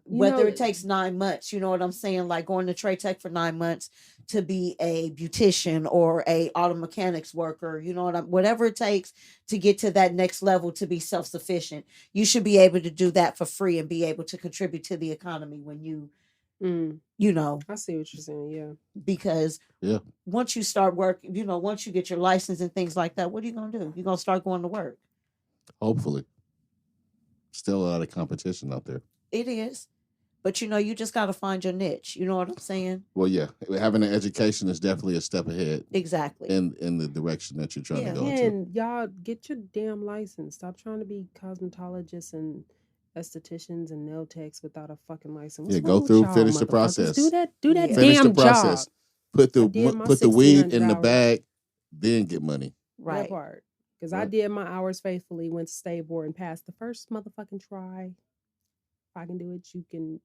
[SPEAKER 3] Whether it takes 9 months, you know what I'm saying? Like going to Trade Tech for 9 months to be a beautician or a auto mechanics worker, whatever it takes to get to that next level to be self-sufficient. You should be able to do that for free and be able to contribute to the economy when you,
[SPEAKER 1] I see what you're saying.
[SPEAKER 3] Because once you start work, once you get your license and things like that, what are you going to do? You're going to start going to work.
[SPEAKER 2] Hopefully. Still a lot of competition out there.
[SPEAKER 3] It is. But, you just got to find your niche. You know what I'm saying?
[SPEAKER 2] Well, yeah. Having an education is definitely a step ahead.
[SPEAKER 3] Exactly.
[SPEAKER 2] In the direction that you're trying to go to.
[SPEAKER 1] And y'all, get your damn license. Stop trying to be cosmetologists and estheticians and nail techs without a fucking license.
[SPEAKER 2] Go through, finish the process.
[SPEAKER 1] Do that
[SPEAKER 2] finish
[SPEAKER 1] damn
[SPEAKER 2] the process.
[SPEAKER 1] Job.
[SPEAKER 2] Put the weed in the bag, then get money.
[SPEAKER 1] Right. That part. Because I did my hours faithfully, went to state board and passed the first motherfucking try. If I can do it, you can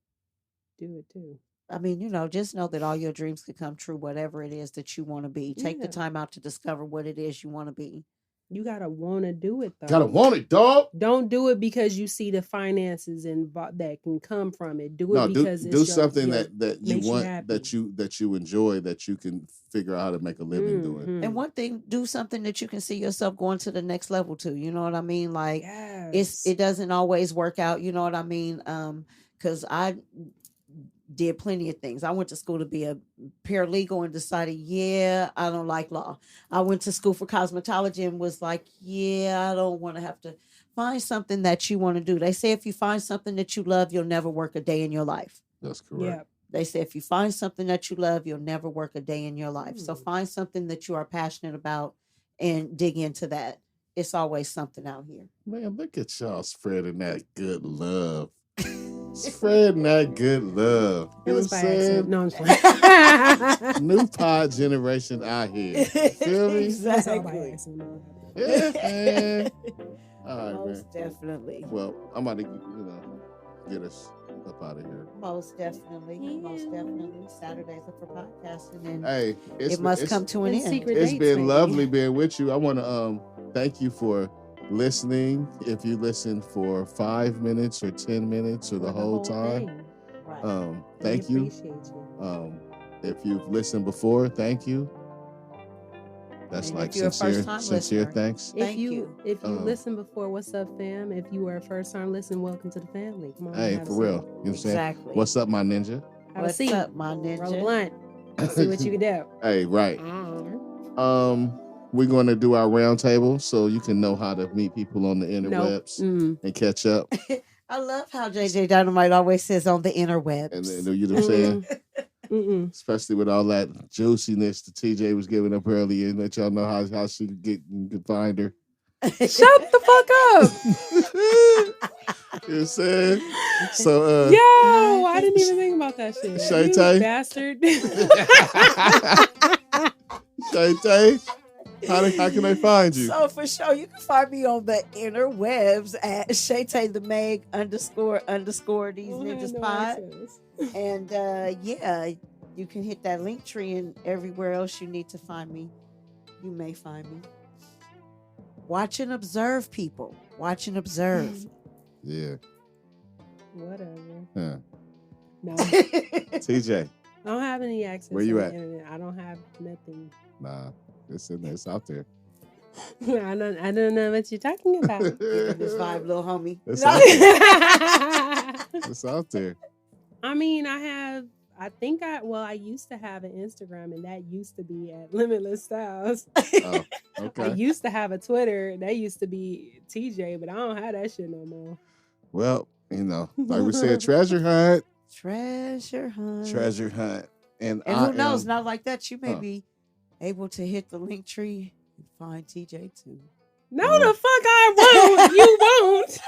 [SPEAKER 1] do it too.
[SPEAKER 3] I mean, just know that all your dreams could come true, whatever it is that you want to be. Take the time out to discover what it is you want to be.
[SPEAKER 1] You gotta want to do it though.
[SPEAKER 2] Gotta want it, dog.
[SPEAKER 1] Don't do it because you see the finances that can come from it. Do it because
[SPEAKER 2] do something that you want, that you enjoy, that you can figure out how to make a living doing.
[SPEAKER 3] And one thing, do something that you can see yourself going to the next level to. You know what I mean? Like it doesn't always work out. You know what I mean? Because I did plenty of things. I went to school to be a paralegal and decided, I don't like law. I went to school for cosmetology and was like, I don't want to have to find something that you want to do. They say if you find something that you love, you'll never work a day in your life.
[SPEAKER 2] That's correct.
[SPEAKER 1] Yeah.
[SPEAKER 3] They say if you find something that you love, you'll never work a day in your life. So find something that you are passionate about and dig into that. It's always something out here.
[SPEAKER 2] Man, look at y'all spreading that good love. Spreading that good love.
[SPEAKER 1] It was by accident. No, I'm sorry.
[SPEAKER 2] New pod generation out here. Feel me?
[SPEAKER 3] Exactly.
[SPEAKER 2] Yeah, man. All right,
[SPEAKER 3] Most definitely.
[SPEAKER 2] Well, I'm about to, get us up out of here.
[SPEAKER 3] Most definitely. Most definitely. Saturdays are for podcasting, and
[SPEAKER 2] hey,
[SPEAKER 3] it must come to an end.
[SPEAKER 2] It's been lovely being with you. I want to thank you for listening. If you listen for 5 minutes or 10 minutes or the whole time, thank you.
[SPEAKER 1] Appreciate you.
[SPEAKER 2] If you've listened before, thank you. That's like sincere thanks.
[SPEAKER 1] If you listen before, what's up, fam? If you are a first time listener, welcome to the family. Come on.
[SPEAKER 2] Hey, for real. You know what I'm saying?
[SPEAKER 3] Exactly.
[SPEAKER 2] What's up, my ninja?
[SPEAKER 3] What's up, my ninja?
[SPEAKER 1] Roll a blunt. See what you can do.
[SPEAKER 2] Hey, right. We're going to do our round table so you can know how to meet people on the interwebs and catch up.
[SPEAKER 3] I love how JJ Dynamite always says on the interwebs.
[SPEAKER 2] And then, you know what I'm saying? Especially with all that juiciness that TJ was giving up earlier, and let y'all know how she could find her.
[SPEAKER 1] Shut the fuck up.
[SPEAKER 2] You know what I'm saying? So,
[SPEAKER 1] yo, I didn't even think about that shit.
[SPEAKER 2] Chete?
[SPEAKER 1] You bastard.
[SPEAKER 2] Chete, how can they find you?
[SPEAKER 3] So for sure, you can find me on the interwebs at Chaté the Meg _ these ninjas pod. And yeah, you can hit that link tree, and everywhere else you need to find me, you may find me. Watch and observe, people. Watch and observe.
[SPEAKER 2] Yeah.
[SPEAKER 1] Whatever.
[SPEAKER 2] Huh.
[SPEAKER 1] No.
[SPEAKER 2] TJ.
[SPEAKER 1] I don't have any access.
[SPEAKER 2] Where you
[SPEAKER 1] to
[SPEAKER 2] at?
[SPEAKER 1] The internet. I don't have nothing.
[SPEAKER 2] Nah, it's in there. It's out there.
[SPEAKER 1] I don't know what you're talking about.
[SPEAKER 3] This vibe, little homie.
[SPEAKER 2] It's out there. It's out there.
[SPEAKER 1] I mean, I used to have an Instagram, and that used to be at Limitless Styles.
[SPEAKER 2] Oh, okay.
[SPEAKER 1] I used to have a Twitter, that used to be TJ, but I don't have that shit no more.
[SPEAKER 2] Well, you know, like we said, treasure hunt.
[SPEAKER 3] Treasure hunt.
[SPEAKER 2] Treasure hunt. And
[SPEAKER 3] who knows, not like that, you may be able to hit the link tree and find TJ too.
[SPEAKER 1] No, the fuck I won't. You won't.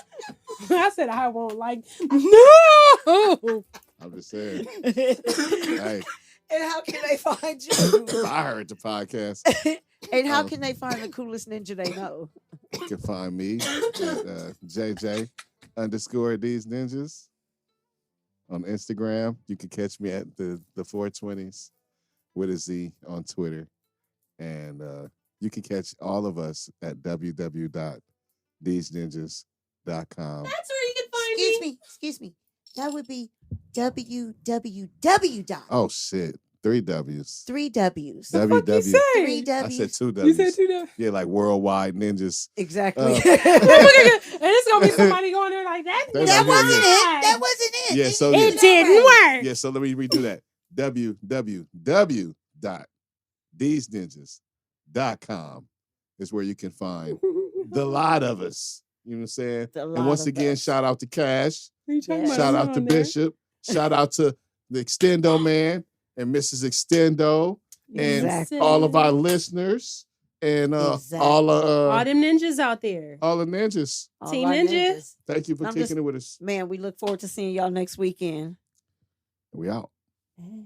[SPEAKER 1] I said I won't. Like, no.
[SPEAKER 2] I'm just saying. Hey.
[SPEAKER 3] And how can they find you?
[SPEAKER 2] I heard the podcast.
[SPEAKER 3] And how can they find the coolest ninja they know?
[SPEAKER 2] You can find me at JJ _ Deez ninjas on Instagram. You can catch me at the 420s with a Z on Twitter. And you can catch all of us at www.deezninjas.com.
[SPEAKER 3] That's where you can find me. Excuse me. That would be www.
[SPEAKER 2] Oh shit. 3 W's.
[SPEAKER 3] 3 W's.
[SPEAKER 2] www.
[SPEAKER 3] 3 W's.
[SPEAKER 2] I said 2 W's.
[SPEAKER 1] You said 2 W's?
[SPEAKER 2] Yeah, like worldwide ninjas.
[SPEAKER 3] Exactly.
[SPEAKER 1] And it's gonna be somebody going there like that.
[SPEAKER 3] That wasn't it. That wasn't it.
[SPEAKER 2] Yeah, so
[SPEAKER 1] it didn't work.
[SPEAKER 2] Yeah, so let me redo that. www.deezninjas.com is where you can find the lot of us. You know what I'm saying? And once again, shout out to Cash. Shout out to Bishop. Shout out to the Extendo Man and Mrs. Extendo and all of our listeners and all
[SPEAKER 1] them ninjas out there.
[SPEAKER 2] All the ninjas.
[SPEAKER 1] Team Ninjas.
[SPEAKER 2] Thank you for kicking it with us.
[SPEAKER 3] Man, we look forward to seeing y'all next weekend.
[SPEAKER 2] We out.
[SPEAKER 3] Hey.